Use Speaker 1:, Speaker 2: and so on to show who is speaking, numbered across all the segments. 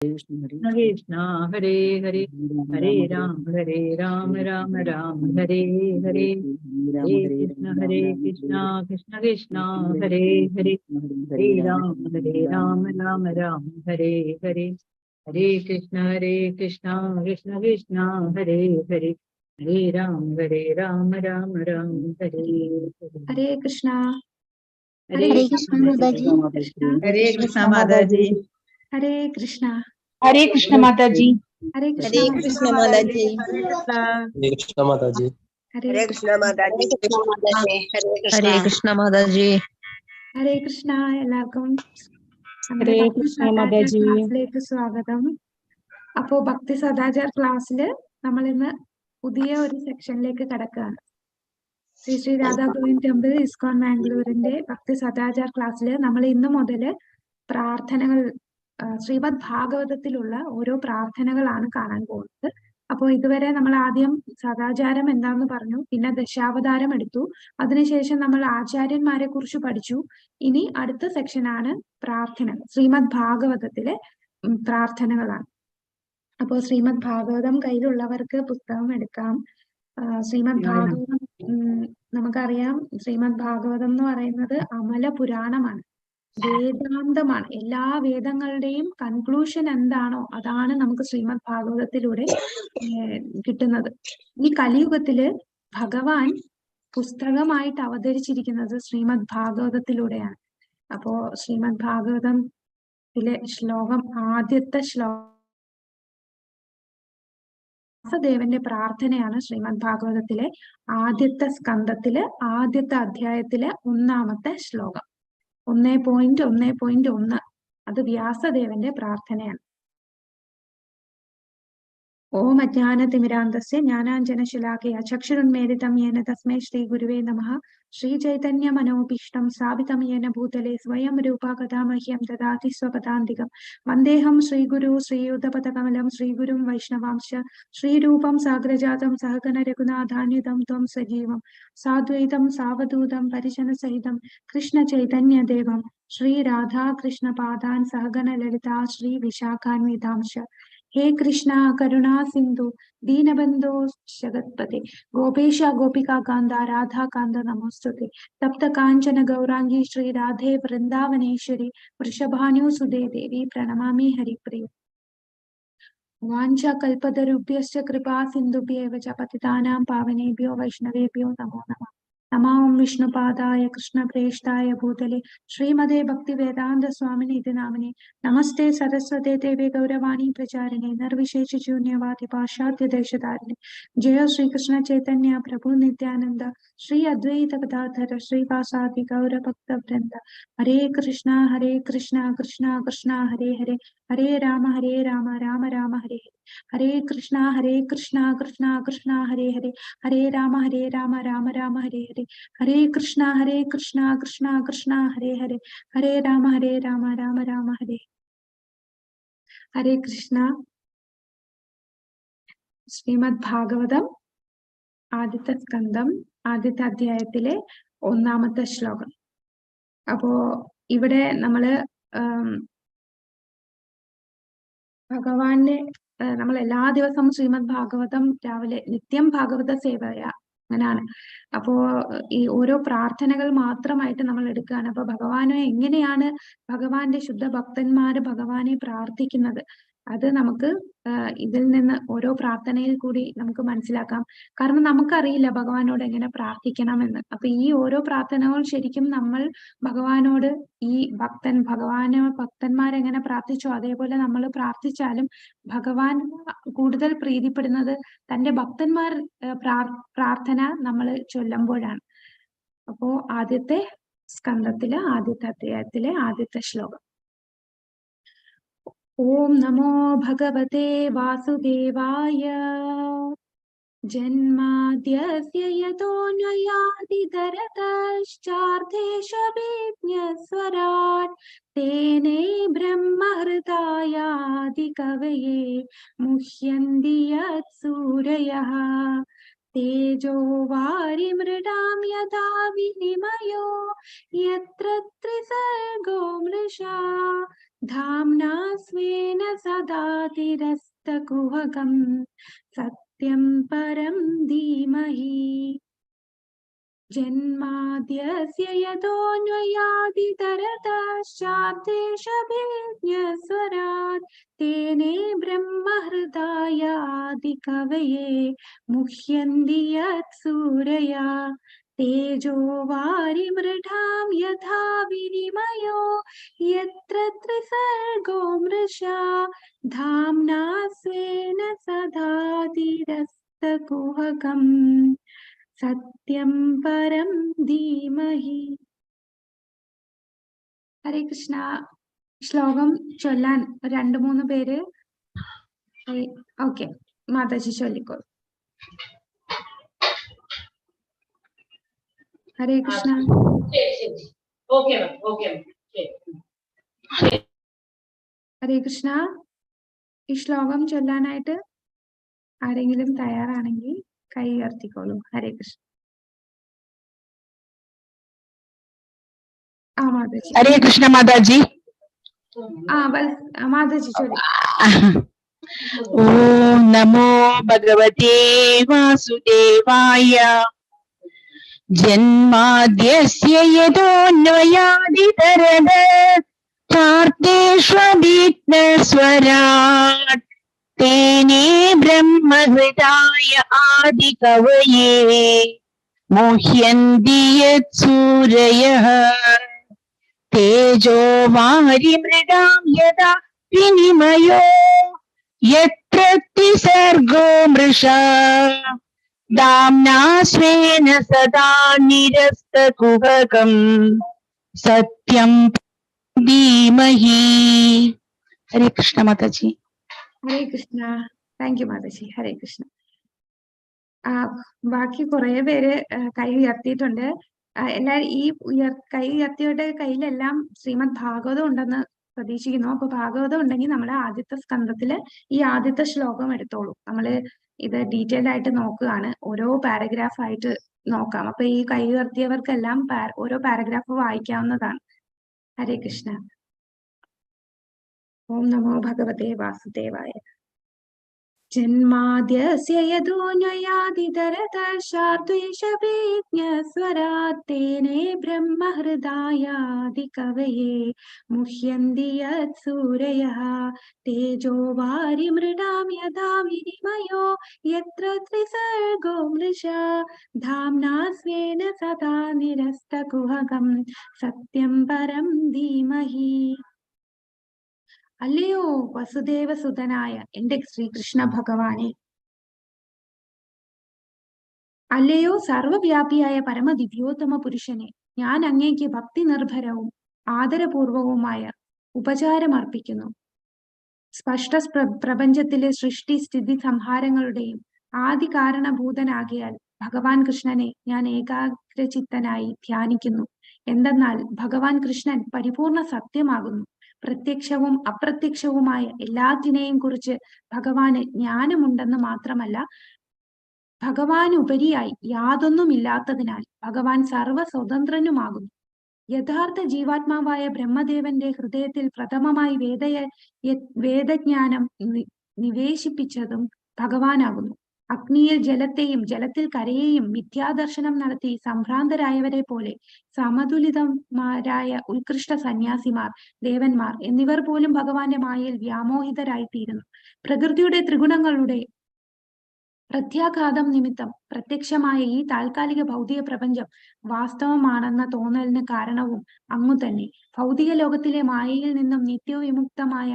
Speaker 1: Krishna Krishna Hare Hare Hare Ram Ram Ram Hare Hare Hare Krishna Krishna Krishna Hare Hare Hare Ram Ram Hare Hare Hare Krishna Krishna Krishna Hare Hare Hare Ram Ram Ram Hare Hare
Speaker 2: Hare Krishna.
Speaker 1: Hare Krishna Mataji. Hare Krishna Mataji.
Speaker 2: Hare Krishna.
Speaker 3: Hare Krishna Mataji.
Speaker 2: Hare
Speaker 4: Krishna Mataji.
Speaker 5: Hare Krishna Mataji.
Speaker 4: Hare Krishna Mataji.
Speaker 6: Hare Krishna Mataji.
Speaker 2: Hare Krishna എല്ലാവർക്കും നമ്മുടെ
Speaker 3: Hare
Speaker 2: ഭക്തി
Speaker 3: Krishna
Speaker 2: സദാചാർ
Speaker 3: Mataji.
Speaker 2: ക്ലാസ്സിലേക്ക് സ്വാഗതം. അപ്പോ ഭക്തി സദാചാർ ക്ലാസ്സിൽ നമ്മൾ ഇന്ന് പുതിയ ഒരു സെക്ഷനിലേക്ക് കടക്കുകയാണ്. ശ്രീ ശ്രീ രാധാ ഗോവിന്ദ് ടെമ്പിൾ ഇസ്കോൺ മാംഗ്ലൂരിന്റെ ഭക്തി സദാചാർ ക്ലാസ്സിൽ നമ്മൾ ഇന്ന് മുതൽ പ്രാർത്ഥനകൾ ശ്രീമദ് ഭാഗവതത്തിലുള്ള ഓരോ പ്രാർത്ഥനകളാണ് കാണാൻ പോകുന്നത്. അപ്പോൾ ഇതുവരെ നമ്മൾ ആദ്യം സദാചാരം എന്താന്ന് പറഞ്ഞു, പിന്നെ ദശാവതാരം എടുത്തു, അതിനുശേഷം നമ്മൾ ആചാര്യന്മാരെ കുറിച്ച് പഠിച്ചു. ഇനി അടുത്ത സെക്ഷനാണ് പ്രാർത്ഥന, ശ്രീമദ് ഭാഗവതത്തിലെ പ്രാർത്ഥനകളാണ്. അപ്പോൾ ശ്രീമദ് ഭാഗവതം കയ്യിലുള്ളവർക്ക് പുസ്തകം എടുക്കാം. ശ്രീമദ് ഭാഗവതം നമുക്കറിയാം, ശ്രീമദ് ഭാഗവതം എന്ന് പറയുന്നത് അമല പുരാണമാണ്, വേദാന്തമാണ്. എല്ലാ വേദങ്ങളുടെയും കൺക്ലൂഷൻ എന്താണോ അതാണ് നമുക്ക് ശ്രീമദ് ഭാഗവതത്തിലൂടെ കിട്ടുന്നത്. ഈ കലിയുഗത്തില് ഭഗവാൻ പുസ്തകമായിട്ട് അവതരിച്ചിരിക്കുന്നത് ശ്രീമദ് ഭാഗവതത്തിലൂടെയാണ്. അപ്പോ ശ്രീമദ് ഭാഗവതത്തിലെ ശ്ലോകം, ആദ്യത്തെ ശ്ലോകം വ്യാസദേവന്റെ പ്രാർത്ഥനയാണ് ശ്രീമദ് ഭാഗവതത്തിലെ ആദ്യത്തെ സ്കന്ധത്തില് ആദ്യത്തെ അധ്യായത്തിലെ 1-ാമത്തെ ശ്ലോകം. 1.1.1 അത് വ്യാസദേവന്റെ പ്രാർത്ഥനയാണ്. ഓം അജ്ഞാനതിമിരാന്തസ്യ ജ്ഞാനാഞ്ജനശലാകയ ചക്ഷുരുന്മേലിതം യേന തസ്മൈ ശ്രീ ഗുരുവേ നമഃ. ശ്രീ ചൈതന്യ മനോഭീഷ്ടം സ്ഥാപിതം യേന ഭൂതലേ സ്വയം രൂപാ കഥാ മഹ്യം ദദാതി സ്വപദാന്തികം. വന്ദേഹം ശ്രീഗുരു ശ്രീയുതപദകമലം ശ്രീഗുരും വൈഷ്ണവാംശ ശ്രീരൂപം സാഗ്രജാതം സഹഗണ രഘുനാഥാന്യുതം ത്വം സജീവം സാദ്വൈതം സാവധൂതം പരിജനസഹിതം കൃഷ്ണ ചൈതന്യദേവം ശ്രീ രാധാകൃഷ്ണ പാദാൻ സഹഗണ ലളിതാ ശ്രീ വിശാഖാന്വിതാംശ. ഹേ കൃഷ്ണ കരുണാ സിന്ധു ദീനബന്ധോ ജഗത്പതേ ഗോപേശ ഗോപികാ കാന്ത രാധാകാന്ത നമോസ്തുതേ. തപ്ത കാഞ്ചന ഗൗരാംഗി ശ്രീ രാധേ വൃന്ദാവനേശ്വരി വൃഷഭാനുസുതേ ദേവി പ്രണമാമി ഹരിപ്രിയ. വാഞ്ച കൽപതരുഭ്യശ്ച കൃപാ സിന്ധുഭ്യേവ ച പതിതാനാം പാവനേഭ്യോ വൈഷ്ണവേഭ്യോ നമോ നമഃ. നമാം വിഷ്ണുപാദായ കൃഷ്ണപ്രേഷ്ഠായ ഭൂതലേ ശ്രീമതേ ഭക്തി വേദാന്ത സ്വാമിനി ഇതി നാമിനെ. നമസ്തേ സരസ്വതേ ദേവേ ഗൗരവാണി പ്രചാരിണേ നിർവിശേഷ ശൂന്യവാദി പാശ്ചാത്യ ദേശധാരിണേ. ജയ ശ്രീകൃഷ്ണ ചൈതന്യ പ്രഭു നിത്യാനന്ദ ശ്രീ അദ്വൈത ഗദാധര ശ്രീവാസാദി ഗൗരഭക്ത വൃന്ദ. ഹരേ കൃഷ്ണ കൃഷ്ണ കൃഷ്ണ ഹരേ ഹരേ, ഹരേ രാമ രാമ രാമ ഹരേ ഹരേ. ഹരേ കൃഷ്ണ കൃഷ്ണ കൃഷ്ണ ഹരേ ഹരേ, ഹരേ രാമ രാമ രാമ ഹരേ ഹരേ. ഹരേ കൃഷ്ണ കൃഷ്ണ കൃഷ്ണ ഹരേ ഹരേ, ഹരേ രാമ രാമ രാമ ഹരേ. ഹരേ കൃഷ്ണ. ശ്രീമദ് ഭാഗവതം ആദ്യത്തെ സ്കന്ധം ആദ്യത്തെ അധ്യായത്തിലെ 1-ാമത്തെ ശ്ലോകം. അപ്പോ ഇവിടെ നമ്മള് ഭഗവാന്റെ നമ്മൾ എല്ലാ ദിവസവും ശ്രീമദ് ഭാഗവതം രാവിലെ നിത്യം ഭാഗവത സേവയ അങ്ങനെയാണ്. അപ്പോ ഈ ഓരോ പ്രാർത്ഥനകൾ മാത്രമായിട്ട് നമ്മൾ എടുക്കുകയാണ്. അപ്പൊ ഭഗവാനെ എങ്ങനെയാണ് ഭഗവാന്റെ ശുദ്ധ ഭക്തന്മാര് ഭഗവാനെ പ്രാർത്ഥിക്കുന്നത്, അത് നമുക്ക് ഇതിൽ നിന്ന് ഓരോ പ്രാർത്ഥനയിൽ കൂടി നമുക്ക് മനസ്സിലാക്കാം. കാരണം നമുക്കറിയില്ല ഭഗവാനോട് എങ്ങനെ പ്രാർത്ഥിക്കണമെന്ന്. അപ്പൊ ഈ ഓരോ പ്രാർത്ഥനകൾ ശരിക്കും നമ്മൾ ഭഗവാനോട് ഈ ഭക്തന്മാരെങ്ങനെ പ്രാർത്ഥിച്ചോ അതേപോലെ നമ്മൾ പ്രാർത്ഥിച്ചാലും ഭഗവാൻ കൂടുതൽ പ്രീതിപ്പെടുന്നത് തന്റെ ഭക്തന്മാർ പ്രാർത്ഥന നമ്മൾ ചൊല്ലുമ്പോഴാണ്. അപ്പോ ആദ്യത്തെ സ്കന്ധത്തിലെ ആദ്യത്തെ അധ്യായത്തിലെ ആദ്യത്തെ ശ്ലോകം. ഓം നമോ ഭഗവതേ വാസുദേവായ. ജന്മാദ്യസ്യ യതോന്വയാദിതരതശ്ചാർത്തേഷ്വഭിജ്ഞസ്വരാട് തേനേ ബ്രഹ്മഹൃദായാദികവയേ മുഹ്യന്തി യത്സൂരയഃ. തേജോ വാരിമൃഡാം യഥാ വിനിമയോ യത്ര ത്രിസർഗോ മൃഷാ धाम्ना स्वेन सदा तिरस्तकुहकं सत्यं परं धीमहि जन्माद्यस्य यतोऽन्वयादितरतश्चार्थेषभिज्ञस्वराट् तेने ब्रह्महृदाय आदिकवये मुह्यन्ति यत्सूरया तेजो वारिमृधां यथा विनिमयो यत्र त्रिसर्गो मृषा धाम्ना स्वेन सदा धीरस्तकुहकम् സത്യം പരം ധീമഹി. ഹരേ കൃഷ്ണ. ശ്ലോകം ചൊല്ലാൻ 2-3 പേര്. ഓക്കെ, മാതാജി ചൊല്ലിക്കോളൂ. ഹരേ കൃഷ്ണ. ഹരേ കൃഷ്ണ. ഈ ശ്ലോകം ചൊല്ലാനായിട്ട് ആരെങ്കിലും തയ്യാറാണെങ്കിൽ കൈ ഉയർത്തിക്കോളൂ. ഹരേ കൃഷ്ണ. മാതാജി.
Speaker 3: ഹരേ കൃഷ്ണ മാതാജി.
Speaker 2: മാതാജി ചൊല്ലി.
Speaker 3: ഓം നമോ ഭഗവതേ വാസുദേവായ ജന്മാദ്യസ്യ യതോന്വയാദിതരതശ്ചാർത്ഥേഷ്വഭിജ്ഞസ്വരാട് തേനേ ബ്രഹ്മഹൃദായ ആദികവയേ മുഹ്യന്തി യത്സൂരയഃ തേജോ വാരിമൃഗാം യഥാ വിനിമയോ യത്ര ത്രിസർഗോ മൃഷാ ധാമ്നാ സ്വേന സദാ നിരസ്തകുഹകം സത്യം ധീമഹി. ഹരേ കൃഷ്ണ മാതാജി.
Speaker 2: ഹരേ കൃഷ്ണ. Thank you Mataji. ഹരേ കൃഷ്ണ. ബാക്കി കുറെ പേര് കൈ ഉയർത്തിയിട്ടുണ്ട്. എല്ലാരും ഈ കൈ ഉയർത്തിയവരുടെ കയ്യിലെല്ലാം ശ്രീമദ് ഭാഗവതം ഉണ്ടെന്ന് പ്രതീക്ഷിക്കുന്നു. അപ്പൊ ഭാഗവതം ഉണ്ടെങ്കിൽ നമ്മുടെ ആദ്യത്തെ സ്കന്ധത്തില് ഈ ആദ്യത്തെ ശ്ലോകം എടുത്തോളൂ. നമ്മള് ഇത് ഡീറ്റെയിൽഡ് ആയിട്ട് നോക്കുകയാണ്. ഓരോ പാരഗ്രാഫ് ആയിട്ട് നോക്കാം. അപ്പൊ ഈ കൈ ഉയർത്തിയവർക്കെല്ലാം ഓരോ പാരഗ്രാഫ് വായിക്കാവുന്നതാണ്. ഹരേ കൃഷ്ണ. ഓം നമോ ഭഗവതേ വാസുദേവായ. ജന്മാദ്യസ്യ യതോന്വയാദിതരതശ്ചാർത്ഥേഷഭിജ്ഞസ്വരാട് തേനേ ബ്രഹ്മഹൃദായാദികവയേ മുഹ്യന്തി യത്സൂരയഃ തേജോ വാരിമൃണാം യഥാ വിനിമയോ യത്ര ത്രിസർഗോ മൃഷാ ധാമ്നാ സ്വേന സദാ നിരസ്തകുഹകം സത്യം പരം ധീമഹി. അല്ലയോ വസുദേവസുതനായ എന്റെ ശ്രീകൃഷ്ണ ഭഗവാനെ, അല്ലയോ സർവവ്യാപിയായ പരമദിവ്യോത്തമ പുരുഷനെ, ഞാൻ അങ്ങേക്ക് ഭക്തി നിർഭരവും ആദരപൂർവവുമായ ഉപചാരം അർപ്പിക്കുന്നു. സ്പഷ്ട പ്രപഞ്ചത്തിലെ സൃഷ്ടി സ്ഥിതി സംഹാരങ്ങളുടെയും ആദി കാരണഭൂതനാകിയാൽ ഭഗവാൻ കൃഷ്ണനെ ഞാൻ ഏകാഗ്രചിത്തനായി ധ്യാനിക്കുന്നു. എന്തെന്നാൽ ഭഗവാൻ കൃഷ്ണൻ പരിപൂർണ സത്യമാകുന്നു. പ്രത്യക്ഷവും അപ്രത്യക്ഷവുമായ എല്ലാത്തിനെയും കുറിച്ച് ഭഗവാന് ജ്ഞാനമുണ്ടെന്ന് മാത്രമല്ല, ഭഗവാനുപരിയായി യാതൊന്നുമില്ലാത്തതിനാൽ ഭഗവാൻ സർവസ്വതന്ത്രനുമാകുന്നു. യഥാർത്ഥ ജീവാത്മാവായ ബ്രഹ്മദേവന്റെ ഹൃദയത്തിൽ പ്രഥമമായി വേദജ്ഞാനം നിവേശിപ്പിച്ചതും ഭഗവാനാകുന്നു. അഗ്നിയിൽ ജലത്തെയും ജലത്തിൽ കരയെയും മിഥ്യാദർശനം നടത്തി സംഭ്രാന്തരായവരെ പോലെ സമതുലിതമാരായ ഉത്കൃഷ്ട സന്യാസിമാർ, ദേവന്മാർ എന്നിവർ പോലും ഭഗവാന്റെ മായയിൽ വ്യാമോഹിതരായിത്തീരുന്നു. പ്രകൃതിയുടെ ത്രിഗുണങ്ങളുടെ പ്രത്യാഘാതം നിമിത്തം പ്രത്യക്ഷമായ ഈ താൽക്കാലിക ഭൗതിക പ്രപഞ്ചം വാസ്തവമാണെന്ന തോന്നലിന് കാരണവും അങ്ങു തന്നെ. ഭൗതിക ലോകത്തിലെ മായയിൽ നിന്നും നിത്യവിമുക്തമായ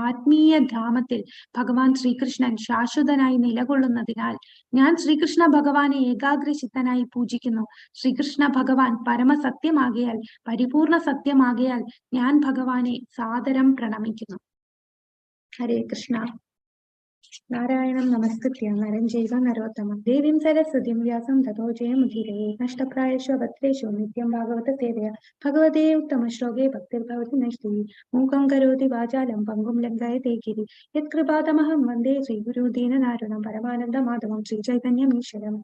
Speaker 2: ആത്മീയ ധാമത്തിൽ ഭഗവാൻ ശ്രീകൃഷ്ണൻ ശാശ്വതനായി നിലകൊള്ളുന്നതിനാൽ ഞാൻ ശ്രീകൃഷ്ണ ഭഗവാനെ ഏകാഗ്രചിത്തനായി പൂജിക്കുന്നു. ശ്രീകൃഷ്ണ ഭഗവാൻ പരമസത്യമാകയാൽ, പരിപൂർണ സത്യമാകയാൽ ഞാൻ ഭഗവാനെ സാദരം പ്രണമിക്കുന്നു. ഹരേ കൃഷ്ണ. നാരായണം നമസ്കൃത്യ നരം ചൈവ നരോത്തമം ദേവീം സരസ്വതീം വ്യാസം തതോ ജയമുദീരയേ നഷ്ടപ്രായേഷു ഭദ്രേഷു നിത്യം ഭാഗവത സേവയ ഭഗവതേ ഉത്തമ ശ്ലോകേ ഭക്തിർഭവതി നശ്രീ മൂകം കരോതി വാചാലം പങ്കും ലംഘയതേ ഗിരി യത്കൃപാതമഹം വന്ദേ ശ്രീ ഗുരു ദീനനാരുണം പരമാനന്ദ മാധവം ശ്രീ ചൈതന്യമീശ്വരം.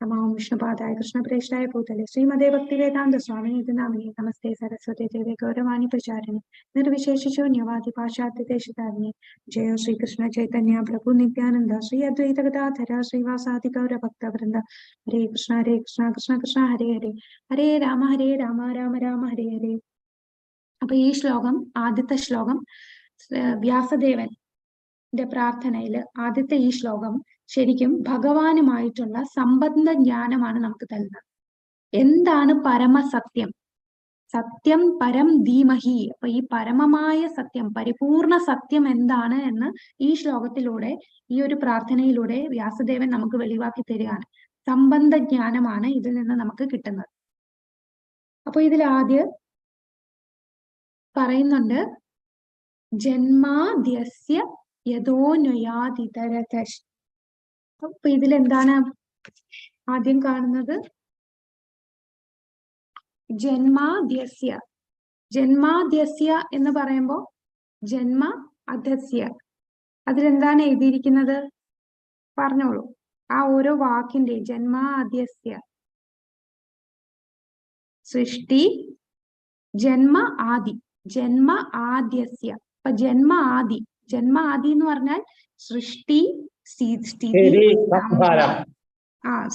Speaker 2: നമോ വിഷ്ണുപാദായ കൃഷ്ണപ്രേഷ്ഠായ ഭൂതലെ ശ്രീമതേ ഭക്തിവേദാന്ത സ്വാമി നാമിനി നമസ്തേ സരസ്വതി ദേവേ ഗൗരവാണി പ്രചാരിണി നിർവിശേഷശൂന്യവാദി പാശ്ചാത്യദേശധാരിണി ജയോ ശ്രീകൃഷ്ണ ചൈതന്യ പ്രഭു നിത്യാനന്ദ ശ്രീ അദ്വൈത ഗദാധര ശ്രീവാസാദി ഗൗര ഭക്തവൃന്ദ ഹരേ കൃഷ്ണ കൃഷ്ണ കൃഷ്ണ ഹരേ ഹരേ ഹരേ രാമ രാമ രാമ ഹരേ ഹരേ. അപ്പൊ ഈ ശ്ലോകം, ആദ്യത്തെ ശ്ലോകം വ്യാസദേവന്റെ പ്രാർത്ഥനയില് ആദ്യത്തെ ഈ ശ്ലോകം ശരിക്കും ഭഗവാനുമായിട്ടുള്ള സംബന്ധ ജ്ഞാനമാണ് നമുക്ക് തരുന്നത്. എന്താണ് പരമസത്യം? സത്യം പരം ധീമഹി. അപ്പൊ ഈ പരമമായ സത്യം, പരിപൂർണ സത്യം എന്താണ് എന്ന് ഈ ശ്ലോകത്തിലൂടെ, ഈ ഒരു പ്രാർത്ഥനയിലൂടെ വ്യാസദേവൻ നമുക്ക് വെളിവാക്കി തരികയാണ്. സംബന്ധ ജ്ഞാനമാണ് ഇതിൽ നിന്ന് നമുക്ക് കിട്ടുന്നത്. അപ്പൊ ഇതിൽ ആദ്യം പറയുന്നുണ്ട്, ജന്മാദ്യസ്യ യഥോന്വയാദിതരത. അപ്പൊ ഇതിലെന്താണ് ആദ്യം കാണുന്നത്? ജന്മാദ്യസ്യ. ജന്മാദ്യസ്യ എന്ന് പറയുമ്പോ ജന്മ അധസ്യ, അതിലെന്താണ് എഴുതിയിരിക്കുന്നത്? പറഞ്ഞോളൂ. ആ ഓരോ വാക്കിന്റെ ജന്മാദ്യസ്യ, സൃഷ്ടി, ജന്മ ആദി, ജന്മ ആദ്യസ്യ. അപ്പൊ ജന്മ ആദി എന്ന് പറഞ്ഞാൽ സൃഷ്ടി, സ്ഥിതി,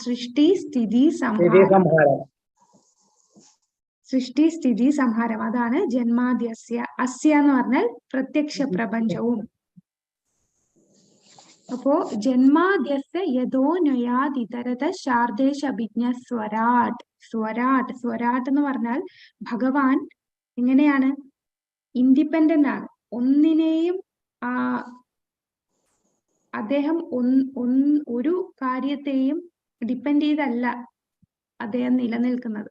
Speaker 2: സൃഷ്ടി സ്ഥിതി സംഹാരം. സൃഷ്ടി സ്ഥിതി സംഹാരം, അതാണ് ജന്മാദ്യസ്യ. അസ്യ എന്ന് പറഞ്ഞാൽ പ്രത്യക്ഷ പ്രപഞ്ചവും. അപ്പോ ജന്മാദ്യസ്യ യഥോന്വയാദിതരത ശാർദേശ അഭിജ്ഞ സ്വരാട്. സ്വരാട് എന്ന് പറഞ്ഞാൽ ഭഗവാൻ എങ്ങനെയാണ്? ഇൻഡിപെൻഡന്റ് ആണ്. ഒന്നിനെയും അദ്ദേഹം ഒരു കാര്യത്തെയും ഡിപ്പെൻഡ് ചെയ്തല്ല അദ്ദേഹം നിലനിൽക്കുന്നത്.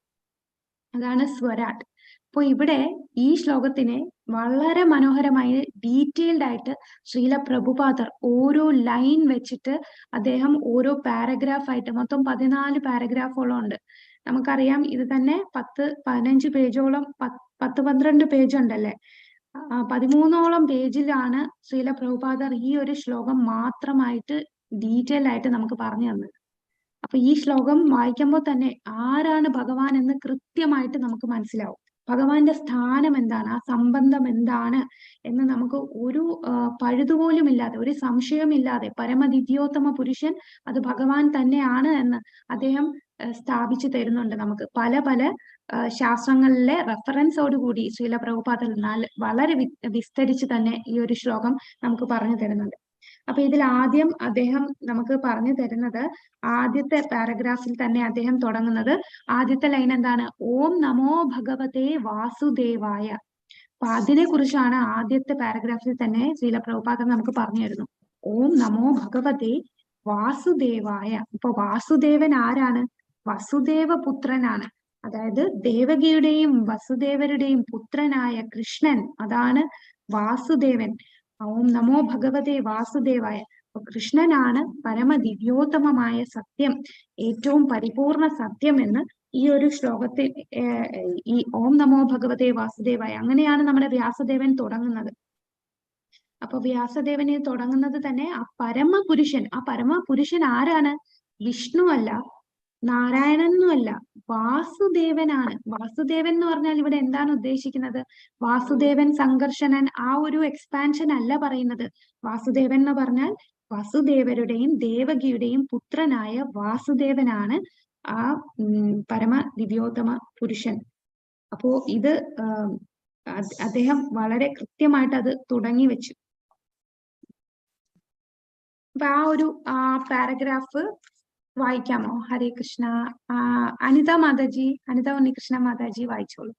Speaker 2: അതാണ് സ്വരാട്. അപ്പൊ ഇവിടെ ഈ ശ്ലോകത്തിനെ വളരെ മനോഹരമായി ഡീറ്റെയിൽഡ് ആയിട്ട് ശ്രീല പ്രഭുപാദർ ഓരോ ലൈൻ വെച്ചിട്ട് അദ്ദേഹം ഓരോ പാരഗ്രാഫായിട്ട്, മൊത്തം 14 പാരഗ്രാഫോളം ഉണ്ട്. നമുക്കറിയാം ഇത് തന്നെ 10-15 പേജോളം, 10-12 പേജ് ഉണ്ടല്ലേ. 13ഓളം പേജിലാണ് ശ്രീല പ്രഭുപാദർ ഈ ഒരു ശ്ലോകം മാത്രമായിട്ട് ഡീറ്റെയിൽ ആയിട്ട് നമുക്ക് പറഞ്ഞു തന്നത്. അപ്പൊ ഈ ശ്ലോകം വായിക്കുമ്പോൾ തന്നെ ആരാണ് ഭഗവാൻ എന്ന് കൃത്യമായിട്ട് നമുക്ക് മനസ്സിലാവും. ഭഗവാന്റെ സ്ഥാനം എന്താണ്, ആ സംബന്ധം എന്താണ് എന്ന് നമുക്ക് ഒരു പഴുതുപോലും ഇല്ലാതെ, ഒരു സംശയമില്ലാതെ, പരമദിവ്യോത്തമ പുരുഷൻ അത് ഭഗവാൻ തന്നെയാണ് എന്ന് അദ്ദേഹം സ്ഥാപിച്ചു തരുന്നുണ്ട് നമുക്ക്. പല ശാസ്ത്രങ്ങളിലെ റെഫറൻസോടുകൂടി ശ്രീല പ്രഭുപാദർ വളരെ വിസ്തരിച്ച് തന്നെ ഈ ഒരു ശ്ലോകം നമുക്ക് പറഞ്ഞു തരുന്നുണ്ട്. അപ്പൊ ഇതിൽ ആദ്യം അദ്ദേഹം നമുക്ക് പറഞ്ഞു തരുന്നത്, ആദ്യത്തെ പാരഗ്രാഫിൽ തന്നെ അദ്ദേഹം തുടങ്ങുന്നത്, ആദ്യത്തെ ലൈൻ എന്താണ്? ഓം നമോ ഭഗവതേ വാസുദേവായ. അപ്പൊ അതിനെ കുറിച്ചാണ് ആദ്യത്തെ പാരഗ്രാഫിൽ തന്നെ ശ്രീല പ്രഭുപാദർ നമുക്ക് പറഞ്ഞു തരുന്നു. ഓം നമോ ഭഗവതേ വാസുദേവായ. ഇപ്പൊ വാസുദേവൻ ആരാണ്? വസുദേവ പുത്രനാണ്. അതായത് ദേവകിയുടെയും വസുദേവരുടെയും പുത്രനായ കൃഷ്ണൻ, അതാണ് വാസുദേവൻ. ഓം നമോ ഭഗവതേ വാസുദേവായ. അപ്പൊ കൃഷ്ണനാണ് പരമദിവ്യോത്തമമായ സത്യം, ഏറ്റവും പരിപൂർണ സത്യം എന്ന് ഈ ഒരു ശ്ലോകത്തിൽ, ഈ ഓം നമോ ഭഗവതേ വാസുദേവായ, അങ്ങനെയാണ് നമ്മുടെ വ്യാസദേവൻ തുടങ്ങുന്നത്. അപ്പൊ വ്യാസദേവനെ തുടങ്ങുന്നത് തന്നെ ആ പരമപുരുഷൻ. ആ പരമപുരുഷൻ ആരാണ്? വിഷ്ണു അല്ല, നാരായണനുമല്ല, വാസുദേവനാണ്. വാസുദേവൻ എന്ന് പറഞ്ഞാൽ ഇവിടെ എന്താണ് ഉദ്ദേശിക്കുന്നത്? വാസുദേവൻ, സംഘർഷണൻ, ആ ഒരു എക്സ്പാൻഷൻ അല്ല പറയുന്നത്. വാസുദേവൻ എന്ന് പറഞ്ഞാൽ വസുദേവരുടെയും ദേവകിയുടെയും പുത്രനായ വാസുദേവനാണ് ആ പരമ ദിവ്യോത്തമ പുരുഷൻ. അപ്പോ ഇത് അദ്ദേഹം വളരെ കൃത്യമായിട്ട് അത് തുടങ്ങി വെച്ചു. അപ്പൊ ആ ഒരു പാരഗ്രാഫ് വായിക്കാമോ? ഹരേ കൃഷ്ണ. അനിത മാതാജി, അനിത ഉണ്ണികൃഷ്ണ മാതാജി വായിച്ചോളൂ.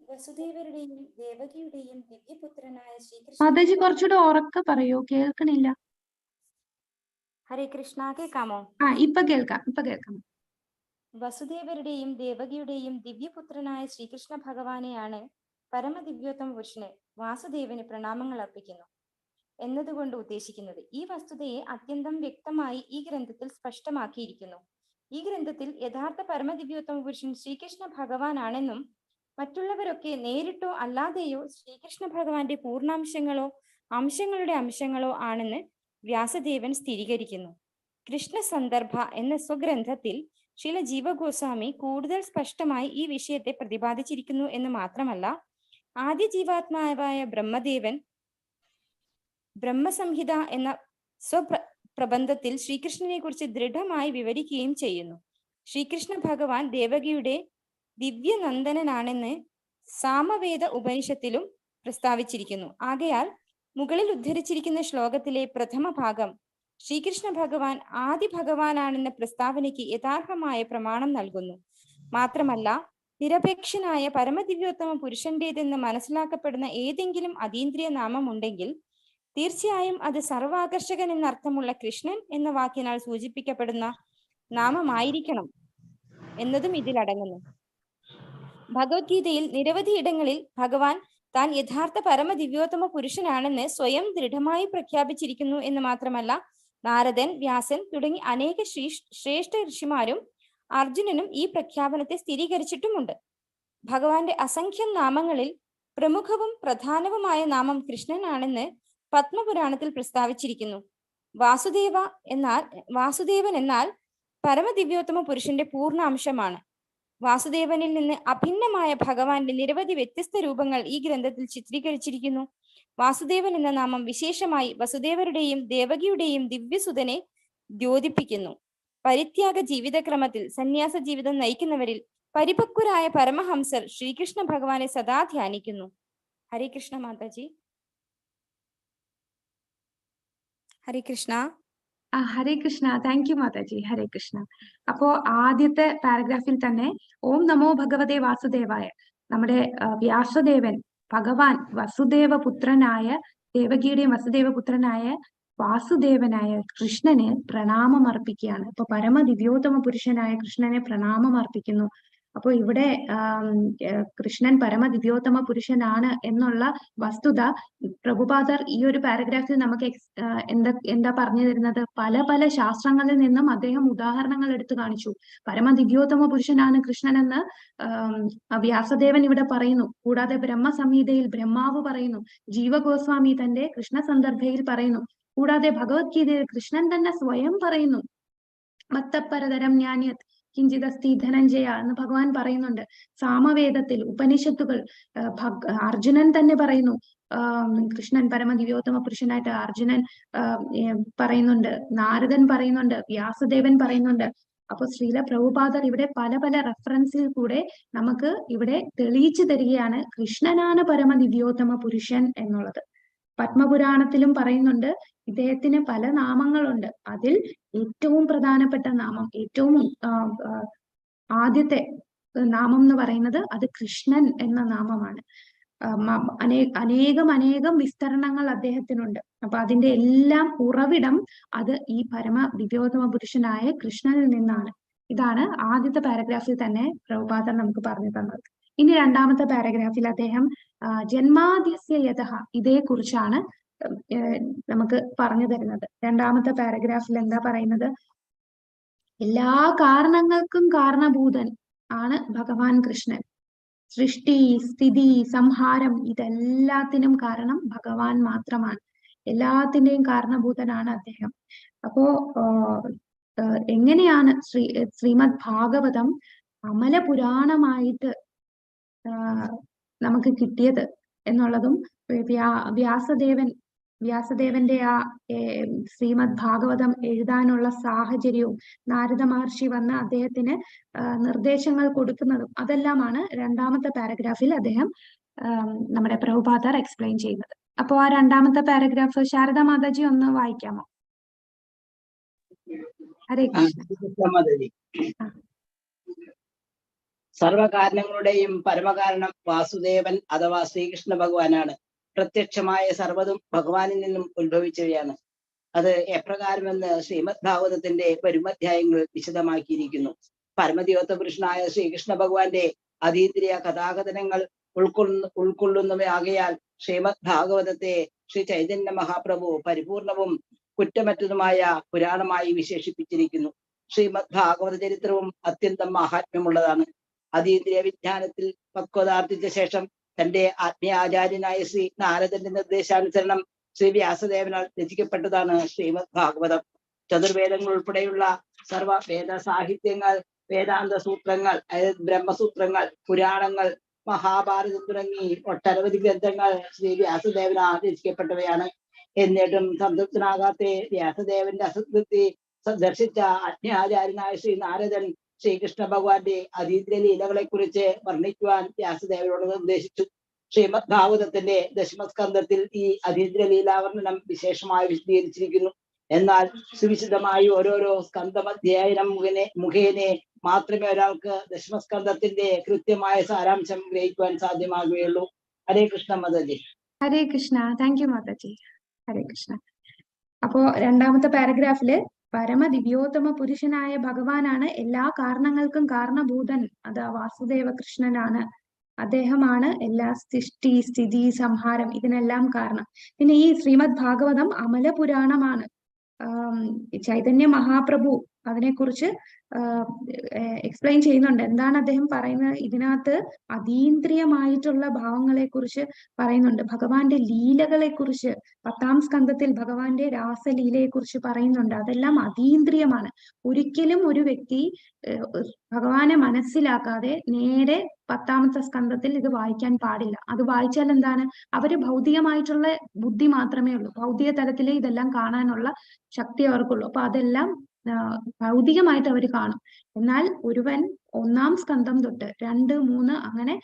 Speaker 7: വസുദേവരുടെയും ദേവകിയുടെയും ദിവ്യപുത്രനായ ശ്രീകൃഷ്ണ.
Speaker 2: മാതാജി കുറച്ചുകൂടെ ഉറക്കെ പറയൂ, കേൾക്കണില്ല.
Speaker 7: ഹരേ കൃഷ്ണ, കേൾക്കാമോ?
Speaker 2: ഇപ്പൊ കേൾക്കാം.
Speaker 7: വസുദേവരുടെയും ദേവകിയുടെയും ദിവ്യപുത്രനായ ശ്രീകൃഷ്ണ ഭഗവാനെയാണ് പരമദിവ്യോത്തമ പുരുഷന് വാസുദേവന് പ്രണാമങ്ങൾ അർപ്പിക്കുന്നു എന്നതുകൊണ്ട് ഉദ്ദേശിക്കുന്നത്. ഈ വസ്തുതയെ അത്യന്തം വ്യക്തമായി ഈ ഗ്രന്ഥത്തിൽ സ്പഷ്ടമാക്കിയിരിക്കുന്നു. ഈ ഗ്രന്ഥത്തിൽ യഥാർത്ഥ പരമദിവ്യോത്തമ പുരുഷൻ ശ്രീകൃഷ്ണ ഭഗവാനാണെന്നും മറ്റുള്ളവരൊക്കെ നേരിട്ടോ അല്ലാതെയോ ശ്രീകൃഷ്ണ ഭഗവാന്റെ പൂർണ്ണാംശങ്ങളോ അംശങ്ങളുടെ അംശങ്ങളോ ആണെന്ന് വ്യാസദേവൻ സ്ഥിരീകരിക്കുന്നു. കൃഷ്ണ സന്ദർഭ എന്ന സ്വഗ്രന്ഥത്തിൽ ശ്രീല ജീവഗോസ്വാമി കൂടുതൽ സ്പഷ്ടമായി ഈ വിഷയത്തെ പ്രതിപാദിച്ചിരിക്കുന്നു എന്ന് മാത്രമല്ല, ആദ്യ ജീവാത്മാവായ ബ്രഹ്മദേവൻ ബ്രഹ്മസംഹിത എന്ന പ്രബന്ധത്തിൽ ശ്രീകൃഷ്ണനെ കുറിച്ച് ദൃഢമായി വിവരിക്കുകയും ചെയ്യുന്നു. ശ്രീകൃഷ്ണ ഭഗവാൻ ദേവകിയുടെ ദിവ്യനന്ദനാണെന്ന് സാമവേദ ഉപനിഷത്തിലും പ്രസ്താവിച്ചിരിക്കുന്നു. ആകയാൽ മുകളിൽ ഉദ്ധരിച്ചിരിക്കുന്ന ശ്ലോകത്തിലെ പ്രഥമ ഭാഗം ശ്രീകൃഷ്ണ ഭഗവാൻ ആദി ഭഗവാനാണെന്ന പ്രസ്താവനയ്ക്ക് യഥാർത്ഥമായ പ്രമാണം നൽകുന്നു. മാത്രമല്ല, നിരപേക്ഷനായ പരമദിവ്യോത്തമ പുരുഷന്റേതെന്ന് മനസ്സിലാക്കപ്പെടുന്ന ഏതെങ്കിലും അതീന്ദ്രിയ നാമം ഉണ്ടെങ്കിൽ തീർച്ചയായും അത് സർവാകർഷകൻ എന്നർത്ഥമുള്ള കൃഷ്ണൻ എന്ന വാക്കിനാൽ സൂചിപ്പിക്കപ്പെടുന്ന നാമമായിരിക്കണം എന്നതും ഇതിലടങ്ങുന്നു. ഭഗവത്ഗീതയിൽ നിരവധി ഇടങ്ങളിൽ ഭഗവാൻ താൻ യഥാർത്ഥ പരമദിവ്യോത്തമ പുരുഷനാണെന്ന് സ്വയം ദൃഢമായി പ്രഖ്യാപിച്ചിരിക്കുന്നു എന്ന് മാത്രമല്ല, നാരദൻ, വ്യാസൻ തുടങ്ങി അനേക ശ്രേഷ്ഠ ഋഷിമാരും അർജുനനും ഈ പ്രഖ്യാപനത്തെ സ്ഥിരീകരിച്ചിട്ടുമുണ്ട്. ഭഗവാന്റെ അസംഖ്യം നാമങ്ങളിൽ പ്രമുഖവും പ്രധാനവുമായ നാമം കൃഷ്ണനാണെന്ന് പത്മപുരാണത്തിൽ പ്രസ്താവിച്ചിരിക്കുന്നു. വാസുദേവൻ എന്നാൽ പരമദിവ്യോത്തമ പുരുഷന്റെ പൂർണ്ണാംശമാണ്. വാസുദേവനിൽ നിന്ന് അഭിന്നമായ ഭഗവാന്റെ നിരവധി വ്യത്യസ്ത രൂപങ്ങൾ ഈ ഗ്രന്ഥത്തിൽ ചിത്രീകരിച്ചിരിക്കുന്നു. വാസുദേവൻ എന്ന നാമം വിശേഷമായി വസുദേവരുടെയും ദേവകിയുടെയും ദിവ്യസുതനെ ദ്യോതിപ്പിക്കുന്നു. പരിത്യാഗ ജീവിതക്രമത്തിൽ സന്യാസ ജീവിതം നയിക്കുന്നവരിൽ പരിപക്വരായ പരമഹംസർ ശ്രീകൃഷ്ണ ഭഗവാനെ സദാ ധ്യാനിക്കുന്നു. ഹരേ കൃഷ്ണ മാതാജി. ഹരേ കൃഷ്ണ.
Speaker 2: ഹരേ കൃഷ്ണ. Thank you Mataji. ഹരേ കൃഷ്ണ. അപ്പോ ആദ്യത്തെ പാരഗ്രാഫിൽ തന്നെ ഓം നമോ ഭഗവതേ വാസുദേവായ, നമ്മുടെ വ്യാസദേവൻ ഭഗവാൻ വസുദേവപുത്രനായ ദേവകിയുടെയും വസുദേവപുത്രനായ വാസുദേവനായ കൃഷ്ണന് പ്രണാമം അർപ്പിക്കുകയാണ്. അപ്പൊ പരമദിവ്യോത്തമ പുരുഷനായ കൃഷ്ണനെ പ്രണാമം അർപ്പിക്കുന്നു. അപ്പൊ ഇവിടെ കൃഷ്ണൻ പരമദിവ്യോത്തമ പുരുഷനാണ് എന്നുള്ള വസ്തുത പ്രഭുപാദർ ഈ ഒരു പാരഗ്രാഫിൽ നമുക്ക് എന്താ പറഞ്ഞു തരുന്നത്? പല പല ശാസ്ത്രങ്ങളിൽ നിന്നും അദ്ദേഹം ഉദാഹരണങ്ങൾ എടുത്തു കാണിച്ചു. പരമദിവ്യോത്തമ പുരുഷനാണ് കൃഷ്ണനെന്ന് വ്യാസദേവൻ ഇവിടെ പറയുന്നു. കൂടാതെ ബ്രഹ്മസംഹിതയിൽ ബ്രഹ്മാവ് പറയുന്നു. ജീവഗോസ്വാമി തന്റെ കൃഷ്ണ സന്ദർഭയിൽ പറയുന്നു. കൂടാതെ ഭഗവത്ഗീതയിൽ കൃഷ്ണൻ തന്നെ സ്വയം പറയുന്നു. മത്തപ്പരതരം ജ്ഞാനിയത് കിഞ്ചിതസ്തി ധനഞ്ജയ എന്ന് ഭഗവാൻ പറയുന്നുണ്ട്. സാമവേദത്തിൽ ഉപനിഷത്തുകൾ അർജുനൻ തന്നെ പറയുന്നു. കൃഷ്ണൻ പരമദിവ്യോത്തമ പുരുഷനായിട്ട് അർജുനൻ പറയുന്നുണ്ട്, നാരദൻ പറയുന്നുണ്ട്, വ്യാസദേവൻ പറയുന്നുണ്ട്. അപ്പൊ ശ്രീല പ്രഭുപാദർ ഇവിടെ പല പല റെഫറൻസിൽ കൂടെ നമുക്ക് ഇവിടെ തെളിയിച്ചു തരികയാണ് കൃഷ്ണനാണ് പരമദിവ്യോത്തമ പുരുഷൻ എന്നുള്ളത്. പത്മപുരാണത്തിലും പറയുന്നുണ്ട് ഇദ്ദേഹത്തിന് പല നാമങ്ങളുണ്ട്. അതിൽ ഏറ്റവും പ്രധാനപ്പെട്ട നാമം, ഏറ്റവും ആദ്യത്തെ നാമം എന്ന് പറയുന്നത് അത് കൃഷ്ണൻ എന്ന നാമമാണ്. അനേകം വിസ്തരണങ്ങൾ അദ്ദേഹത്തിനുണ്ട്. അപ്പൊ അതിന്റെ എല്ലാം ഉറവിടം അത് ഈ പരമ ദിവ്യോത്തമ പുരുഷനായ കൃഷ്ണനിൽ നിന്നാണ്. ഇതാണ് ആദ്യത്തെ പാരഗ്രാഫിൽ തന്നെ പ്രഭുപാദർ നമുക്ക് പറഞ്ഞു തന്നത്. ഇനി രണ്ടാമത്തെ പാരഗ്രാഫിൽ അദ്ദേഹം ജന്മാദ്യസ്യ യതഃ ഇതേക്കുറിച്ചാണ് നമുക്ക് പറഞ്ഞു തരുന്നത്. രണ്ടാമത്തെ പാരഗ്രാഫിൽ എന്താ പറയുന്നത്? എല്ലാ കാരണങ്ങൾക്കും കാരണഭൂതൻ ആണ് ഭഗവാൻ കൃഷ്ണൻ. സൃഷ്ടി, സ്ഥിതി, സംഹാരം ഇതെല്ലാത്തിനും കാരണം ഭഗവാൻ മാത്രമാണ്. എല്ലാത്തിന്റെയും കാരണഭൂതനാണ് അദ്ദേഹം. അപ്പോ എങ്ങനെയാണ് ശ്രീമദ് ഭാഗവതം അമല പുരാണമായിട്ട് നമുക്ക് കിട്ടിയത് എന്നുള്ളതും വ്യാസദേവന്റെ ആ ശ്രീമദ് ഭാഗവതം എഴുതാനുള്ള സാഹചര്യവും നാരദ മഹർഷി വന്ന് അദ്ദേഹത്തിന് നിർദ്ദേശങ്ങൾ കൊടുക്കുന്നതും അതെല്ലാമാണ് രണ്ടാമത്തെ പാരഗ്രാഫിൽ അദ്ദേഹം നമ്മുടെ പ്രഭുപാദർ എക്സ്പ്ലെയിൻ ചെയ്യുന്നത്. അപ്പോ ആ രണ്ടാമത്തെ പാരഗ്രാഫ് ശാരദ മാതാജി ഒന്ന് വായിക്കാമോ? ഹരേ കൃഷ്ണ.
Speaker 8: സർവകാരണങ്ങളുടെയും പരമകാരണം വാസുദേവൻ അഥവാ ശ്രീകൃഷ്ണ ഭഗവാനാണ്. പ്രത്യക്ഷമായ സർവ്വതും ഭഗവാനിൽ നിന്നും ഉത്ഭവിച്ചവയാണ്. അത് എപ്രകാരമെന്ന് ശ്രീമദ് ഭാഗവതത്തിന്റെ വരുമധ്യായങ്ങളിൽ വിശദമാക്കിയിരിക്കുന്നു. പരമദിവ്യോത്തമ പുരുഷനായ ശ്രീകൃഷ്ണ ഭഗവാന്റെ അതീന്ദ്രിയ കഥാകഥനങ്ങൾ ഉൾക്കൊള്ളുന്നവയാകയാൽ ശ്രീമദ് ഭാഗവതത്തെ ശ്രീ ചൈതന്യ മഹാപ്രഭു പരിപൂർണവും കുറ്റമറ്റതുമായ പുരാണമായി വിശേഷിപ്പിച്ചിരിക്കുന്നു. ശ്രീമദ് ഭാഗവത ചരിത്രവും അത്യന്തം മഹാത്മ്യമുള്ളതാണ്. അതീന്ദ്രിയ വിജ്ഞാനത്തിൽ പക്വതാർജിച്ച ശേഷം തന്റെ ആത്മീയാചാര്യനായ ശ്രീ നാരദന്റെ നിർദ്ദേശാനുസരണം ശ്രീ വ്യാസദേവനാൽ രചിക്കപ്പെട്ടതാണ് ശ്രീമദ് ഭാഗവതം. ചതുർവേദങ്ങൾ ഉൾപ്പെടെയുള്ള സർവ വേദ സാഹിത്യങ്ങൾ, വേദാന്ത സൂത്രങ്ങൾ, അതായത് ബ്രഹ്മസൂത്രങ്ങൾ, പുരാണങ്ങൾ, മഹാഭാരതം തുടങ്ങി ഒട്ടനവധി ഗ്രന്ഥങ്ങൾ ശ്രീ വ്യാസദേവനാൽ രചിക്കപ്പെട്ടവയാണ്. എന്നിട്ടും സംതൃപ്തനാകാത്ത വ്യാസദേവന്റെ അസംതൃപ്തി ദർശിച്ച അജ്ഞാചാര്യനായ ശ്രീ നാരദൻ ശ്രീകൃഷ്ണ ഭഗവാന്റെ അതീന്ദ്രിയ ലീലകളെ കുറിച്ച് വർണ്ണിക്കുവാൻ വ്യാസദേവനോട് നിർദ്ദേശിച്ചു. ശ്രീമദ് ഭാഗവതത്തിന്റെ ദശമസ്കന്ധത്തിൽ ഈ അതീന്ദ്രിയ ലീലാവർണ്ണനം വിശേഷമായി വിശദീകരിച്ചിരിക്കുന്നു. എന്നാൽ സുവിശദമായി ഓരോരോ സ്കന്ധമധ്യായനം മുഖേനെ മാത്രമേ ഒരാൾക്ക് ദശമസ്കന്ധത്തിന്റെ കൃത്യമായ സാരാംശം ഗ്രഹിക്കുവാൻ സാധ്യമാകുകയുള്ളൂ. ഹരേ കൃഷ്ണ മാതാജി.
Speaker 2: ഹരേ കൃഷ്ണ. Thank you Mataji. ഹരേ കൃഷ്ണ. അപ്പോ രണ്ടാമത്തെ പാരഗ്രാഫില് പരമദിവ്യോത്തമ പുരുഷനായ ഭഗവാനാണ് എല്ലാ കാരണങ്ങൾക്കും കാരണഭൂതൻ. അത് വാസുദേവ കൃഷ്ണനാണ്. അദ്ദേഹമാണ് എല്ലാ സൃഷ്ടി, സ്ഥിതി, സംഹാരം ഇതിനെല്ലാം കാരണം. പിന്നെ ഈ ശ്രീമദ് ഭാഗവതം അമല പുരാണമാണ്. ചൈതന്യ മഹാപ്രഭു അതിനെക്കുറിച്ച് എക്സ്പ്ലെയിൻ ചെയ്യുന്നുണ്ട്. എന്താണ് അദ്ദേഹം പറയുന്നത്? ഇതിനകത്ത് അതീന്ദ്രിയമായിട്ടുള്ള ഭാവങ്ങളെ കുറിച്ച് പറയുന്നുണ്ട്. ഭഗവാന്റെ ലീലകളെ കുറിച്ച് 10ാം സ്കന്ധത്തിൽ ഭഗവാന്റെ രാസലീലയെ കുറിച്ച് പറയുന്നുണ്ട്. അതെല്ലാം അതീന്ദ്രിയമാണ്. ഒരിക്കലും ഒരു വ്യക്തി ഭഗവാനെ മനസ്സിലാക്കാതെ നേരെ 10ാമത്തെ സ്കന്ധത്തിൽ ഇത് വായിക്കാൻ പാടില്ല. അത് വായിച്ചാൽ എന്താണ്? അവര് ഭൗതികമായിട്ടുള്ള ബുദ്ധി മാത്രമേ ഉള്ളൂ. ഭൗതിക തലത്തിലെ ഇതെല്ലാം കാണാനുള്ള ശക്തി അവർക്കുള്ളൂ. അപ്പൊ അതെല്ലാം ഭൗതികമായിട്ട് അവർ കാണും. എന്നാൽ ഒരുവൻ 1ാം സ്കന്ധം തൊട്ട് 2, 3 അങ്ങനെ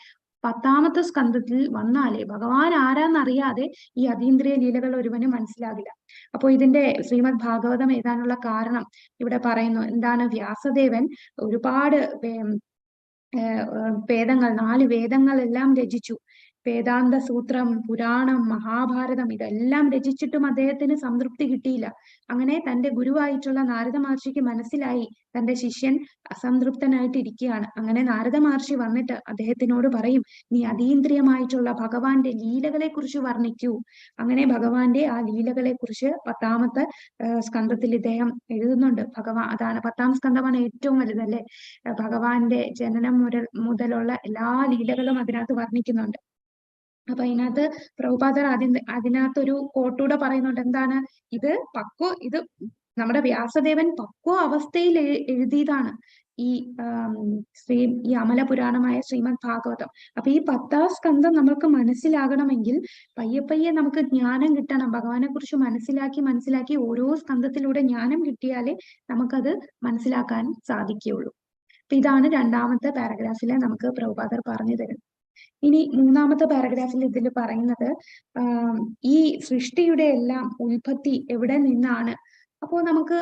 Speaker 2: 10ാമത്തെ സ്കന്ധത്തിൽ വന്നാലേ ഭഗവാൻ ആരാന്നറിയാതെ ഈ അതീന്ദ്രിയ ലീലകൾ ഒരുവന് മനസ്സിലാകില്ല. അപ്പൊ ഇതിന്റെ ശ്രീമദ് ഭാഗവതം എഴുതാനുള്ള കാരണം ഇവിടെ പറയുന്നു. എന്താണ്? വ്യാസദേവൻ ഒരുപാട് വേദങ്ങൾ, 4 വേദങ്ങളെല്ലാം രചിച്ചു. വേദാന്ത സൂത്രം, പുരാണം, മഹാഭാരതം ഇതെല്ലാം രചിച്ചിട്ടും അദ്ദേഹത്തിന് സംതൃപ്തി കിട്ടിയില്ല. അങ്ങനെ തന്റെ ഗുരുവായിട്ടുള്ള നാരദ മഹർഷിക്ക് മനസ്സിലായി തന്റെ ശിഷ്യൻ അസംതൃപ്തനായിട്ട് ഇരിക്കുകയാണ്. അങ്ങനെ നാരദ മഹർഷി വന്നിട്ട് അദ്ദേഹത്തിനോട് പറയും, നീ അതീന്ദ്രിയമായിട്ടുള്ള ഭഗവാന്റെ ലീലകളെ കുറിച്ച് വർണ്ണിക്കൂ. അങ്ങനെ ഭഗവാന്റെ ആ ലീലകളെ കുറിച്ച് 10ാമത്തെ സ്കന്ധത്തിൽ ഇദ്ദേഹം എഴുതുന്നുണ്ട്. അതാണ് 10ാം സ്കന്ധമാണ് ഏറ്റവും വലുതല്ലേ. ഭഗവാന്റെ ജനനം മുതലുള്ള എല്ലാ ലീലകളും അതിനകത്ത് വർണ്ണിക്കുന്നുണ്ട്. അപ്പൊ അതിനകത്ത് പ്രഭുപാദർ അതിനകത്തൊരു കോട്ടൂടെ പറയുന്നുണ്ട്. എന്താണ്? ഇത് നമ്മുടെ വ്യാസദേവൻ പക്വ അവസ്ഥയിൽ എഴുതിയതാണ് ഈ അമല പുരാണമായ ശ്രീമദ് ഭാഗവതം. അപ്പൊ ഈ 10ാം സ്കന്ധം നമുക്ക് മനസ്സിലാകണമെങ്കിൽ പയ്യെ നമുക്ക് ജ്ഞാനം കിട്ടണം. ഭഗവാനെ കുറിച്ച് മനസ്സിലാക്കി ഓരോ സ്കന്ധത്തിലൂടെ ജ്ഞാനം കിട്ടിയാലേ നമുക്കത് മനസ്സിലാക്കാൻ സാധിക്കുകയുള്ളൂ. അപ്പൊ ഇതാണ് 2ാമത്തെ പാരഗ്രാഫിലെ നമുക്ക് പ്രഭുപാദർ പറഞ്ഞു തരുന്നത്. ഇനി 3ാമത്തെ പാരഗ്രാഫിൽ ഇതിൽ പറയുന്നത് ഈ സൃഷ്ടിയുടെ എല്ലാം ഉൽപ്പത്തി എവിടെ നിന്നാണ്? അപ്പോ നമുക്ക്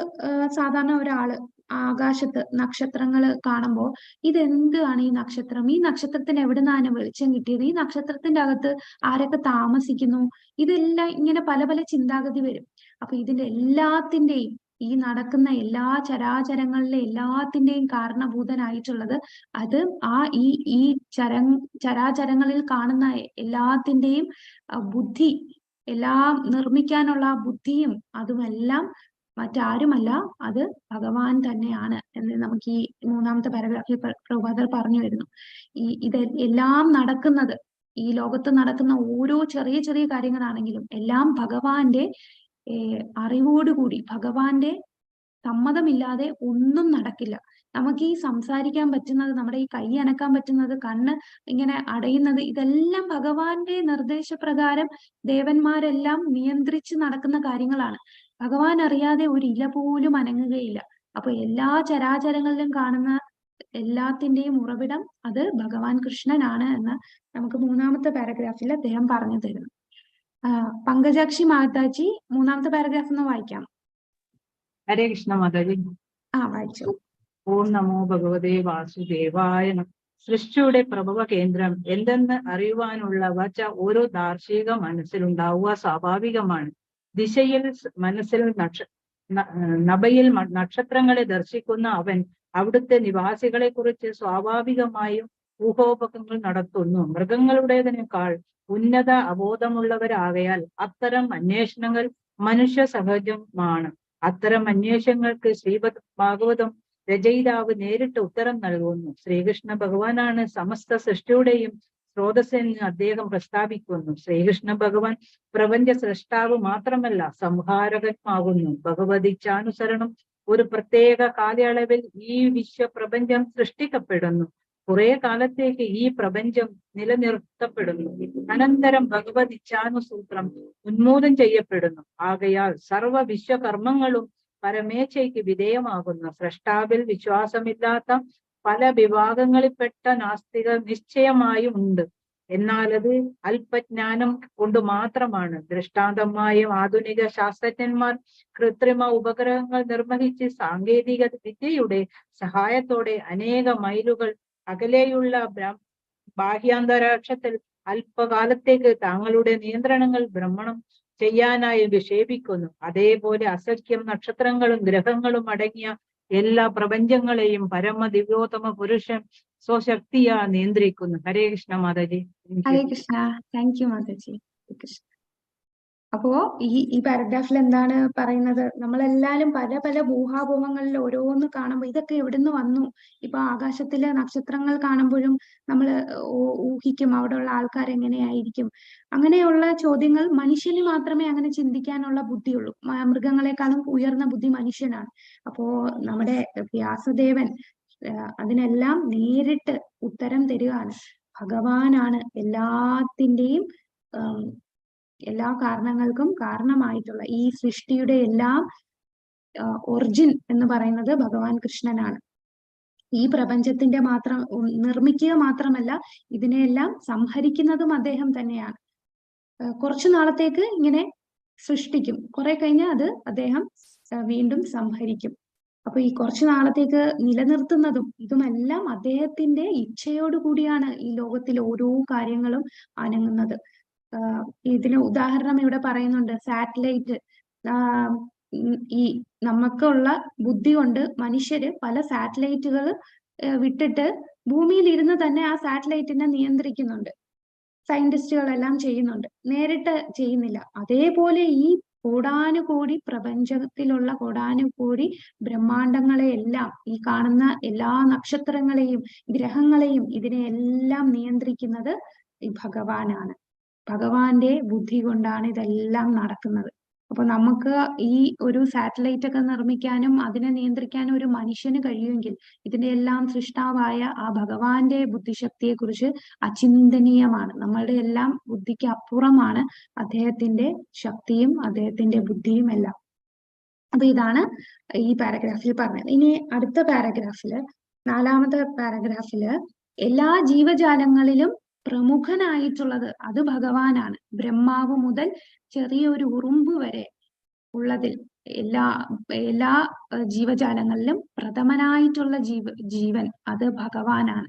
Speaker 2: സാധാരണ ഒരാള് ആകാശത്ത് നക്ഷത്രങ്ങൾ കാണുമ്പോൾ ഇതെന്താണ് ഈ നക്ഷത്രം? ഈ നക്ഷത്രത്തിന് എവിടുന്നാണ് വെളിച്ചം കിട്ടിയത്? ഈ നക്ഷത്രത്തിന്റെ അകത്ത് ആരൊക്കെ താമസിക്കുന്നു? ഇതെല്ലാം ഇങ്ങനെ പല പല ചിന്താഗതി വരും. അപ്പൊ ഇതിന്റെ എല്ലാത്തിന്റെയും ഈ നടക്കുന്ന എല്ലാ ചരാചരങ്ങളിലെ എല്ലാത്തിന്റെയും കാരണഭൂതനായിട്ടുള്ളത് അത് ഈ ചരാചരങ്ങളിൽ കാണുന്ന എല്ലാത്തിന്റെയും ബുദ്ധി, എല്ലാം നിർമ്മിക്കാനുള്ള ബുദ്ധിയും അതുമെല്ലാം മറ്റാരുമല്ല, അത് ഭഗവാൻ തന്നെയാണ് എന്ന് നമുക്ക് ഈ 3ാമത്തെ പാരഗ്രാഫിൽ പ്രഭുപാദർ പറഞ്ഞു വരുന്നു. ഇത് എല്ലാം നടക്കുന്നത്, ഈ ലോകത്ത് നടക്കുന്ന ഓരോ ചെറിയ ചെറിയ കാര്യങ്ങളാണെങ്കിലും എല്ലാം ഭഗവാന്റെ അറിവോടുകൂടി, ഭഗവാന്റെ സമ്മതമില്ലാതെ ഒന്നും നടക്കില്ല. നമുക്ക് ഈ സംസാരിക്കാൻ പറ്റുന്നത്, നമ്മുടെ ഈ കൈ അനക്കാൻ പറ്റുന്നത്, കണ്ണ് ഇങ്ങനെ അടയുന്നത്, ഇതെല്ലാം ഭഗവാന്റെ നിർദ്ദേശപ്രകാരം ദേവന്മാരെല്ലാം നിയന്ത്രിച്ച് നടക്കുന്ന കാര്യങ്ങളാണ്. ഭഗവാൻ അറിയാതെ ഒരു ഇല പോലും അനങ്ങുകയില്ല. അപ്പൊ എല്ലാ ചരാചരങ്ങളിലും കാണുന്ന എല്ലാത്തിന്റെയും ഉറവിടം അത് ഭഗവാൻ കൃഷ്ണനാണ് എന്ന് നമുക്ക് 3ാമത്തെ പാരഗ്രാഫിൽ അദ്ദേഹം പറഞ്ഞു തരുന്നു. പങ്കജാക്ഷി മാതാജി 3ാമത്തെ പാരഗ്രാഫ് ഒന്ന് വായിക്കാം.
Speaker 1: ഹരേ കൃഷ്ണ മാതാജി.
Speaker 2: വായിച്ചു.
Speaker 1: ഓം നമോ ഭഗവതേ വാസുദേവായ. സൃഷ്ടിയുടെ പ്രഭവ കേന്ദ്രം എന്തെന്ന് അറിയുവാനുള്ള വച്ച ഓരോ ദാർശനിക മനസ്സിലുണ്ടാവുക സ്വാഭാവികമാണ്. ദിശയിൽ മനസ്സിൽ നഭയിൽ നക്ഷത്രങ്ങളെ ദർശിക്കുന്ന അവൻ അവിടുത്തെ നിവാസികളെ കുറിച്ച് സ്വാഭാവികമായും ഊഹോപകങ്ങൾ നടത്തുന്നു. മൃഗങ്ങളുടേതിനേക്കാൾ ഉന്നത അബോധമുള്ളവരാകയാൽ അത്തരം അന്വേഷണങ്ങൾ മനുഷ്യ സഹജമാണ്. അത്തരം അന്വേഷണങ്ങൾക്ക് ശ്രീമദ് ഭാഗവതം രചയിതാവ് നേരിട്ട് ഉത്തരം നൽകുന്നു. ശ്രീകൃഷ്ണ ഭഗവാനാണ് സമസ്ത സൃഷ്ടിയുടെയും സ്രോതസ്സെന്ന് അദ്ദേഹം പ്രസ്താവിക്കുന്നു. ശ്രീകൃഷ്ണ ഭഗവാൻ പ്രപഞ്ച സൃഷ്ടാവ് മാത്രമല്ല സംഹാരകനുമാകുന്നു. ഭഗവതിച്ഛാനുസരണം ഒരു പ്രത്യേക കാലയളവിൽ ഈ വിശ്വപ്രപഞ്ചം സൃഷ്ടിക്കപ്പെടുന്നു. കുറെ കാലത്തേക്ക് ഈ പ്രപഞ്ചം നിലനിർത്തപ്പെടുന്നു. അനന്തരം ഭഗവത് ഇച്ഛാനുസൂത്രം ഉന്മൂലനം ചെയ്യപ്പെടുന്നു. ആകയാൽ സർവ വിശ്വകർമ്മങ്ങളും പരമേച്ഛയ്ക്ക് വിധേയമാകുന്നു. സൃഷ്ടാവിൽ വിശ്വാസമില്ലാത്ത പല വിഭാഗങ്ങളിൽപ്പെട്ട നാസ്തികർ നിശ്ചയമായും ഉണ്ട്. എന്നാൽ അത് അല്പജ്ഞാനം കൊണ്ട് മാത്രമാണ്. ദൃഷ്ടാന്തമായ ആധുനിക ശാസ്ത്രജ്ഞന്മാർ കൃത്രിമ ഉപഗ്രഹങ്ങൾ നിർമ്മിച്ച് സാങ്കേതിക വിദ്യയുടെ സഹായത്തോടെ അനേക മൈലുകൾ അകലെയുള്ള ബാഹ്യാന്തരാക്ഷത്തിൽ അല്പകാലത്തേക്ക് തങ്ങളുടെ നിയന്ത്രണങ്ങൾ ഭ്രമണം ചെയ്യാനായി വിക്ഷേപിക്കുന്നു. അതേപോലെ അസംഖ്യം നക്ഷത്രങ്ങളും ഗ്രഹങ്ങളും അടങ്ങിയ എല്ലാ പ്രപഞ്ചങ്ങളെയും പരമദിവ്യോത്തമ പുരുഷൻ സ്വശക്തിയാ നിയന്ത്രിക്കുന്നു. ഹരേ കൃഷ്ണ മാതാജി.
Speaker 2: ഹരേ കൃഷ്ണ. Thank you Mataji. കൃഷ്ണ. അപ്പോ ഈ പാരഗ്രാഫിൽ എന്താണ് പറയുന്നത്? നമ്മളെല്ലാരും പല പല ഊഹാപോഹങ്ങളിൽ ഓരോന്ന് കാണുമ്പോൾ ഇതൊക്കെ എവിടുന്ന് വന്നു? ഇപ്പൊ ആകാശത്തിലെ നക്ഷത്രങ്ങൾ കാണുമ്പോഴും നമ്മൾ ഊഹിക്കും അവിടെയുള്ള ആൾക്കാർ എങ്ങനെയായിരിക്കും. അങ്ങനെയുള്ള ചോദ്യങ്ങൾ മനുഷ്യന് മാത്രമേ അങ്ങനെ ചിന്തിക്കാനുള്ള ബുദ്ധിയുള്ളൂ. മൃഗങ്ങളെക്കാളും ഉയർന്ന ബുദ്ധി മനുഷ്യനാണ്. അപ്പോ നമ്മുടെ വ്യാസദേവൻ അതിനെല്ലാം നേരിട്ട് ഉത്തരം തരികയാണ്. ഭഗവാനാണ് എല്ലാത്തിൻ്റെയും എല്ലാ കാരണങ്ങൾക്കും കാരണമായിട്ടുള്ള ഈ സൃഷ്ടിയുടെ എല്ലാം ഒറിജിൻ എന്ന് പറയുന്നത് ഭഗവാൻ കൃഷ്ണനാണ്. ഈ പ്രപഞ്ചത്തിന്റെ മാത്രം നിർമ്മിക്കുക മാത്രമല്ല ഇതിനെയെല്ലാം സംഹരിക്കുന്നതും അദ്ദേഹം തന്നെയാണ്. കുറച്ചു നാളത്തേക്ക് ഇങ്ങനെ സൃഷ്ടിക്കും, കുറെ കഴിഞ്ഞാൽ അത് അദ്ദേഹം വീണ്ടും സംഹരിക്കും. അപ്പൊ ഈ കുറച്ചു നാളത്തേക്ക് നിലനിർത്തുന്നതും ഇതുമെല്ലാം അദ്ദേഹത്തിന്റെ ഇച്ഛയോടുകൂടിയാണ് ഈ ലോകത്തിൽ ഓരോ കാര്യങ്ങളും അനങ്ങുന്നത്. ഇതിന് ഉദാഹരണം ഇവിടെ പറയുന്നുണ്ട്. സാറ്റലൈറ്റ്, ഈ നമുക്കുള്ള ബുദ്ധി കൊണ്ട് മനുഷ്യര് പല സാറ്റലൈറ്റുകൾ വിട്ടിട്ട് ഭൂമിയിൽ ഇരുന്ന് തന്നെ ആ സാറ്റലൈറ്റിനെ നിയന്ത്രിക്കുന്നുണ്ട്. സയന്റിസ്റ്റുകളെല്ലാം ചെയ്യുന്നുണ്ട്, നേരിട്ട് ചെയ്യുന്നില്ല. അതേപോലെ ഈ കോടാനുകോടി പ്രപഞ്ചത്തിലുള്ള കോടാനുകോടി ബ്രഹ്മാണ്ടങ്ങളെയെല്ലാം, ഈ കാണുന്ന എല്ലാ നക്ഷത്രങ്ങളെയും ഗ്രഹങ്ങളെയും ഇതിനെയെല്ലാം നിയന്ത്രിക്കുന്നത് ഈ ഭഗവാനാണ്. ഭഗവാന്റെ ബുദ്ധി കൊണ്ടാണ് ഇതെല്ലാം നടക്കുന്നത്. അപ്പൊ നമുക്ക് ഈ ഒരു സാറ്റലൈറ്റ് ഒക്കെ നിർമ്മിക്കാനും അതിനെ നിയന്ത്രിക്കാനും ഒരു മനുഷ്യന് കഴിയുമെങ്കിൽ ഇതിന്റെ എല്ലാം സൃഷ്ടാവായ ആ ഭഗവാന്റെ ബുദ്ധിശക്തിയെ കുറിച്ച് അചിന്തനീയമാണ്. നമ്മളുടെ എല്ലാം ബുദ്ധിക്ക് അപ്പുറമാണ് അദ്ദേഹത്തിന്റെ ശക്തിയും അദ്ദേഹത്തിന്റെ ബുദ്ധിയും എല്ലാം. അപ്പൊ ഇതാണ് ഈ പാരഗ്രാഫിൽ പറഞ്ഞത്. ഇനി അടുത്ത പാരഗ്രാഫില്, 4ാമത്തെ പാരഗ്രാഫില്, എല്ലാ ജീവജാലങ്ങളിലും പ്രമുഖനായിട്ടുള്ളത് അത് ഭഗവാനാണ്. ബ്രഹ്മാവ് മുതൽ ചെറിയൊരു ഉറുമ്പ് വരെ ഉള്ളതിൽ എല്ലാ ജീവജാലങ്ങളിലും പ്രഥമനായിട്ടുള്ള ജീവൻ അത് ഭഗവാനാണ്.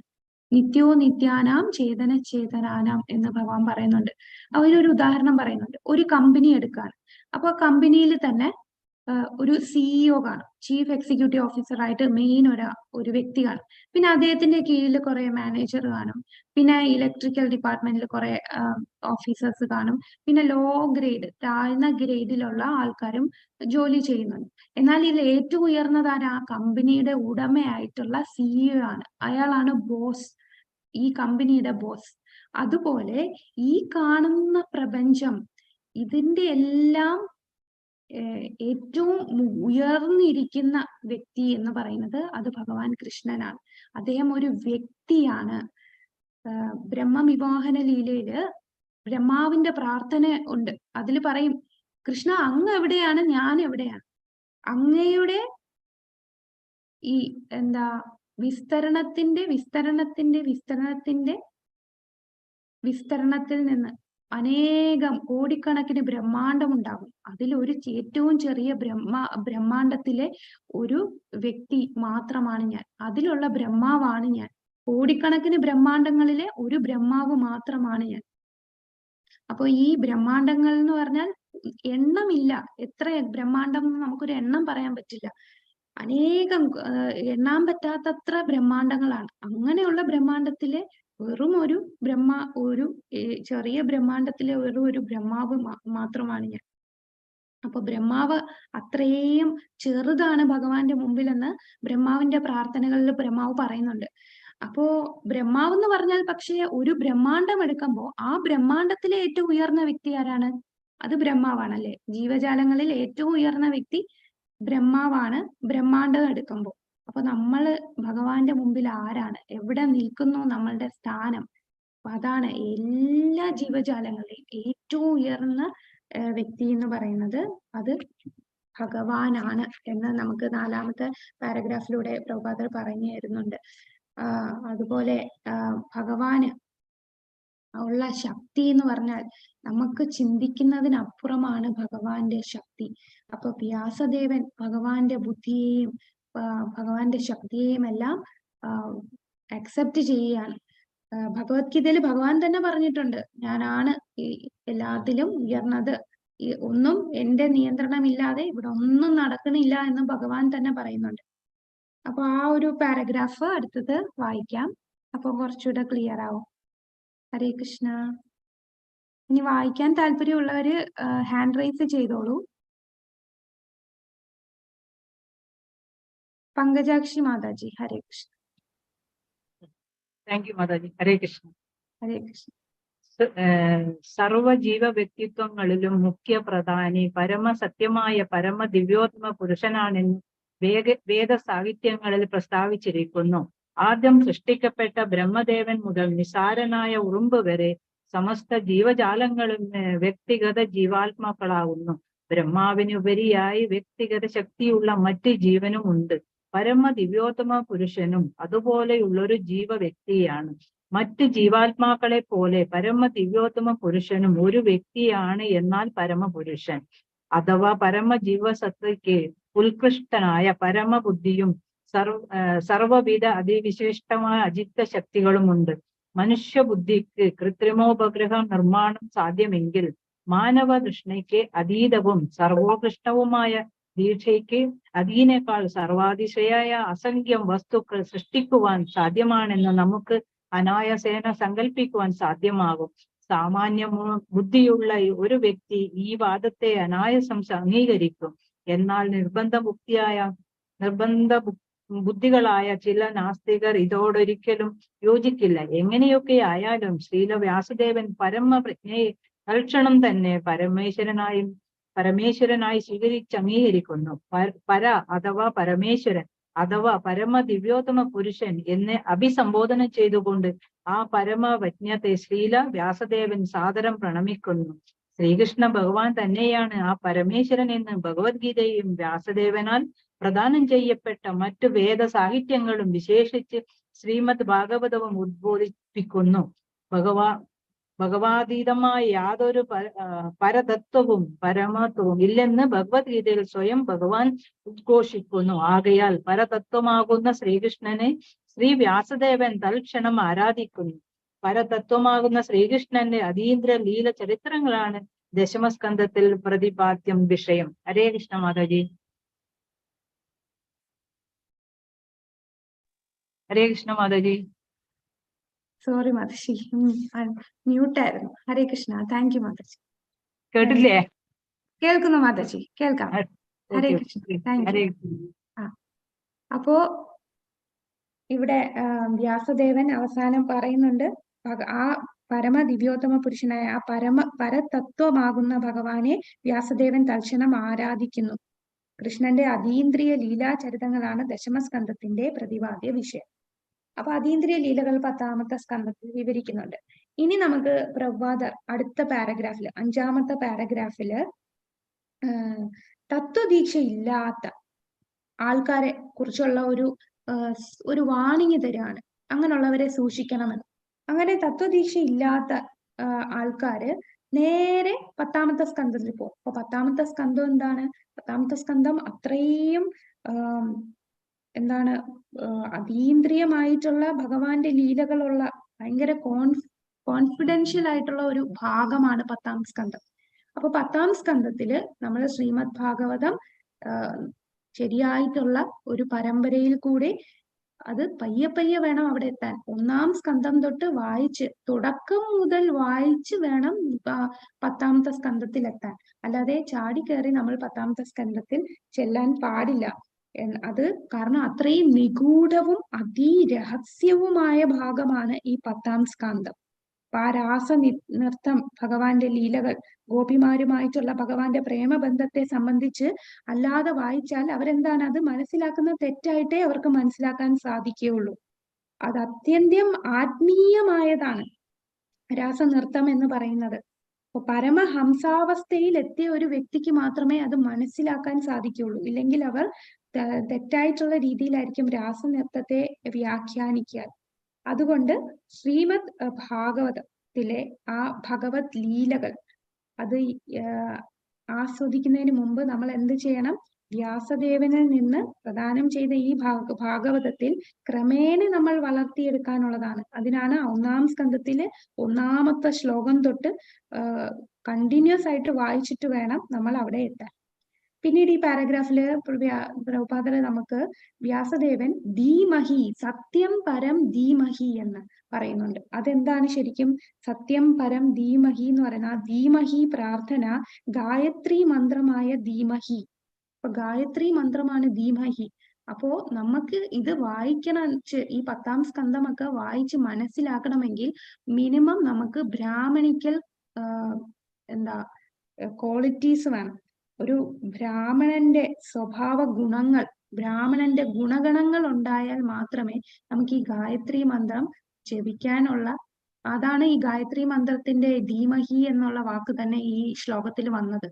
Speaker 2: നിത്യോ നിത്യാനാം ചേതന ചേതനാനാം എന്ന് ഭഗവാൻ പറയുന്നുണ്ട്. അവരൊരു ഉദാഹരണം പറയുന്നുണ്ട്. ഒരു കമ്പനി എടുക്കാണ്. അപ്പൊ കമ്പനിയിൽ തന്നെ ഒരു സിഇഒ കാണും, ചീഫ് എക്സിക്യൂട്ടീവ് ഓഫീസർ ആയിട്ട് മെയിൻ ഒരു വ്യക്തി കാണും. പിന്നെ അദ്ദേഹത്തിന്റെ കീഴിൽ കുറെ മാനേജർ കാണും. പിന്നെ ഇലക്ട്രിക്കൽ ഡിപ്പാർട്ട്മെന്റിൽ കുറെ ഓഫീസേഴ്സ് കാണും. പിന്നെ ലോ ഗ്രേഡ്, താഴ്ന്ന ഗ്രേഡിലുള്ള ആൾക്കാരും ജോലി ചെയ്യുന്നുണ്ട്. എന്നാൽ ഇതിൽ ഏറ്റവും ഉയർന്നതാണ് ആ കമ്പനിയുടെ ഉടമയായിട്ടുള്ള സിഇഒ ആണ്. അയാളാണ് ബോസ്, ഈ കമ്പനിയുടെ ബോസ്. അതുപോലെ ഈ കാണുന്ന പ്രപഞ്ചം, ഇതിന്റെ എല്ലാം ഏറ്റവും ഉയർന്നിരിക്കുന്ന വ്യക്തി എന്ന് പറയുന്നത് അത് ഭഗവാൻ കൃഷ്ണനാണ്. അദ്ദേഹം ഒരു വ്യക്തിയാണ്. ബ്രഹ്മവിവാഹന ലീലയില് ബ്രഹ്മാവിന്റെ പ്രാർത്ഥന ഉണ്ട്. അതിൽ പറയും, കൃഷ്ണ അങ്ങ് എവിടെയാണ്, ഞാൻ എവിടെയാണ്? അങ്ങയുടെ ഈ വിസ്തരണത്തിൽ നിന്ന് അനേകം കോടിക്കണക്കിന് ബ്രഹ്മാണ്ടം ഉണ്ടാകും. അതിൽ ഒരു ഏറ്റവും ചെറിയ ബ്രഹ്മാണ്ടത്തിലെ ഒരു വ്യക്തി മാത്രമാണ് ഞാൻ. അതിലുള്ള ബ്രഹ്മാവാണ് ഞാൻ. കോടിക്കണക്കിന് ബ്രഹ്മാണ്ടങ്ങളിലെ ഒരു ബ്രഹ്മാവ് മാത്രമാണ് ഞാൻ. അപ്പൊ ഈ ബ്രഹ്മാണ്ടങ്ങൾ എന്ന് പറഞ്ഞാൽ എണ്ണമില്ല. എത്ര ബ്രഹ്മാണ്ടം എന്ന് നമുക്കൊരു എണ്ണം പറയാൻ പറ്റില്ല. അനേകം എണ്ണാൻ പറ്റാത്തത്ര ബ്രഹ്മാണ്ടങ്ങളാണ്. അങ്ങനെയുള്ള ബ്രഹ്മാണ്ടത്തിലെ വെറും ഒരു ചെറിയ ബ്രഹ്മാണ്ടത്തിലെ വെറും ഒരു ബ്രഹ്മാവ് മാത്രമാണ് ഞാൻ. അപ്പൊ ബ്രഹ്മാവ് അത്രയും ചെറുതാണ് ഭഗവാന്റെ മുമ്പിലെന്ന് ബ്രഹ്മാവിന്റെ പ്രാർത്ഥനകളിൽ ബ്രഹ്മാവ് പറയുന്നുണ്ട്. അപ്പോ ബ്രഹ്മാവ് എന്ന് പറഞ്ഞാൽ പക്ഷേ ഒരു ബ്രഹ്മാണ്ടം എടുക്കുമ്പോൾ ആ ബ്രഹ്മാണ്ടത്തിലെ ഏറ്റവും ഉയർന്ന വ്യക്തി ആരാണ്? അത് ബ്രഹ്മാവാണല്ലേ. ജീവജാലങ്ങളിൽ ഏറ്റവും ഉയർന്ന വ്യക്തി ബ്രഹ്മാവാണ് ബ്രഹ്മാണ്ടം എടുക്കുമ്പോൾ. അപ്പൊ നമ്മള് ഭഗവാന്റെ മുമ്പിൽ ആരാണ്, എവിടെ നിൽക്കുന്നു നമ്മളുടെ സ്ഥാനം? അപ്പൊ അതാണ് എല്ലാ ജീവജാലങ്ങളുടെയും ഏറ്റവും ഉയർന്ന വ്യക്തി എന്ന് പറയുന്നത് അത് ഭഗവാനാണ് എന്ന് നമുക്ക് 4ാമത്തെ പാരഗ്രാഫിലൂടെ പ്രഭുപാദർ പറഞ്ഞു തരുന്നുണ്ട്. അതുപോലെ ഭഗവാന് ഉള്ള ശക്തി എന്ന് പറഞ്ഞാൽ നമുക്ക് ചിന്തിക്കുന്നതിനപ്പുറമാണ് ഭഗവാന്റെ ശക്തി. അപ്പൊ വ്യാസദേവൻ ഭഗവാന്റെ ബുദ്ധിയെയും ഭഗവാന്റെ ശക്തിയെയും എല്ലാം അക്സെപ്റ്റ് ചെയ്യുകയാണ്. ഭഗവത്ഗീതയിൽ ഭഗവാൻ തന്നെ പറഞ്ഞിട്ടുണ്ട്, ഞാനാണ് എല്ലാത്തിലും ഉയർന്നത്, ഒന്നും എന്റെ നിയന്ത്രണമില്ലാതെ ഇവിടെ ഒന്നും നടക്കണില്ല എന്ന് ഭഗവാൻ തന്നെ പറയുന്നുണ്ട്. അപ്പൊ ആ ഒരു പാരഗ്രാഫ് അടുത്തത് വായിക്കാം, അപ്പൊ കുറച്ചുകൂടെ ക്ലിയർ ആവും. ഹരേ കൃഷ്ണ. ഇനി വായിക്കാൻ താല്പര്യമുള്ളവര് ഹാൻഡ് റൈസ് ചെയ്തോളൂ. പങ്കജാക്ഷി മാതാജി. ഹരേ കൃഷ്ണ.
Speaker 1: Thank you Mataji. ഹരേ കൃഷ്ണ.
Speaker 2: ഹരേ കൃഷ്ണ.
Speaker 1: സർവജീവ വ്യക്തിത്വങ്ങളിലും മുഖ്യ പ്രധാനി പരമസത്യമായ പരമ ദിവ്യോത്തമ പുരുഷനാണെന്ന് വേദ സാഹിത്യങ്ങളിൽ പ്രസ്താവിച്ചിരിക്കുന്നു. ആദ്യം സൃഷ്ടിക്കപ്പെട്ട ബ്രഹ്മദേവൻ മുതൽ നിസാരനായ ഉറുമ്പ് വരെ സമസ്ത ജീവജാലങ്ങളും വ്യക്തിഗത ജീവാത്മാക്കളാകുന്നു. ബ്രഹ്മാവിനുപരിയായി വ്യക്തിഗത ശക്തിയുള്ള മറ്റ് ജീവനും ഉണ്ട്. പരമ ദിവ്യോത്തമ പുരുഷനും അതുപോലെയുള്ളൊരു ജീവ വ്യക്തിയാണ്. മറ്റ് ജീവാത്മാക്കളെ പോലെ പരമ ദിവ്യോത്തമ പുരുഷനും ഒരു വ്യക്തിയാണ്. എന്നാൽ പരമപുരുഷൻ അഥവാ പരമ ജീവസത്തയ്ക്ക് ഉത്കൃഷ്ടനായ പരമബുദ്ധിയും സർവവിധ അതിവിശിഷ്ടമായ അജിത്ത ശക്തികളുമുണ്ട്. മനുഷ്യബുദ്ധിക്ക് കൃത്രിമോപഗ്രഹ നിർമ്മാണം സാധ്യമെങ്കിൽ മാനവ തൃഷ്ണയ്ക്ക് അതീതവും സർവോകൃഷ്ടവുമായ ദീക്ഷയ്ക്ക് അതിനേക്കാൾ സർവാതിശയായ അസംഖ്യം വസ്തുക്കൾ സൃഷ്ടിക്കുവാൻ സാധ്യമാണെന്ന് നമുക്ക് അനായാസേന സങ്കല്പിക്കുവാൻ സാധ്യമാകും. സാമാന്യ ബുദ്ധിയുള്ള ഒരു വ്യക്തി ഈ വാദത്തെ അനായാസം അംഗീകരിക്കും. എന്നാൽ നിർബന്ധ ബുദ്ധികളായ ചില നാസ്തികർ ഇതോടൊരിക്കലും യോജിക്കില്ല. എങ്ങനെയൊക്കെ ആയാലും ശ്രീല വ്യാസദേവൻ പരമപ്രജ്ഞയെ തൽക്ഷണം തന്നെ പരമേശ്വരനായി അംഗീകരിക്കുന്നു. പര അഥവാ പരമേശ്വരൻ അഥവാ പരമ ദിവ്യോത്തമ പുരുഷൻ എന്ന് അഭിസംബോധന ചെയ്തുകൊണ്ട് ആ പരമവജ്ഞത്തെ ശ്രീല വ്യാസദേവൻ സാദരം പ്രണമിക്കുന്നു. ശ്രീകൃഷ്ണ ഭഗവാൻ തന്നെയാണ് ആ പരമേശ്വരൻ എന്ന് ഭഗവത്ഗീതയും വ്യാസദേവനാൽ പ്രദാനം ചെയ്യപ്പെട്ട മറ്റു വേദ സാഹിത്യങ്ങളും വിശേഷിച്ച് ശ്രീമദ് ഭാഗവതവും ഉദ്ബോധിപ്പിക്കുന്നു. ഭഗവാതീതമായ യാതൊരു പരതത്വവും പരമത്വവും ഇല്ലെന്ന് ഭഗവത്ഗീതയിൽ സ്വയം ഭഗവാൻ ഉദ്ഘോഷിക്കുന്നു. ആകയാൽ പരതത്വമാകുന്ന ശ്രീകൃഷ്ണനെ ശ്രീ വ്യാസദേവൻ തൽക്ഷണം ആരാധിക്കുന്നു. പരതത്വമാകുന്ന ശ്രീകൃഷ്ണന്റെ അതീന്ദ്ര ലീല ചരിത്രങ്ങളാണ് ദശമസ്കന്ധത്തിൽ പ്രതിപാദ്യം വിഷയം. ഹരേ കൃഷ്ണ മാതാജി. ഹരേ കൃഷ്ണ മാതാജി.
Speaker 2: സോറി മാതാജി, മ്യൂട്ടായിരുന്നു. ഹരേ കൃഷ്ണ. Thank you Mataji.
Speaker 1: കേട്ടില്ലേ?
Speaker 2: കേൾക്കുന്നു മാതാജി, കേൾക്കാം. ഹരേ കൃഷ്ണ. Thank you. അപ്പോ ഇവിടെ വ്യാസദേവൻ അവസാനം പറയുന്നുണ്ട്, ആ പരമ ദിവ്യോത്തമ പുരുഷനായ ആ പരതത്വമാകുന്ന ഭഗവാനെ വ്യാസദേവൻ തൽക്ഷണം ആരാധിക്കുന്നു. കൃഷ്ണന്റെ അതീന്ദ്രിയ ലീലാചരിതങ്ങളാണ് ദശമസ്കന്ധത്തിന്റെ പ്രതിപാദ്യ വിഷയം. അപ്പൊ അതീന്ദ്രിയ ലീലകൾ 10ാമത്തെ സ്കന്ധത്തിൽ വിവരിക്കുന്നുണ്ട്. ഇനി നമുക്ക് പ്രഭുപാദർ അടുത്ത പാരഗ്രാഫില് 5ാമത്തെ പാരഗ്രാഫില് തത്വദീക്ഷ ഇല്ലാത്ത ആൾക്കാരെ കുറിച്ചുള്ള ഒരു വാണിംഗ് തരാണ്. അങ്ങനെയുള്ളവരെ സൂക്ഷിക്കണമെന്ന്. അങ്ങനെ തത്വദീക്ഷ ഇല്ലാത്ത ആൾക്കാര് നേരെ 10ാമത്തെ സ്കന്ധത്തിൽ പോകും. അപ്പൊ 10ാമത്തെ സ്കന്ധം എന്താണ്? 10ാമത്തെ സ്കന്ധം അത്രയും അതീന്ദ്രിയമായിട്ടുള്ള ഭഗവാന്റെ ലീലകളുള്ള ഭയങ്കര കോൺഫിഡൻഷ്യൽ ആയിട്ടുള്ള ഒരു ഭാഗമാണ് 10ാം സ്കന്ധം. അപ്പൊ 10ാം സ്കന്ധത്തില് നമ്മൾ ശ്രീമദ് ഭാഗവതം ശരിയായിട്ടുള്ള ഒരു പരമ്പരയിൽ കൂടെ അത് പയ്യെ വേണം അവിടെ എത്താൻ. 1ാം സ്കന്ധം തൊട്ട് വായിച്ച് തുടക്കം മുതൽ വായിച്ച് വേണം 10ാമത്തെ സ്കന്ധത്തിൽ എത്താൻ. അല്ലാതെ ചാടി കയറി നമ്മൾ 10ാമത്തെ സ്കന്ധത്തിൽ ചെല്ലാൻ പാടില്ല. അത് കാരണം അത്രയും നിഗൂഢവും അതിരഹസ്യവുമായ ഭാഗമാണ് ഈ 10ാം സ്കന്ധം. അപ്പൊ ആ നൃത്തം, ഭഗവാന്റെ ലീലകൾ, ഗോപിമാരുമായിട്ടുള്ള ഭഗവാന്റെ പ്രേമബന്ധത്തെ സംബന്ധിച്ച് അല്ലാതെ വായിച്ചാൽ അവരെന്താണ് അത് മനസ്സിലാക്കുന്നത് തെറ്റായിട്ടേ അവർക്ക് മനസ്സിലാക്കാൻ സാധിക്കുകയുള്ളൂ. അത് അത്യന്തം ആത്മീയമായതാണ് രാസനൃത്തം എന്ന് പറയുന്നത്. അപ്പൊ പരമഹംസാവസ്ഥയിൽ എത്തിയ ഒരു വ്യക്തിക്ക് മാത്രമേ അത് മനസ്സിലാക്കാൻ സാധിക്കുകയുള്ളൂ. ഇല്ലെങ്കിൽ അവർ തെറ്റായിട്ടുള്ള രീതിയിലായിരിക്കും രാസനൃത്തത്തെ വ്യാഖ്യാനിക്കുക. അതുകൊണ്ട് ശ്രീമദ് ഭാഗവതത്തിലെ ആ ഭഗവത് ലീലകൾ അത് ആസ്വദിക്കുന്നതിന് മുമ്പ് നമ്മൾ എന്ത് ചെയ്യണം? വ്യാസദേവനിൽ നിന്ന് പ്രദാനം ചെയ്ത ഈ ഭാഗവതത്തിൽ ക്രമേണ നമ്മൾ വളർത്തിയെടുക്കാനുള്ളതാണ്. അതിനാണ് 1ാം സ്കന്ധത്തിലെ 1ാമത്തെ ശ്ലോകം തൊട്ട് കണ്ടിന്യൂസ് ആയിട്ട് വായിച്ചിട്ട് വേണം നമ്മൾ അവിടെ എത്താൻ. പിന്നീട് ഈ പാരഗ്രാഫില് പ്രഭുപാദര് നമുക്ക് വ്യാസദേവൻ ധീമഹി, സത്യം പരം ധീമഹി എന്ന് പറയുന്നുണ്ട്. അതെന്താണ് ശരിക്കും സത്യം പരം ധീമഹി എന്ന് പറയുന്നത്? ആ ധീമഹി പ്രാർത്ഥന ഗായത്രി മന്ത്രമായ ധീമഹി. അപ്പൊ ഗായത്രി മന്ത്രമാണ് ധീമഹി. അപ്പോ നമുക്ക് ഇത് വായിക്കണം, ഈ 10ാം സ്കന്ധമൊക്കെ വായിച്ച് മനസ്സിലാക്കണമെങ്കിൽ മിനിമം നമുക്ക് ബ്രാഹ്മണിക്കൽ ക്വാളിറ്റീസ് വേണം. ഒരു ബ്രാഹ്മണന്റെ സ്വഭാവ ഗുണങ്ങൾ, ബ്രാഹ്മണന്റെ ഗുണഗണങ്ങൾ ഉണ്ടായാൽ മാത്രമേ നമുക്ക് ഈ ഗായത്രി മന്ത്രം ജപിക്കാനുള്ള, അതാണ് ഈ ഗായത്രി മന്ത്രത്തിന്റെ ധീമഹി എന്നുള്ള വാക്ക് തന്നെ ഈ ശ്ലോകത്തിൽ വന്നത്.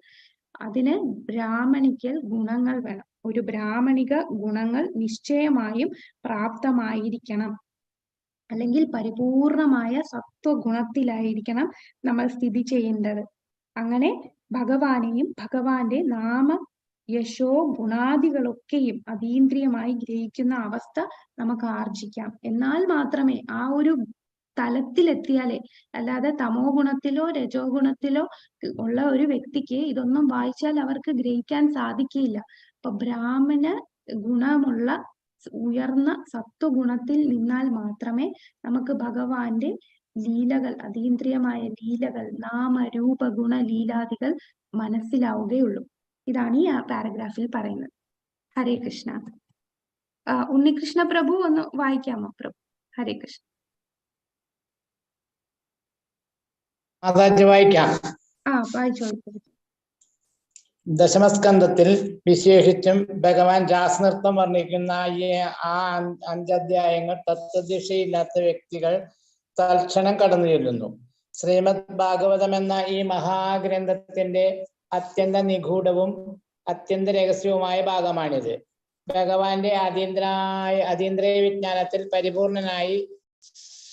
Speaker 2: അതിന് ബ്രാഹ്മണിക്കൽ ഗുണങ്ങൾ വേണം. ഒരു ബ്രാഹ്മണിക ഗുണങ്ങൾ നിശ്ചയമായും പ്രാപ്തമായിരിക്കണം. അല്ലെങ്കിൽ പരിപൂർണമായ സത്വഗുണത്തിലായിരിക്കണം നമ്മൾ സ്ഥിതി ചെയ്യേണ്ടത്. അങ്ങനെ ഭഗവാനെയും ഭഗവാന്റെ നാമ യശോ ഗുണാദികളൊക്കെയും അതീന്ദ്രിയമായി ഗ്രഹിക്കുന്ന അവസ്ഥ നമുക്ക് ആർജിക്കാം. എന്നാൽ മാത്രമേ ആ ഒരു തലത്തിലെത്തിയാലേ, അല്ലാതെ തമോ ഗുണത്തിലോ രജോ ഗുണത്തിലോ ഉള്ള ഒരു വ്യക്തിക്ക് ഇതൊന്നും വായിച്ചാൽ അവർക്ക് ഗ്രഹിക്കാൻ സാധിക്കില്ല. അപ്പൊ ബ്രാഹ്മണ ഗുണമുള്ള ഉയർന്ന സത്വഗുണത്തിൽ നിന്നാൽ മാത്രമേ നമുക്ക് ഭഗവാന്റെ ലീലകൾ, അതീന്ദ്രിയമായ ലീലകൾ, നാമരൂപ ഗുണ ലീലാദികൾ മനസ്സിലാവുകയുള്ളൂ. ഇതാണ് ഈ പാരഗ്രാഫിൽ പറയുന്നത്. ഹരേ കൃഷ്ണ. ഉണ്ണികൃഷ്ണ പ്രഭു ഒന്ന് വായിക്കാമോ പ്രഭു? ഹരേ കൃഷ്ണ.
Speaker 9: വായിക്കാം.
Speaker 2: വായിച്ചോളൂ.
Speaker 9: ദശമസ്കന്ധത്തിൽ വിശേഷിച്ചും ഭഗവാൻ രാസനൃത്തം വർണ്ണിക്കുന്ന ആ 5 അധ്യായങ്ങൾ തത്വദിശയില്ലാത്ത വ്യക്തികൾ തൽക്ഷണം കടന്നു ചെല്ലുന്നു. ശ്രീമദ് ഭാഗവതം എന്ന ഈ മഹാഗ്രന്ഥത്തിന്റെ അത്യന്ത നിഗൂഢവും അത്യന്ത രഹസ്യവുമായ ഭാഗമാണിത്. ഭഗവാന്റെ അതീന്ദ്രിയ വിജ്ഞാനത്തിൽ പരിപൂർണനായി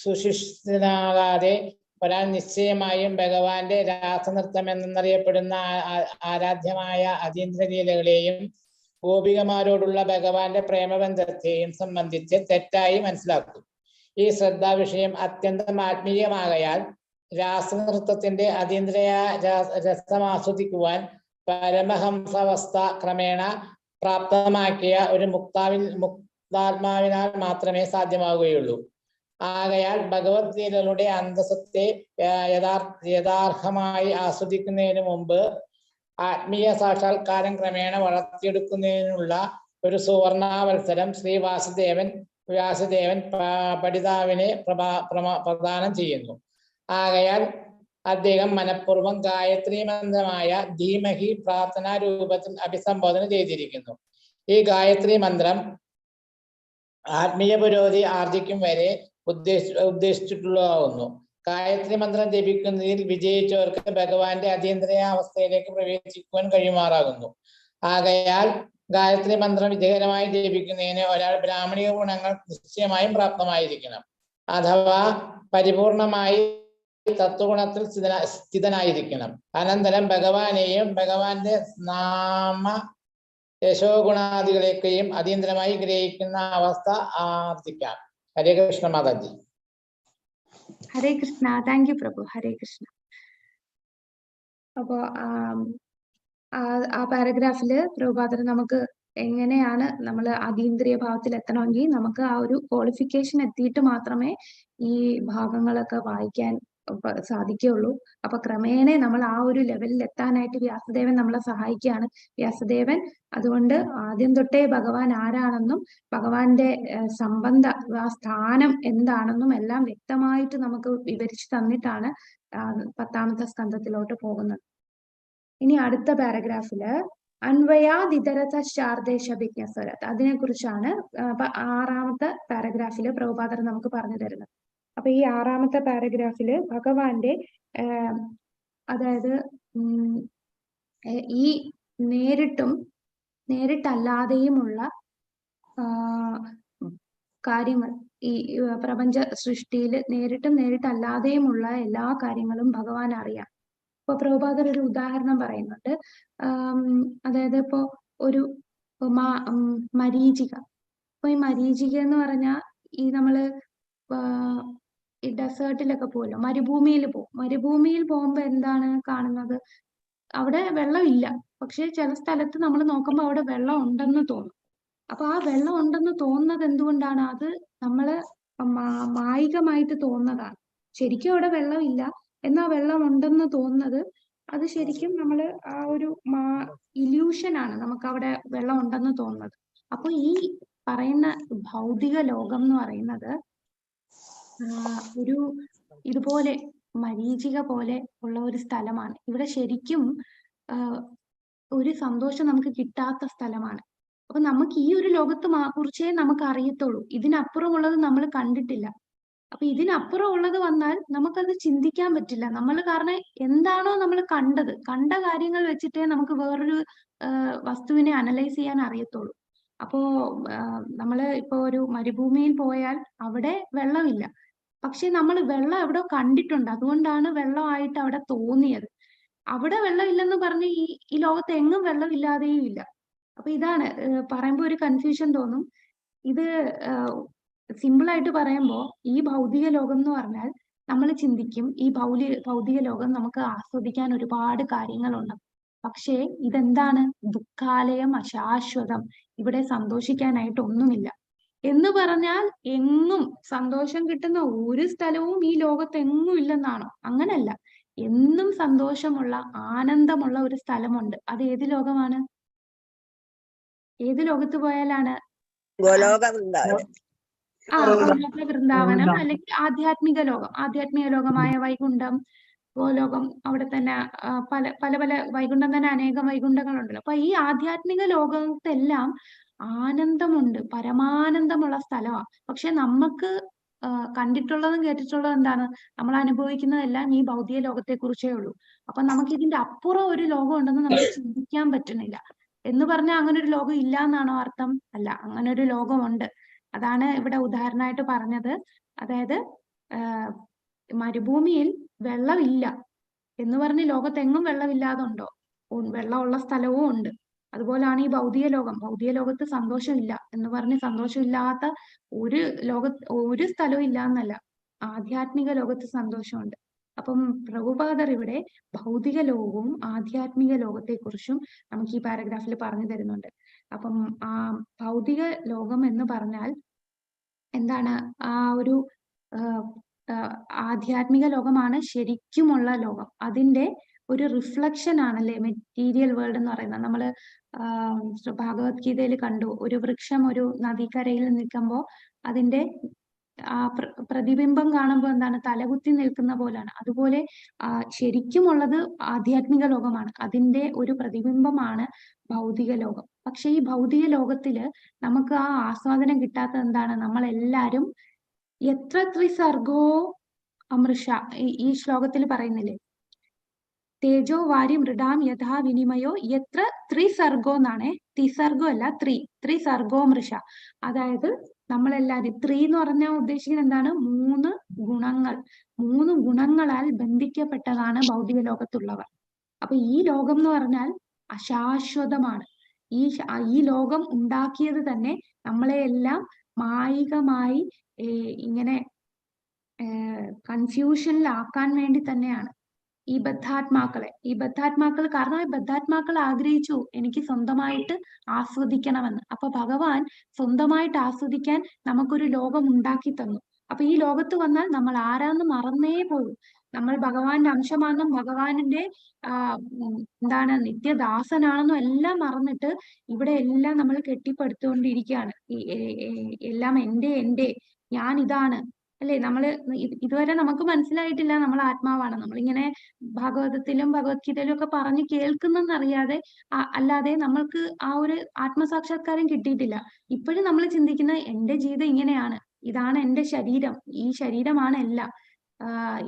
Speaker 9: സുശിഷ്ടനാകാതെ ഒരാൾ നിശ്ചയമായും ഭഗവാന്റെ രാസനൃത്തം എന്നറിയപ്പെടുന്ന ആരാധ്യമായ അതീന്ദ്ര ലീലകളെയും ഗോപികമാരോടുള്ള ഭഗവാന്റെ പ്രേമബന്ധത്തെയും സംബന്ധിച്ച് തെറ്റായി മനസ്സിലാക്കും. ഈ ശ്രദ്ധാവിഷയം അത്യന്തം ആത്മീയമാകയാൽ രാസനൃത്തത്തിന്റെ അതീന്ദ്രിയ രസമാസ്വദിക്കുവാൻ പരമഹംസാവസ്ഥ ക്രമേണ പ്രാപ്തമാക്കിയ ഒരു മുക്താത്മാവിനാൽ മാത്രമേ സാധ്യമാവുകയുള്ളൂ. ആകയാൽ ഭഗവത്ഗീതകളുടെ അന്തസ്സത്തെ യഥാർത്ഥമായി ആസ്വദിക്കുന്നതിന് മുമ്പ് ആത്മീയ സാക്ഷാത്കാരം ക്രമേണ വളർത്തിയെടുക്കുന്നതിനുള്ള ഒരു സുവർണാവത്സരം ശ്രീ വ്യാസദേവൻ പഠിതാവിനെ പ്രദാനം ചെയ്യുന്നു. ആകയാൽ അദ്ദേഹം മനഃപൂർവ്വം ഗായത്രി മന്ത്രമായ ധീമഹി പ്രാർത്ഥനാ രൂപത്തിൽ അഭിസംബോധന ചെയ്തിരിക്കുന്നു. ഈ ഗായത്രി മന്ത്രം ആത്മീയ പുരോഗതി ആർജിക്കും വരെ ഉദ്ദേശിച്ചിട്ടുള്ളതാവുന്നു. ഗായത്രി മന്ത്രം ജപിക്കുന്നതിൽ വിജയിച്ചവർക്ക് ഭഗവാന്റെ അതീന്ദ്രിയ അവസ്ഥയിലേക്ക് പ്രവേശിക്കുവാൻ കഴിയുമാറാകുന്നു. ആകയാൽ ഗായത്രി മന്ത്രം വിജയകരമായി ജപിക്കുന്നതിന് ഒരാൾ ബ്രാഹ്മണിക ഗുണങ്ങൾ നിശ്ചയമായും പ്രാപ്തമായിരിക്കണം. അഥവാ പരിപൂർണമായി തത്വഗുണത്തിൽ സ്ഥിതനായിരിക്കണം. അനന്തരം ഭഗവാനെയും ഭഗവാന്റെ നാമ യശോഗുണാദികളെയും അതീന്ദ്രമായി ഗ്രഹിക്കുന്ന അവസ്ഥ ആർജിക്കാം. ഹരേ കൃഷ്ണ മാതാജി.
Speaker 2: ഹരേ കൃഷ്ണ. താങ്ക് യു പ്രഭു. ഹരേ കൃഷ്ണ. അപ്പോ ആ പാരഗ്രാഫില് പ്രഭുപാദർ നമുക്ക് എങ്ങനെയാണ് നമ്മൾ അതീന്ദ്രിയ ഭാവത്തിൽ എത്തണമെങ്കിൽ നമുക്ക് ആ ഒരു ക്വാളിഫിക്കേഷൻ എത്തിയിട്ട് മാത്രമേ ഈ ഭാഗങ്ങളൊക്കെ വായിക്കാൻ സാധിക്കുകയുള്ളൂ. അപ്പൊ ക്രമേണ നമ്മൾ ആ ഒരു ലെവലിൽ എത്താനായിട്ട് വ്യാസദേവൻ നമ്മളെ സഹായിക്കുകയാണ്. വ്യാസദേവൻ അതുകൊണ്ട് ആദ്യം തൊട്ടേ ഭഗവാൻ ആരാണെന്നും ഭഗവാന്റെ സംബന്ധ ആ സ്ഥാനം എന്താണെന്നും എല്ലാം വ്യക്തമായിട്ട് നമുക്ക് വിവരിച്ചു തന്നിട്ടാണ് 10ാമത്തെ സ്കന്ധത്തിലോട്ട് പോകുന്നത്. ഇനി അടുത്ത പാരഗ്രാഫില് അന്വയാദിതരശാർദേശഭിജ്ഞസ്വരത് അതിനെ കുറിച്ചാണ് 6ാമത്തെ പാരഗ്രാഫില് പ്രഭുപാദർ നമുക്ക് പറഞ്ഞു തരുന്നത്. അപ്പൊ ഈ 6ാമത്തെ പാരഗ്രാഫില് ഭഗവാന്റെ അതായത് ഈ നേരിട്ടല്ലാതെയുമുള്ള കാര്യങ്ങൾ, ഈ പ്രപഞ്ച സൃഷ്ടിയിൽ നേരിട്ടല്ലാതെയുമുള്ള എല്ലാ കാര്യങ്ങളും ഭഗവാൻ അറിയാം. ഇപ്പൊ പ്രഭുപാദർ ഒരു ഉദാഹരണം പറയുന്നുണ്ട്. അതായത് ഇപ്പോ ഒരു മരീചിക. അപ്പൊ ഈ മരീചിക എന്ന് പറഞ്ഞാൽ ഈ നമ്മള് ഈ ഡെസേർട്ടിലൊക്കെ പോകുമല്ലോ, മരുഭൂമിയിൽ പോകുമ്പോ എന്താണ് കാണുന്നത്? അവിടെ വെള്ളമില്ല. പക്ഷെ ചില സ്ഥലത്ത് നമ്മൾ നോക്കുമ്പോൾ അവിടെ വെള്ളം ഉണ്ടെന്ന് തോന്നും. അപ്പൊ ആ വെള്ളം ഉണ്ടെന്ന് തോന്നുന്നത് എന്തുകൊണ്ടാണ്? അത് നമ്മള് മായികമായിട്ട് തോന്നുന്നതാണ്. ശരിക്കും അവിടെ വെള്ളമില്ല, എന്നാ വെള്ളം ഉണ്ടെന്ന് തോന്നുന്നത് അത് ശരിക്കും നമ്മള് ആ ഒരു ഇല്യൂഷൻ ആണ്, നമുക്ക് അവിടെ വെള്ളം ഉണ്ടെന്ന് തോന്നുന്നത്. അപ്പൊ ഈ പറയുന്ന ഭൗതിക ലോകം എന്ന് പറയുന്നത് ഒരു ഇതുപോലെ മരീചിക പോലെ ഉള്ള ഒരു സ്ഥലമാണ്. ഇവിടെ ശരിക്കും ഒരു സന്തോഷം നമുക്ക് കിട്ടാത്ത സ്ഥലമാണ്. അപ്പൊ നമുക്ക് ഈ ഒരു ലോകത്ത് കുറിച്ചേ നമുക്ക് അറിയത്തുള്ളൂ. ഇതിനപ്പുറമുള്ളത് നമ്മൾ കണ്ടിട്ടില്ല. അപ്പൊ ഇതിനപ്പുറം ഉള്ളത് വന്നാൽ നമുക്കത് ചിന്തിക്കാൻ പറ്റില്ല. നമ്മൾ കാരണം എന്താണോ നമ്മൾ കണ്ട കാര്യങ്ങൾ വെച്ചിട്ടേ നമുക്ക് വേറൊരു വസ്തുവിനെ അനലൈസ് ചെയ്യാൻ അറിയത്തുള്ളൂ. അപ്പോ നമ്മള് ഇപ്പൊ ഒരു മരുഭൂമിയിൽ പോയാൽ അവിടെ വെള്ളമില്ല. പക്ഷെ നമ്മൾ വെള്ളം എവിടെ കണ്ടിട്ടുണ്ട്, അതുകൊണ്ടാണ് വെള്ളമായിട്ട് അവിടെ തോന്നിയത്. അവിടെ വെള്ളമില്ലെന്ന് പറഞ്ഞ് ഈ ലോകത്ത് എങ്ങും വെള്ളമില്ലാതെയും ഇല്ല. അപ്പൊ ഇതാണ് പറയുമ്പോൾ ഒരു കൺഫ്യൂഷൻ തോന്നും. ഇത് സിമ്പിൾ ആയിട്ട് പറയുമ്പോൾ ഈ ഭൗതിക ലോകം എന്ന് പറഞ്ഞാൽ നമ്മൾ ചിന്തിക്കും ഈ ഭൗതിക ലോകം നമുക്ക് ആസ്വദിക്കാൻ ഒരുപാട് കാര്യങ്ങളുണ്ട്. പക്ഷേ ഇതെന്താണ്? ദുഃഖാലയം, അശാശ്വതം. ഇവിടെ സന്തോഷിക്കാനായിട്ട് ഒന്നുമില്ല. എന്ന് പറഞ്ഞാൽ എങ്ങും സന്തോഷം കിട്ടുന്ന ഒരു സ്ഥലവും ഈ ലോകത്ത് എങ്ങും ഇല്ലെന്നാണോ? അങ്ങനല്ല. എന്നും സന്തോഷമുള്ള, ആനന്ദമുള്ള ഒരു സ്ഥലമുണ്ട്. അത് ഏത് ലോകമാണ്? ഏത് ലോകത്ത് പോയാലാണ്? ഗോലോക വൃന്ദാവനം, അല്ലെങ്കിൽ ആധ്യാത്മിക ലോകം. ആധ്യാത്മിക ലോകമായ വൈകുണ്ഠം, ഗോലോകം, അവിടെ തന്നെ പല വൈകുണ്ഠം തന്നെ അനേകം വൈകുണ്ഠങ്ങളുണ്ടല്ലോ. അപ്പൊ ഈ ആധ്യാത്മിക ലോകത്തെല്ലാം ആനന്ദമുണ്ട്, പരമാനന്ദമുള്ള സ്ഥലമാണ്. പക്ഷെ നമുക്ക് കണ്ടിട്ടുള്ളതും കേട്ടിട്ടുള്ളതും എന്താണ്? നമ്മൾ അനുഭവിക്കുന്നതെല്ലാം ഈ ഭൗതിക ലോകത്തെ കുറിച്ചേ ഉള്ളൂ. അപ്പൊ നമുക്ക് ഇതിന്റെ അപ്പുറം ഒരു ലോകം ഉണ്ടെന്ന് നമുക്ക് ചിന്തിക്കാൻ പറ്റുന്നില്ല. എന്ന് പറഞ്ഞാൽ അങ്ങനെ ഒരു ലോകം ഇല്ല എന്നാണോ അർത്ഥം? അല്ല, അങ്ങനെ ഒരു ലോകമുണ്ട്. അതാണ് ഇവിടെ ഉദാഹരണമായിട്ട് പറഞ്ഞത്. അതായത് മരുഭൂമിയിൽ വെള്ളമില്ല എന്ന് പറഞ്ഞ് ലോകത്തെങ്ങും വെള്ളമില്ലാതുണ്ടോ? വെള്ളമുള്ള സ്ഥലവും ഉണ്ട്. അതുപോലാണ് ഈ ഭൗതിക ലോകം. ഭൗതിക ലോകത്ത് സന്തോഷമില്ല എന്ന് പറഞ്ഞ് സന്തോഷമില്ലാത്ത ഒരു സ്ഥലവും ഇല്ല എന്നല്ല, ആധ്യാത്മിക ലോകത്ത് സന്തോഷമുണ്ട്. അപ്പം പ്രഭുപാദർ ഇവിടെ ഭൗതിക ലോകവും ആധ്യാത്മിക ലോകത്തെക്കുറിച്ചും നമുക്ക് ഈ പാരഗ്രാഫിൽ പറഞ്ഞു തരുന്നുണ്ട്. അപ്പം ആ ഭൗതിക ലോകം എന്ന് പറഞ്ഞാൽ എന്താണ്? ആ ഒരു ആധ്യാത്മിക ലോകമാണ് ശരിക്കുമുള്ള ലോകം. അതിന്റെ ഒരു റിഫ്ലക്ഷൻ ആണല്ലേ മെറ്റീരിയൽ വേൾഡ് എന്ന് പറയുന്നത്. നമ്മള് ഭഗവത്ഗീതയിൽ കണ്ടു, ഒരു വൃക്ഷം ഒരു നദിക്കരയിൽ നിൽക്കുമ്പോൾ അതിന്റെ ആ പ്രതിബിംബം കാണുമ്പോൾ എന്താണ്? തലകുത്തി നിൽക്കുന്ന പോലാണ്. അതുപോലെ ശരിക്കുമുള്ളത് ആധ്യാത്മിക ലോകമാണ്. അതിന്റെ ഒരു പ്രതിബിംബമാണ് ഭൗതിക ലോകം. പക്ഷെ ഈ ഭൗതിക ലോകത്തില് നമുക്ക് ആ ആസ്വാദനം കിട്ടാത്തത് എന്താണ്? നമ്മളെല്ലാരും എത്ര ത്രിസർഗോ അമൃഷ, ഈ ശ്ലോകത്തിൽ പറയുന്നില്ലേ, തേജോ വാരി മൃഡാം യഥാ വിനിമയോ എത്ര ത്രിസർഗോ എന്നാണ്. തിസർഗോ അല്ല, ത്രിസർഗോ മൃഷ. അതായത് നമ്മളെല്ലാരും എന്ന് പറഞ്ഞാൽ ഉദ്ദേശിക്കുന്നത് എന്താണ്? 3 ഗുണങ്ങളാൽ ബന്ധിക്കപ്പെട്ടതാണ് ഭൗതിക ലോകത്തുള്ളവർ. അപ്പൊ ഈ ലോകം എന്ന് പറഞ്ഞാൽ അശാശ്വതമാണ്. ഈ ലോകം ഉണ്ടാക്കിയത് തന്നെ നമ്മളെ എല്ലാം മായികമായി ഇങ്ങനെ കൺഫ്യൂഷനിലാക്കാൻ വേണ്ടി തന്നെയാണ്. ഈ ബദ്ധാത്മാക്കൾ കാരണം ഈ ബദ്ധാത്മാക്കൾ ആഗ്രഹിച്ചു എനിക്ക് സ്വന്തമായിട്ട് ആസ്വദിക്കണമെന്ന്. അപ്പൊ ഭഗവാൻ സ്വന്തമായിട്ട് ആസ്വദിക്കാൻ നമുക്കൊരു ലോകം ഉണ്ടാക്കി തന്നു. അപ്പൊ ഈ ലോകത്ത് വന്നാൽ നമ്മൾ ആരാന്ന് മറന്നേ പോകും. നമ്മൾ ഭഗവാന്റെ അംശമാണെന്നും ഭഗവാന്റെ എന്താണ് നിത്യദാസനാണെന്നും എല്ലാം മറന്നിട്ട് ഇവിടെ എല്ലാം നമ്മൾ കെട്ടിപ്പടുത്തുകൊണ്ടിരിക്കുകയാണ്. എല്ലാം എന്റെ ഞാൻ ഇതാണ് അല്ലെ. നമ്മള് ഇതുവരെ നമുക്ക് മനസ്സിലായിട്ടില്ല നമ്മൾ ആത്മാവാണ്. നമ്മളിങ്ങനെ ഭാഗവതത്തിലും ഭഗവത്ഗീതയിലും ഒക്കെ പറഞ്ഞ് കേൾക്കുന്നെന്നറിയാതെ അല്ലാതെ നമ്മൾക്ക് ആ ഒരു ആത്മസാക്ഷാത്കാരം കിട്ടിയിട്ടില്ല. ഇപ്പോഴും നമ്മൾ ചിന്തിക്കുന്ന എന്റെ ജീവിതം ഇങ്ങനെയാണ്, ഇതാണ് എന്റെ ശരീരം, ഈ ശരീരമാണ് എല്ലാം,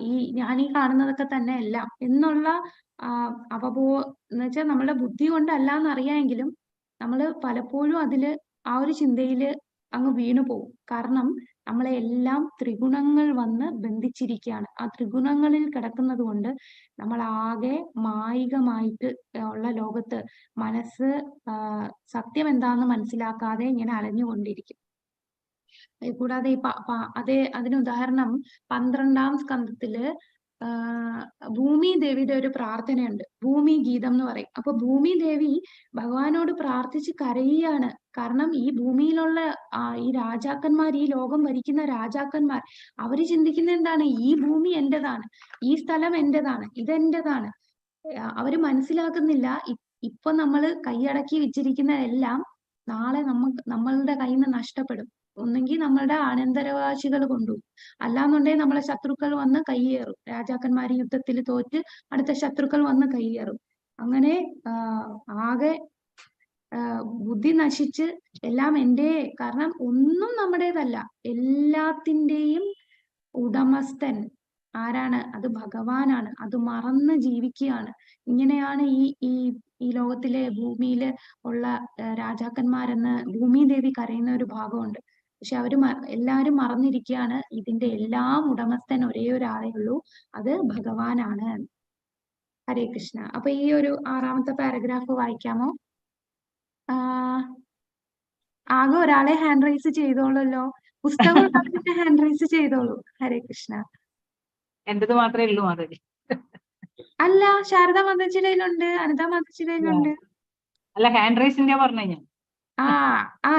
Speaker 2: ഈ ഞാൻ ഈ കാണുന്നതൊക്കെ തന്നെ എല്ലാം എന്നുള്ള എന്ന് വെച്ചാൽ നമ്മുടെ ബുദ്ധി കൊണ്ടല്ല എന്നറിയാമെങ്കിലും നമ്മൾ പലപ്പോഴും അതില് ആ ഒരു ചിന്തയില് അങ്ങ് വീണു പോകും. കാരണം നമ്മളെ എല്ലാം ത്രിഗുണങ്ങൾ വന്ന് ബന്ധിച്ചിരിക്കുകയാണ്. ആ ത്രിഗുണങ്ങളിൽ കിടക്കുന്നത് കൊണ്ട് നമ്മൾ ആകെ മായികമായിട്ട് ഉള്ള ലോകത്ത് മനസ്സ് സത്യം എന്താണെന്ന് മനസ്സിലാക്കാതെ ഇങ്ങനെ അലഞ്ഞുകൊണ്ടിരിക്കും. കൂടാതെ അതിന് ഉദാഹരണം 12-ാം സ്കന്ധത്തില് ഭൂമി ദേവിയുടെ ഒരു പ്രാർത്ഥനയുണ്ട്, ഭൂമി ഗീതം എന്ന് പറയും. അപ്പൊ ഭൂമി ദേവി ഭഗവാനോട് പ്രാർത്ഥിച്ച് കരയുകയാണ്. കാരണം ഈ ഭൂമിയിലുള്ള ഈ രാജാക്കന്മാർ, ഈ ലോകം ഭരിക്കുന്ന രാജാക്കന്മാർ, അവര് ചിന്തിക്കുന്ന എന്താണ്, ഈ ഭൂമി എന്റേതാണ്, ഈ സ്ഥലം എന്റേതാണ്, ഇതെന്റേതാണ്. അവര് മനസ്സിലാക്കുന്നില്ല ഇപ്പൊ നമ്മള് കൈയടക്കി വെച്ചിരിക്കുന്നതെല്ലാം നാളെ നമ്മളുടെ കയ്യിൽ നിന്ന് നഷ്ടപ്പെടും. ഒന്നെങ്കിൽ നമ്മളുടെ അനന്തരവാസികൾ കൊണ്ടുപോകും, അല്ലാന്നുണ്ടെങ്കിൽ നമ്മളെ ശത്രുക്കൾ വന്ന് കയ്യേറും. രാജാക്കന്മാര് യുദ്ധത്തിൽ തോറ്റ് അടുത്ത ശത്രുക്കൾ വന്ന് കയ്യേറും. അങ്ങനെ ആകെ ബുദ്ധി നശിച്ച് എല്ലാം എൻ്റെ, കാരണം ഒന്നും നമ്മുടേതല്ല, എല്ലാത്തിൻ്റെയും ഉടമസ്ഥൻ ആരാണ്? അത് ഭഗവാനാണ്. അത് മറന്ന് ജീവിക്കുകയാണ്. ഇങ്ങനെയാണ് ഈ ലോകത്തിലെ ഭൂമിയില് ഉള്ള രാജാക്കന്മാരെന്ന് ഭൂമി ദേവി കരയുന്ന ഒരു ഭാഗമുണ്ട്. പക്ഷെ അവര് എല്ലാരും മറന്നിരിക്കുകയാണ് ഇതിന്റെ എല്ലാം ഉടമസ്ഥൻ ഒരേ ഒരാളേ ഉള്ളൂ, അത് ഭഗവാനാണ്. ഹരേ കൃഷ്ണ. അപ്പൊ ഈ ഒരു 6-ാമത്തെ പാരഗ്രാഫ് വായിക്കാമോ? ആകെ ഒരാളെ ഹാൻഡ് റൈസ് ചെയ്തോളല്ലോ, പുസ്തകം ഹാൻഡ് റൈസ് ചെയ്തോളൂ. ഹരേ കൃഷ്ണ.
Speaker 1: എന്റേത് മാത്രമേ ഉള്ളൂ മാതാജി.
Speaker 2: അല്ല, ശാരദ മാതാജിയിലുണ്ട്, അനിത മാതാജിയിലുണ്ട്.
Speaker 1: അല്ല, ഹാൻഡ് റൈസിന്റെ പറഞ്ഞ ഞാൻ.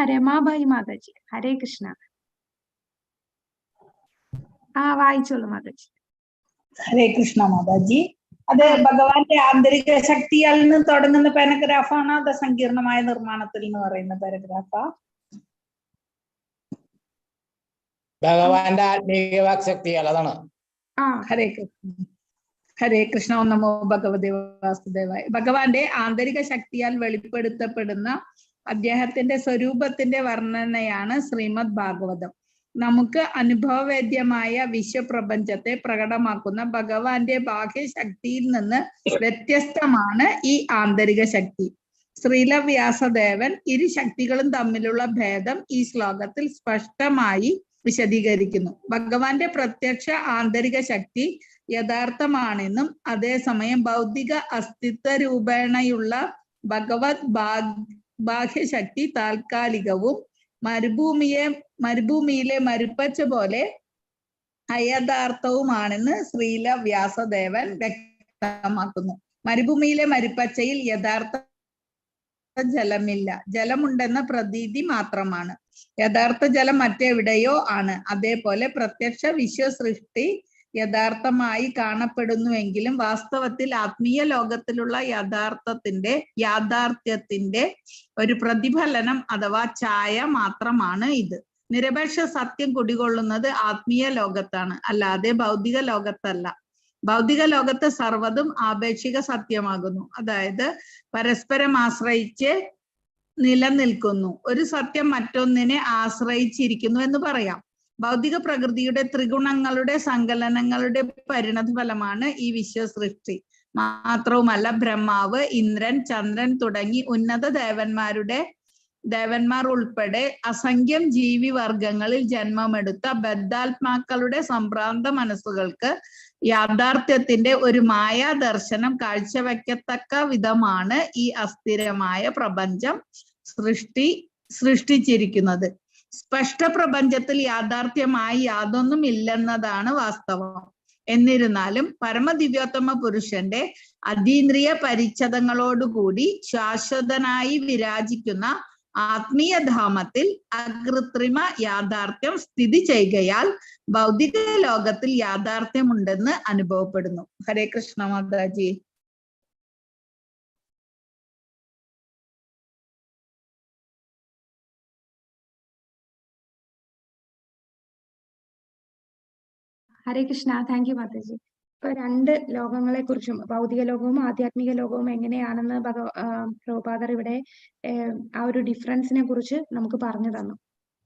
Speaker 2: രമാബായി മാതാജി. ഹരേ കൃഷ്ണ. വായിച്ചോളൂ മാതാജി.
Speaker 10: ഹരേ കൃഷ്ണ മാതാജി. അത് ഭഗവാന്റെ ആന്തരിക ശക്തിയാൽ നിന്ന് തുടങ്ങുന്ന പാരഗ്രാഫാണ്, അത് സങ്കീർണമായ നിർമ്മാണത്തിൽ എന്ന് പറയുന്ന പാരഗ്രാഫാ?
Speaker 9: ഭഗവാന്റെ ആത്മീയ വാക്ശക്തിയാൽ, അതാണ്.
Speaker 10: ഹരേ കൃഷ്ണ. ഹരേ കൃഷ്ണ. ഓം നമോ ഭഗവതേ വാസുദേവായ. ഭഗവാന്റെ ആന്തരിക ശക്തിയാൽ വെളിപ്പെടുത്തപ്പെടുന്ന അദ്ദേഹത്തിന്റെ സ്വരൂപത്തിന്റെ വർണ്ണനയാണ് ശ്രീമദ് ഭാഗവതം. നമുക്ക് അനുഭവവേദ്യമായ വിശ്വപ്രപഞ്ചത്തെ പ്രകടമാക്കുന്ന ഭഗവാന്റെ ബാഹ്യശക്തിയിൽ നിന്ന് വ്യത്യസ്തമാണ് ഈ ആന്തരിക ശക്തി. ശ്രീല വ്യാസദേവൻ ഇരു ശക്തികളും തമ്മിലുള്ള ഭേദം ഈ ശ്ലോകത്തിൽ സ്പഷ്ടമായി വിശദീകരിക്കുന്നു. ഭഗവാന്റെ പ്രത്യക്ഷ ആന്തരിക ശക്തി യഥാർത്ഥമാണെന്നും അതേസമയം ഭൗതിക അസ്തിത്വ രൂപേണയുള്ള ഭഗവത് ബാഹ്യശക്തി താൽക്കാലികവും മരുഭൂമിയിലെ മരുപ്പച്ച പോലെ അയഥാർത്ഥവുമാണെന്ന് ശ്രീല വ്യാസദേവൻ വ്യക്തമാക്കുന്നു. മരുഭൂമിയിലെ മരുപ്പച്ചയിൽ യഥാർത്ഥ ജലമില്ല, ജലമുണ്ടെന്ന പ്രതീതി മാത്രമാണ്. യഥാർത്ഥ ജലം മറ്റെവിടെയോ ആണ്. അതേപോലെ പ്രത്യക്ഷ വിശ്വസൃഷ്ടി യഥാർത്ഥമായി കാണപ്പെടുന്നുവെങ്കിലും വാസ്തവത്തിൽ ആത്മീയ ലോകത്തിലുള്ള യാഥാർത്ഥ്യത്തിന്റെ ഒരു പ്രതിഫലനം അഥവാ ഛായ മാത്രമാണ് ഇത്. നിരപേക്ഷ സത്യം കുടികൊള്ളുന്നത് ആത്മീയ ലോകത്താണ്, അല്ലാതെ ഭൗതിക ലോകത്തല്ല. ഭൗതിക ലോകത്ത് സർവ്വതും ആപേക്ഷിക സത്യമാകുന്നു, അതായത് പരസ്പരം ആശ്രയിച്ച് നിലനിൽക്കുന്നു. ഒരു സത്യം മറ്റൊന്നിനെ ആശ്രയിച്ചിരിക്കുന്നു എന്ന് പറയാം. ഭൗതിക പ്രകൃതിയുടെ ത്രിഗുണങ്ങളുടെ സങ്കലനങ്ങളുടെ പരിണത ഫലമാണ് ഈ വിശ്വസൃഷ്ടി. മാത്രവുമല്ല, ബ്രഹ്മാവ്, ഇന്ദ്രൻ, ചന്ദ്രൻ തുടങ്ങി ഉന്നത ദേവന്മാർ ഉൾപ്പെടെ അസംഖ്യം ജീവി വർഗങ്ങളിൽ ജന്മമെടുത്ത ബദ്ധാത്മാക്കളുടെ സംഭ്രാന്ത മനസ്സുകൾക്ക് യാഥാർത്ഥ്യത്തിന്റെ ഒരു മായാ ദർശനം കാഴ്ചവെക്കത്തക്ക വിധമാണ് ഈ അസ്ഥിരമായ പ്രപഞ്ചം സൃഷ്ടിച്ചിരിക്കുന്നത്. സ്പഷ്ട പ്രപഞ്ചത്തിൽ യാഥാർത്ഥ്യമായി യാതൊന്നും ഇല്ലെന്നതാണ് വാസ്തവം. എന്നിരുന്നാലും പരമദിവ്യോത്തമ പുരുഷന്റെ അതീന്ദ്രിയ പരിച്ഛദങ്ങളോടുകൂടി ശാശ്വതനായി വിരാജിക്കുന്ന ആത്മീയധാമത്തിൽ അകൃത്രിമ യാഥാർത്ഥ്യം സ്ഥിതി ചെയ്യുകയാൽ ഭൗതിക ലോകത്തിൽ യാഥാർത്ഥ്യമുണ്ടെന്ന് അനുഭവപ്പെടുന്നു. ഹരേ കൃഷ്ണ മാതാജി.
Speaker 2: ഹരേ കൃഷ്ണ. Thank you Mataji. ഇപ്പൊ രണ്ട് ലോകങ്ങളെ കുറിച്ചും ഭൗതിക ലോകവും ആധ്യാത്മിക ലോകവും എങ്ങനെയാണെന്ന് പ്രഭുപാദർ ഇവിടെ ആ ഒരു ഡിഫറൻസിനെ കുറിച്ച് നമുക്ക് പറഞ്ഞു തന്നു.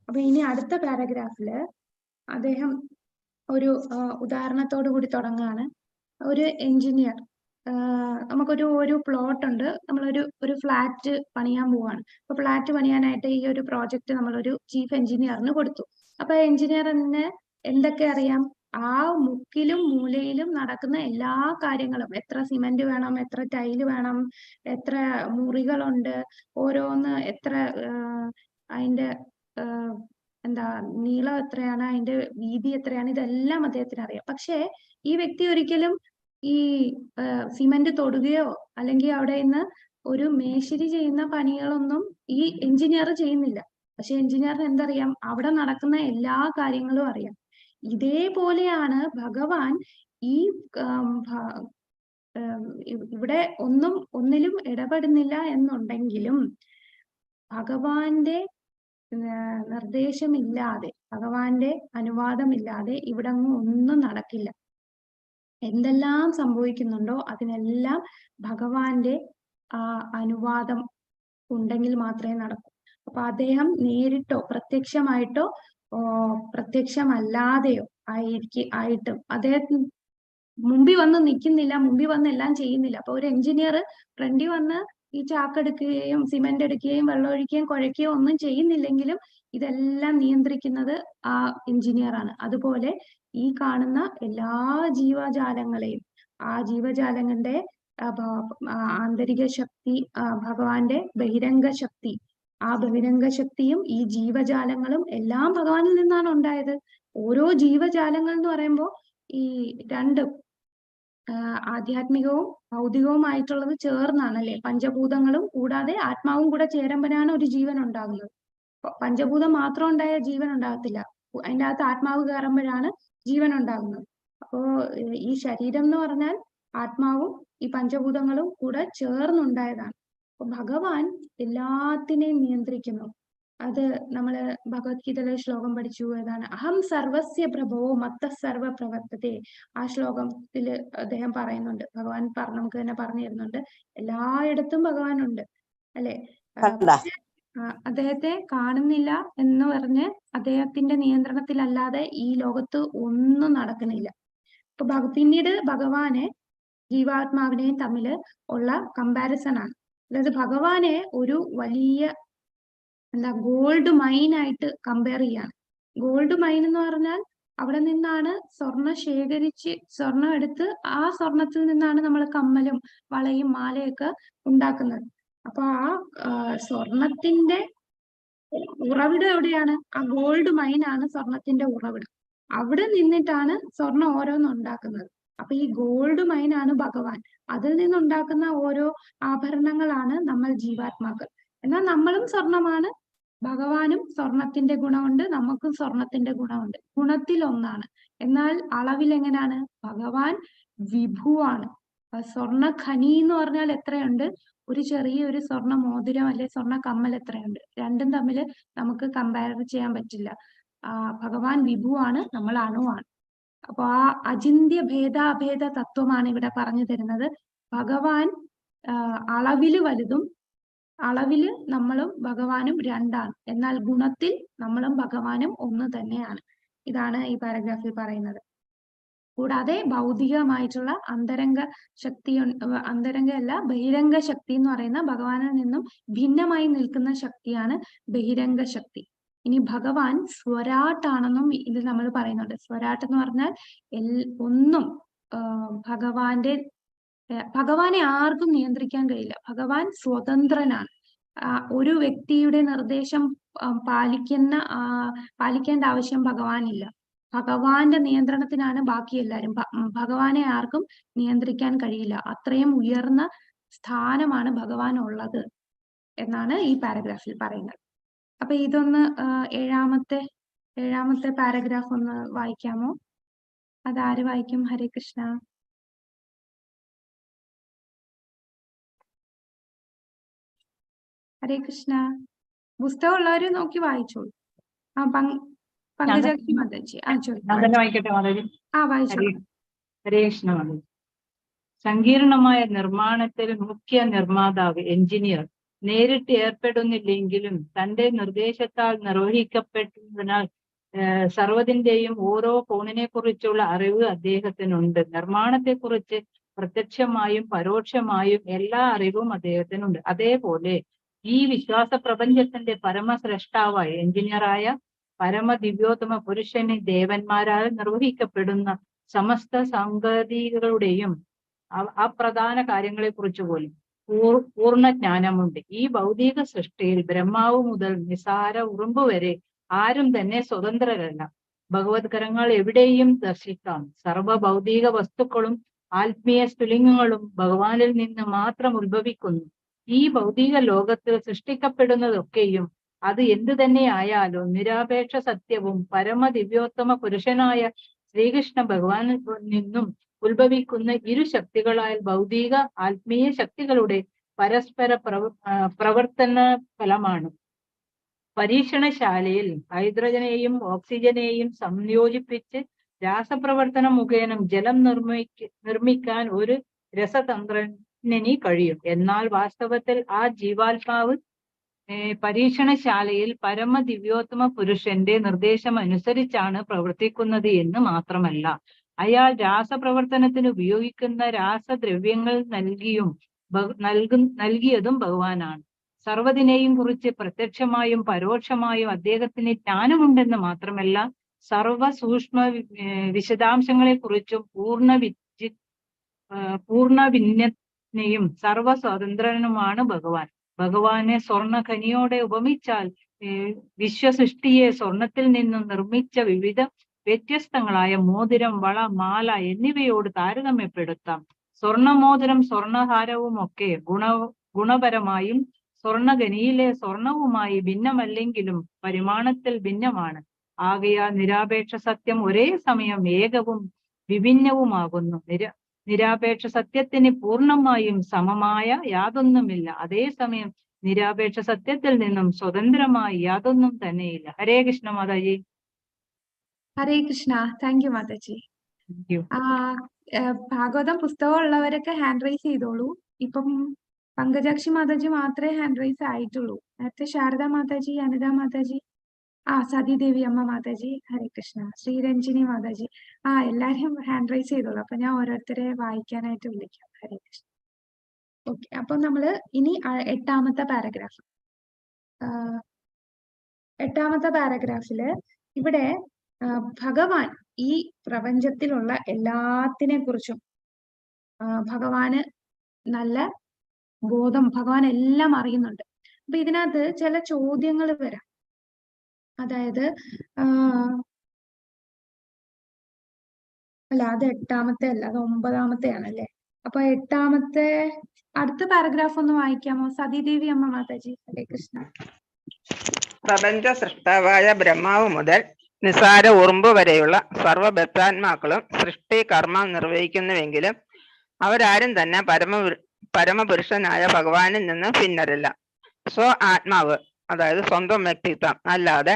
Speaker 2: അപ്പൊ ഇനി അടുത്ത പാരഗ്രാഫില് അദ്ദേഹം ഒരു ഉദാഹരണത്തോടു കൂടി തുടങ്ങുകയാണ്. ഒരു എഞ്ചിനീയർ, നമുക്കൊരു പ്ലോട്ട് ഉണ്ട്, നമ്മളൊരു ഫ്ലാറ്റ് പണിയാൻ പോവാണ്. അപ്പൊ ഫ്ലാറ്റ് പണിയാനായിട്ട് ഈ ഒരു പ്രോജക്റ്റ് നമ്മളൊരു ചീഫ് എഞ്ചിനീയറിന് കൊടുത്തു. അപ്പൊ എഞ്ചിനീയറിന് എന്തൊക്കെ അറിയാം? ആ മുക്കിലും മൂലയിലും നടക്കുന്ന എല്ലാ കാര്യങ്ങളും, എത്ര സിമന്റ് വേണം, എത്ര ടൈല് വേണം, എത്ര മുറികളുണ്ട്, ഓരോന്ന് എത്ര അതിന്റെ എന്താ നീളം എത്രയാണ്, അതിന്റെ വീതി എത്രയാണ്, ഇതെല്ലാം അദ്ദേഹത്തിന് അറിയാം. പക്ഷേ ഈ വ്യക്തി ഒരിക്കലും ഈ സിമന്റ് തൊടുകയോ അല്ലെങ്കിൽ അവിടെ നിന്ന് ഒരു മേശിരി ചെയ്യുന്ന പണികളൊന്നും ഈ എഞ്ചിനീയർ ചെയ്യുന്നില്ല. പക്ഷെ എഞ്ചിനീയറിന് എന്തറിയാം? അവിടെ നടക്കുന്ന എല്ലാ കാര്യങ്ങളും അറിയാം. ഇതേപോലെയാണ് ഭഗവാൻ ഈ ഇവിടെ ഒന്നിലും ഇടപെടുന്നില്ല എന്നുണ്ടെങ്കിലും ഭഗവാന്റെ നിർദ്ദേശമില്ലാതെ, ഭഗവാന്റെ അനുവാദമില്ലാതെ ഇവിടെ ഒന്നും നടക്കില്ല. എന്തെല്ലാം സംഭവിക്കുന്നുണ്ടോ അതിനെല്ലാം ഭഗവാന്റെ അനുവാദം ഉണ്ടെങ്കിൽ മാത്രമേ നടക്കൂ. അപ്പൊ അദ്ദേഹം നേരിട്ടോ പ്രത്യക്ഷമായിട്ടോ പ്രത്യക്ഷമല്ലാതെയോ ആയിട്ടും അദ്ദേഹത്തിന് മുമ്പിൽ വന്ന് നിൽക്കുന്നില്ല, മുമ്പിൽ വന്ന് എല്ലാം ചെയ്യുന്നില്ല. അപ്പൊ ഒരു എഞ്ചിനീയർ ഫ്രണ്ടിൽ വന്ന് ഈ ചാക്കെടുക്കുകയും സിമന്റ് എടുക്കുകയും വെള്ളം ഒഴിക്കുകയും കുഴയ്ക്കുകയും ഒന്നും ചെയ്യുന്നില്ലെങ്കിലും ഇതെല്ലാം നിയന്ത്രിക്കുന്നത് ആ എഞ്ചിനീയർ ആണ്. അതുപോലെ ഈ കാണുന്ന എല്ലാ ജീവജാലങ്ങളെയും, ആ ജീവജാലങ്ങളുടെ ആന്തരിക ശക്തി, ഭഗവാന്റെ ബഹിരംഗ ശക്തി, ആ ബഹിരംഗ ശക്തിയും ഈ ജീവജാലങ്ങളും എല്ലാം ഭഗവാനിൽ നിന്നാണ് ഉണ്ടായത്. ഓരോ ജീവജാലങ്ങൾ എന്ന് പറയുമ്പോൾ ഈ രണ്ടും ആധ്യാത്മികവും ഭൗതികവുമായിട്ടുള്ളത് ചേർന്നാണ് അല്ലെ? പഞ്ചഭൂതങ്ങളും കൂടാതെ ആത്മാവും കൂടെ ചേരുമ്പോഴാണ് ഒരു ജീവൻ ഉണ്ടാകുന്നത്. പഞ്ചഭൂതം മാത്രം ഉണ്ടായ ജീവൻ ഉണ്ടാകത്തില്ല, അതിൻ്റെ അകത്ത് ആത്മാവ് കയറുമ്പോഴാണ് ജീവൻ ഉണ്ടാകുന്നത്. അപ്പോ ഈ ശരീരം എന്ന് പറഞ്ഞാൽ ആത്മാവും ഈ പഞ്ചഭൂതങ്ങളും കൂടെ ചേർന്നുണ്ടായതാണ്. അപ്പൊ ഭഗവാൻ എല്ലാത്തിനെയും നിയന്ത്രിക്കുന്നു. അത് നമ്മള് ഭഗവത്ഗീതയിലെ ശ്ലോകം പഠിച്ചു. ഏതാണ്? അഹം സർവസ്യ പ്രഭവോ മത്ത സർവ പ്രവർത്തതേ. ആ ശ്ലോകത്തില് അദ്ദേഹം പറയുന്നുണ്ട്, ഭഗവാൻ നമുക്ക് തന്നെ പറഞ്ഞു തരുന്നുണ്ട്, എല്ലായിടത്തും ഭഗവാൻ ഉണ്ട് അല്ലെ? അദ്ദേഹത്തെ കാണുന്നില്ല എന്ന് പറഞ്ഞ് അദ്ദേഹത്തിന്റെ നിയന്ത്രണത്തിലല്ലാതെ ഈ ലോകത്ത് ഒന്നും നടക്കുന്നില്ല. അപ്പൊ പിന്നീട് ഭഗവാനെ ജീവാത്മാവിനെയും തമ്മില് ഉള്ള കമ്പാരിസൺ ആണ്. അതായത് ഭഗവാനെ ഒരു വലിയ ഗോൾഡ് മൈൻ ആയിട്ട് കമ്പയർ ചെയ്യാണ്. ഗോൾഡ് മൈൻ എന്ന് പറഞ്ഞാൽ അവിടെ നിന്നാണ് സ്വർണം ശേഖരിച്ച്, സ്വർണം എടുത്ത് ആ സ്വർണത്തിൽ നിന്നാണ് നമ്മൾ കമ്മലും വളയും മാലയൊക്കെ ഉണ്ടാക്കുന്നത്. അപ്പൊ ആ സ്വർണത്തിന്റെ ഉറവിടം എവിടെയാണ്? ആ ഗോൾഡ് മൈൻ ആണ് സ്വർണത്തിന്റെ ഉറവിടം. അവിടെ നിന്നിട്ടാണ് സ്വർണം ഓരോന്നും ഉണ്ടാക്കുന്നത്. അപ്പൊ ഈ ഗോൾഡ് മൈൻ ആണ് ഭഗവാൻ. അതിൽ നിന്നുണ്ടാക്കുന്ന ഓരോ ആഭരണങ്ങളാണ് നമ്മൾ ജീവാത്മാക്കൾ. എന്നാൽ നമ്മളും സ്വർണമാണ്, ഭഗവാനും സ്വർണത്തിന്റെ ഗുണമുണ്ട്, നമുക്കും സ്വർണത്തിന്റെ ഗുണമുണ്ട്. ഗുണത്തിൽ ഒന്നാണ്, എന്നാൽ അളവിൽ എങ്ങനെയാണ്? ഭഗവാൻ വിഭുവാണ്. സ്വർണ്ണ ഖനി എന്ന് പറഞ്ഞാൽ എത്രയുണ്ട്? ഒരു ചെറിയൊരു സ്വർണ്ണ മോതിരം അല്ലെ സ്വർണ്ണ കമ്മൽ എത്രയുണ്ട്? രണ്ടും തമ്മിൽ നമുക്ക് കമ്പയർ ചെയ്യാൻ പറ്റില്ല. ഭഗവാൻ വിഭുവാണ്, നമ്മൾ അണുവാണ്. അപ്പൊ ആ അചിന്ത്യ ഭേദാഭേദ തത്വമാണ് ഇവിടെ പറഞ്ഞു തരുന്നത്. ഭഗവാൻ അളവില് വലുതും അളവില് നമ്മളും ഭഗവാനും രണ്ടാണ്, എന്നാൽ ഗുണത്തിൽ നമ്മളും ഭഗവാനും ഒന്ന് തന്നെയാണ്. ഇതാണ് ഈ പാരഗ്രാഫിൽ പറയുന്നത്. കൂടാതെ ഭൗതികമായിട്ടുള്ള അന്തരംഗ ശക്തി, അന്തരംഗയല്ല ബഹിരംഗ ശക്തി എന്ന് പറയുന്ന ഭഗവാനിൽ നിന്നും ഭിന്നമായി നിൽക്കുന്ന ശക്തിയാണ് ബഹിരംഗ ശക്തി. ഇനി ഭഗവാൻ സ്വരാട്ടാണെന്നും ഇത് നമ്മൾ പറയുന്നുണ്ട്. സ്വരാട്ട് എന്ന് പറഞ്ഞാൽ ഒന്നും ഭഗവാനെ ആർക്കും നിയന്ത്രിക്കാൻ കഴിയില്ല. ഭഗവാൻ സ്വതന്ത്രനാണ്. ഒരു വ്യക്തിയുടെ നിർദ്ദേശം പാലിക്കേണ്ട ആവശ്യം ഭഗവാനില്ല. ഭഗവാന്റെ നിയന്ത്രണത്തിനാണ് ബാക്കി എല്ലാവരും. ഭഗവാനെ ആർക്കും നിയന്ത്രിക്കാൻ കഴിയില്ല. അത്രയും ഉയർന്ന സ്ഥാനമാണ് ഭഗവാൻ ഉള്ളത്. എന്നാണ് ഈ പാരഗ്രാഫിൽ പറയുന്നത്. അപ്പൊ ഇതൊന്ന് ഏഴാമത്തെ പാരഗ്രാഫ് ഒന്ന് വായിക്കാമോ? അതാര് വായിക്കും? ഹരേ കൃഷ്ണ. ഹരേ കൃഷ്ണ. പുസ്തകം ഉള്ളവര് നോക്കി വായിച്ചോളൂ. പങ്കജാക്ഷി മാതാജി.
Speaker 1: ഞാൻ തന്നെ വായിക്കട്ടെ മാതാജി?
Speaker 2: വായിച്ചോളൂ.
Speaker 1: ഹരേ കൃഷ്ണ മാതാജി. സങ്കീർണമായ നിർമ്മാണത്തിൽ മുഖ്യ നിർമ്മാതാവ് എഞ്ചിനീയർ നേരിട്ട് ഏർപ്പെടുന്നില്ലെങ്കിലും തന്റെ നിർദ്ദേശത്താൽ നിർവഹിക്കപ്പെട്ടതിനാൽ സർവ്വതിന്റെയും ഓരോ കോണിനെ കുറിച്ചുള്ള അറിവ് അദ്ദേഹത്തിനുണ്ട്. നിർമ്മാണത്തെക്കുറിച്ച് പ്രത്യക്ഷമായും പരോക്ഷമായും എല്ലാ അറിവും അദ്ദേഹത്തിനുണ്ട്. അതേപോലെ ഈ വിശ്വാസ പ്രപഞ്ചത്തിന്റെ പരമശ്രേഷ്ഠാവായ എഞ്ചിനീയറായ പരമദിവ്യോത്തമ പുരുഷന് ദേവന്മാരാൽ നിർവഹിക്കപ്പെടുന്ന സമസ്ത സംഗതികളുടെയും അപ്രധാന കാര്യങ്ങളെ കുറിച്ച് പോലും പൂർണ്ണ ജ്ഞാനമുണ്ട്. ഈ ഭൗതിക സൃഷ്ടിയിൽ ബ്രഹ്മാവ് മുതൽ നിസാര ഉറുമ്പ് വരെ ആരും തന്നെ സ്വതന്ത്രരല്ല. ഭഗവത്കരങ്ങൾ എവിടെയും ദർശിക്കാം. സർവ ഭൗതിക വസ്തുക്കളും ആത്മീയ സ്ഫുലിംഗങ്ങളും ഭഗവാനിൽ നിന്ന് മാത്രം ഉത്ഭവിക്കുന്നു. ഈ ഭൗതിക ലോകത്തിൽ സൃഷ്ടിക്കപ്പെടുന്നതൊക്കെയും അത് എന്തു തന്നെ ആയാലും നിരാപേക്ഷ സത്യവും പരമദിവ്യോത്തമ പുരുഷനായ ശ്രീകൃഷ്ണ ഭഗവാനിൽ നിന്നും ഉത്ഭവിക്കുന്ന ഇരു ശക്തികളായ ഭൗതിക ആത്മീയ ശക്തികളുടെ പരസ്പര പ്രവർത്തന ഫലമാണ്. പരീക്ഷണശാലയിൽ ഹൈഡ്രജനെയും ഓക്സിജനെയും സംയോജിപ്പിച്ച് രാസപ്രവർത്തനം മുഖേന ജലം നിർമ്മിക്കാൻ ഒരു രസതന്ത്രജ്ഞന് കഴിയും. എന്നാൽ വാസ്തവത്തിൽ ആ ജീവാത്മാവ് പരീക്ഷണശാലയിൽ പരമദിവ്യോത്തമ പുരുഷന്റെ നിർദ്ദേശം അനുസരിച്ചാണ് പ്രവർത്തിക്കുന്നത് എന്ന് മാത്രമല്ല, അയാൾ രാസപ്രവർത്തനത്തിന് ഉപയോഗിക്കുന്ന രാസദ്രവ്യങ്ങൾ നൽകിയതും ഭഗവാനാണ്. സർവ്വതിനെയും കുറിച്ച് പ്രത്യക്ഷമായും പരോക്ഷമായും അദ്ദേഹത്തിന് ജ്ഞാനമുണ്ടെന്ന് മാത്രമല്ല, സർവ സൂക്ഷ്മ വിശദാംശങ്ങളെ കുറിച്ചും പൂർണ്ണ സർവ സ്വതന്ത്രനുമാണ് ഭഗവാൻ. ഭഗവാനെ സ്വർണ്ണ ഖനിയോടെ ഉപമിച്ചാൽ വിശ്വസൃഷ്ടിയെ സ്വർണത്തിൽ നിന്നും നിർമ്മിച്ച വിവിധ വ്യത്യസ്തങ്ങളായ മോതിരം, വള, മാല എന്നിവയോട് താരതമ്യപ്പെടുത്താം. സ്വർണമോതിരം സ്വർണഹാരവും ഒക്കെ ഗുണപരമായും സ്വർണഖനിയിലെ സ്വർണവുമായി ഭിന്നമല്ലെങ്കിലും പരിമാണത്തിൽ ഭിന്നമാണ്. ആകയാൽ നിരാപേക്ഷ സത്യം ഒരേ സമയം ഏകവും വിഭിന്നവുമാകുന്നു. നിരാപേക്ഷ സത്യത്തിന് പൂർണ്ണമായും സമമായ യാതൊന്നുമില്ല. അതേസമയം നിരാപേക്ഷ സത്യത്തിൽ നിന്നും സ്വതന്ത്രമായി യാതൊന്നും തന്നെയില്ല. ഹരേ കൃഷ്ണ മാതാജി.
Speaker 2: ഹരേ കൃഷ്ണ. Thank you Mataji. ഭാഗവതം പുസ്തകം ഉള്ളവരൊക്കെ ഹാൻഡ് റൈസ് ചെയ്തോളൂ. ഇപ്പം പങ്കജാക്ഷി മാതാജി മാത്രമേ ഹാൻഡ് റൈസ് ആയിട്ടുള്ളൂ. നേരത്തെ ശാരദാ മാതാജി, അനിത മാതാജി, സതീദേവി അമ്മ മാതാജി, ഹരേ കൃഷ്ണ, ശ്രീരഞ്ജിനി മാതാജി, എല്ലാരും ഹാൻഡ് റൈസ് ചെയ്തോളൂ. അപ്പൊ ഞാൻ ഓരോരുത്തരെ വായിക്കാനായിട്ട് വിളിക്കാം. ഹരേ കൃഷ്ണ. ഓക്കെ, അപ്പൊ നമ്മള് ഇനി എട്ടാമത്തെ പാരഗ്രാഫില് ഇവിടെ ഭഗവാൻ ഈ പ്രപഞ്ചത്തിലുള്ള എല്ലാത്തിനെ കുറിച്ചും ഭഗവാന് നല്ല ബോധം, ഭഗവാൻ എല്ലാം അറിയുന്നുണ്ട്. അപ്പൊ ഇതിനകത്ത് ചില ചോദ്യങ്ങൾ വരാം. അതായത് അല്ല, അത് എട്ടാമത്തെ അല്ല, അത് ഒമ്പതാമത്തെ ആണല്ലേ. അപ്പൊ എട്ടാമത്തെ അടുത്ത പാരഗ്രാഫ് ഒന്ന് വായിക്കാമോ? സതീദേവി അമ്മ മാതാജി. ഹരേ കൃഷ്ണ.
Speaker 11: പ്രപഞ്ച സൃഷ്ടാവായ ബ്രഹ്മാവ് മുതൽ നിസാര ഉറുമ്പ് വരെയുള്ള സർവബദ്ധാത്മാക്കളും സൃഷ്ടി കർമ്മം നിർവഹിക്കുന്നുവെങ്കിലും അവരാരും തന്നെ പരമപുരുഷനായ ഭഗവാനിൽ നിന്ന് ഭിന്നരല്ല. ആത്മാവ്, അതായത് സ്വന്തം വ്യക്തിത്വം അല്ലാതെ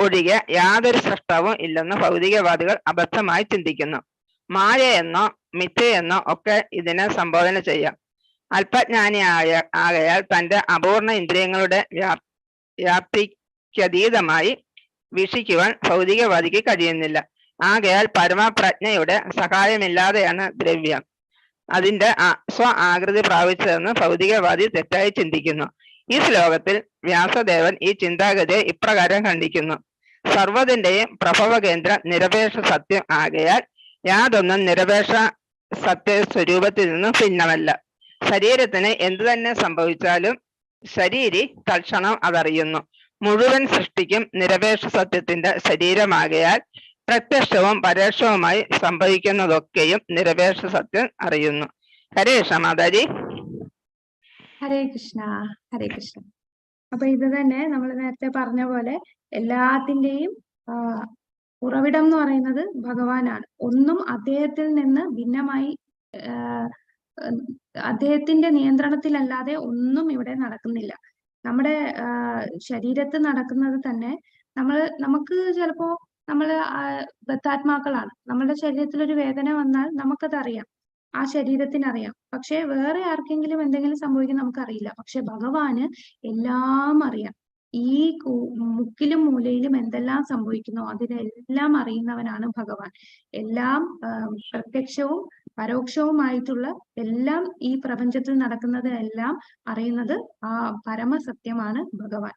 Speaker 11: ഒഴികെ യാതൊരു സൃഷ്ടാവും ഇല്ലെന്ന് ഭൗതികവാദികൾ അബദ്ധമായി ചിന്തിക്കുന്നു. മായയെന്നോ മിഥ്യയെന്നോ ഒക്കെ ഇതിനെ സംബോധന ചെയ്യാം. ആകയാൽ തന്റെ അപൂർണ ഇന്ദ്രിയങ്ങളുടെ വ്യാപ്തിക്കതീതമായി വീക്ഷിക്കുവാൻ ഭൗതികവാദിക്ക് കഴിയുന്നില്ല. ആകയാൽ പരമപ്രജ്ഞയുടെ സഹായമില്ലാതെയാണ് ദ്രവ്യം അതിന്റെ ആകൃതി പ്രാപിച്ചതെന്ന് ഭൗതികവാദി തെറ്റായി ചിന്തിക്കുന്നു. ഈ ശ്ലോകത്തിൽ വ്യാസദേവൻ ഈ ചിന്താഗതിയെ ഇപ്രകാരം ഖണ്ഡിക്കുന്നു: സർവ്വതിന്റെയും പ്രഭവകേന്ദ്ര നിരപേക്ഷ സത്യം ആകയാൽ യാതൊന്നും നിരപേക്ഷ സത്യ സ്വരൂപത്തിൽ നിന്നും ഭിന്നമല്ല. ശരീരത്തിന് എന്തു തന്നെ സംഭവിച്ചാലും ശരീരി തൽക്ഷണം അതറിയുന്നു. മുഴുവൻ സൃഷ്ടിക്കും നിരപേക്ഷ സത്യത്തിന്റെ ശരീരമാകയാൽ പ്രത്യക്ഷവും പരോക്ഷവുമായി സംഭവിക്കുന്നതൊക്കെയും നിരപേക്ഷ സത്യം അറിയുന്നു. ഹരേ കൃഷ്ണ മാതാജി.
Speaker 2: ഹരേ കൃഷ്ണ. ഹരേ കൃഷ്ണ. അപ്പൊ ഇത് തന്നെ നമ്മൾ നേരത്തെ പറഞ്ഞ പോലെ എല്ലാത്തിന്റെയും ഉറവിടം എന്ന് പറയുന്നത് ഭഗവാനാണ്. ഒന്നും അദ്ദേഹത്തിൽ നിന്ന് ഭിന്നമായി അദ്ദേഹത്തിന്റെ നിയന്ത്രണത്തിലല്ലാതെ ഒന്നും ഇവിടെ നടക്കുന്നില്ല. നമ്മുടെ ശരീരത്ത് നടക്കുന്നത് തന്നെ നമുക്ക് ചിലപ്പോ ബദ്ധാത്മാക്കളാണ്. നമ്മുടെ ശരീരത്തിൽ ഒരു വേദന വന്നാൽ നമുക്കതറിയാം, ആ ശരീരത്തിനറിയാം. പക്ഷെ വേറെ ആർക്കെങ്കിലും എന്തെങ്കിലും സംഭവിക്കും നമുക്കറിയില്ല. പക്ഷെ ഭഗവാന് എല്ലാം അറിയാം. ഈ മുക്കിലും മൂലയിലും എന്തെല്ലാം സംഭവിക്കുന്നോ അതിനെല്ലാം അറിയുന്നവനാണ് ഭഗവാൻ. എല്ലാം പ്രത്യക്ഷവും പരോക്ഷവുമായിട്ടുള്ള എല്ലാം ഈ പ്രപഞ്ചത്തിൽ നടക്കുന്നതെല്ലാം അറിയുന്നത് ആ പരമസത്യമാണ് ഭഗവാൻ.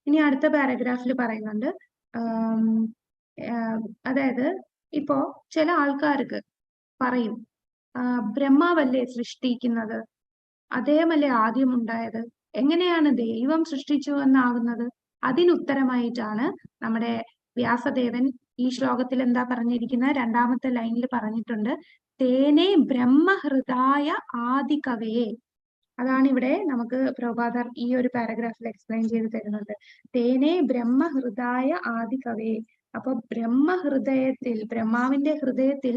Speaker 2: ഇനി അടുത്ത പാരഗ്രാഫിൽ പറയുന്നുണ്ട്, അതായത് ഇപ്പോ ചില ആൾക്കാർക്ക് പറയും, ബ്രഹ്മാവല്ലേ സൃഷ്ടിക്കുന്നത്, അദ്ദേഹമല്ലേ ആദ്യം ഉണ്ടായത്, എങ്ങനെയാണ് ദൈവം സൃഷ്ടിച്ചു എന്നാകുന്നത്? അതിനുത്തരമായിട്ടാണ് നമ്മുടെ വ്യാസദേവൻ ഈ ശ്ലോകത്തിൽ എന്താ പറഞ്ഞിരിക്കുന്നത്, രണ്ടാമത്തെ ലൈനിൽ പറഞ്ഞിട്ടുണ്ട്, തേനെ ബ്രഹ്മഹൃദായ ആദികവയെ. അതാണ് ഇവിടെ നമുക്ക് പ്രഭുപാദർ ഈ ഒരു പാരഗ്രാഫിൽ എക്സ്പ്ലെയിൻ ചെയ്ത് തരുന്നുണ്ട്. തേനെ ബ്രഹ്മഹൃദായ ആദികവയെ. അപ്പൊ ബ്രഹ്മഹൃദയത്തിൽ, ബ്രഹ്മാവിന്റെ ഹൃദയത്തിൽ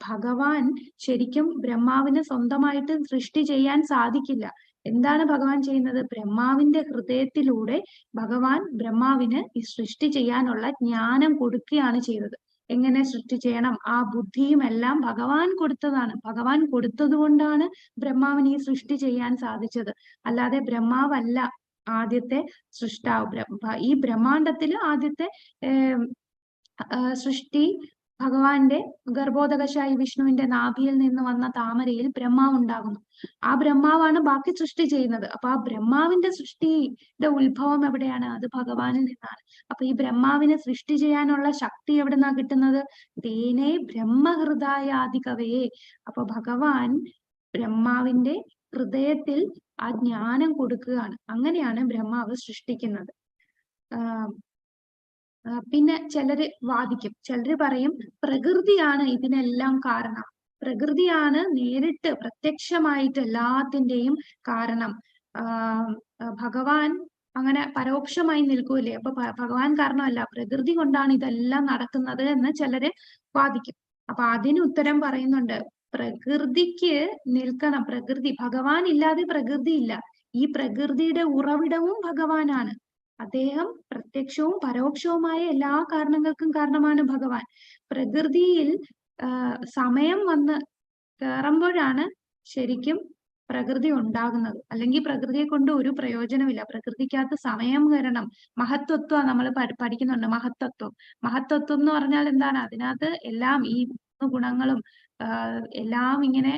Speaker 2: ഭഗവാൻ ശരിക്കും ബ്രഹ്മാവിന് സ്വന്തമായിട്ട് സൃഷ്ടി ചെയ്യാൻ സാധിക്കില്ല. എന്താണ് ഭഗവാൻ ചെയ്യുന്നത്? ബ്രഹ്മാവിന്റെ ഹൃദയത്തിലൂടെ ഭഗവാൻ ബ്രഹ്മാവിന് ഈ സൃഷ്ടി ചെയ്യാനുള്ള ജ്ഞാനം കൊടുക്കുകയാണ് ചെയ്തത്. എങ്ങനെ സൃഷ്ടി ചെയ്യണം, ആ ബുദ്ധിയും എല്ലാം ഭഗവാൻ കൊടുത്തതാണ്. ഭഗവാൻ കൊടുത്തത് കൊണ്ടാണ് ബ്രഹ്മാവിന് ഈ സൃഷ്ടി ചെയ്യാൻ സാധിച്ചത്. അല്ലാതെ ബ്രഹ്മാവല്ല ആദ്യത്തെ സൃഷ്ടാവ്. ഈ ബ്രഹ്മാണ്ടത്തില് ആദ്യത്തെ സൃഷ്ടി ഭഗവാന്റെ ഗർഭോദകശായി വിഷ്ണുവിന്റെ നാഭിയിൽ നിന്ന് വന്ന താമരയിൽ ബ്രഹ്മാവ് ഉണ്ടാകുന്നു. ആ ബ്രഹ്മാവാണ് ബാക്കി സൃഷ്ടി ചെയ്യുന്നത്. അപ്പൊ ആ ബ്രഹ്മാവിന്റെ സൃഷ്ടിയുടെ ഉത്ഭവം എവിടെയാണ്? അത് ഭഗവാനിൽ നിന്നാണ്. അപ്പൊ ഈ ബ്രഹ്മാവിനെ സൃഷ്ടി ചെയ്യാനുള്ള ശക്തി എവിടുന്നാ കിട്ടുന്നത്? തേനെ ബ്രഹ്മഹൃദായ ആദികവയെ. അപ്പൊ ഭഗവാൻ ബ്രഹ്മാവിന്റെ ഹൃദയത്തിൽ ആ ജ്ഞാനം കൊടുക്കുകയാണ്. അങ്ങനെയാണ് ബ്രഹ്മാവ് സൃഷ്ടിക്കുന്നത്. പിന്നെ ചിലര് വാദിക്കും, ചിലര് പറയും പ്രകൃതിയാണ് ഇതിനെല്ലാം കാരണം, പ്രകൃതിയാണ് നേരിട്ട് പ്രത്യക്ഷമായിട്ട് എല്ലാത്തിന്റെയും കാരണം. ഭഗവാൻ അങ്ങനെ പരോക്ഷമായി നിൽക്കൂലേ, അപ്പൊ ഭഗവാൻ കാരണമല്ല, പ്രകൃതി കൊണ്ടാണ് ഇതെല്ലാം നടക്കുന്നത് എന്ന് ചിലര് വാദിക്കും. അപ്പൊ അതിന് ഉത്തരം പറയുന്നുണ്ട്, പ്രകൃതിക്ക് നിൽക്കണം. പ്രകൃതി, ഭഗവാൻ ഇല്ലാതെ പ്രകൃതി ഇല്ല. ഈ പ്രകൃതിയുടെ ഉറവിടവും ഭഗവാനാണ്. അദ്ദേഹം പ്രത്യക്ഷവും പരോക്ഷവുമായ എല്ലാ കാരണങ്ങൾക്കും കാരണമാണ് ഭഗവാൻ. പ്രകൃതിയിൽ സമയം വന്ന് കയറുമ്പോഴാണ് ശരിക്കും പ്രകൃതി ഉണ്ടാകുന്നത്. അല്ലെങ്കിൽ പ്രകൃതിയെ കൊണ്ട് ഒരു പ്രയോജനമില്ല. പ്രകൃതിക്കകത്ത് സമയം വരണം. മഹത്വത്വം നമ്മൾ പഠിക്കുന്നുണ്ട്. മഹത്വത്വം എന്ന് പറഞ്ഞാൽ എന്താണ്? അതിനകത്ത് എല്ലാം ഈ ഗുണങ്ങളും എല്ലാം ഇങ്ങനെ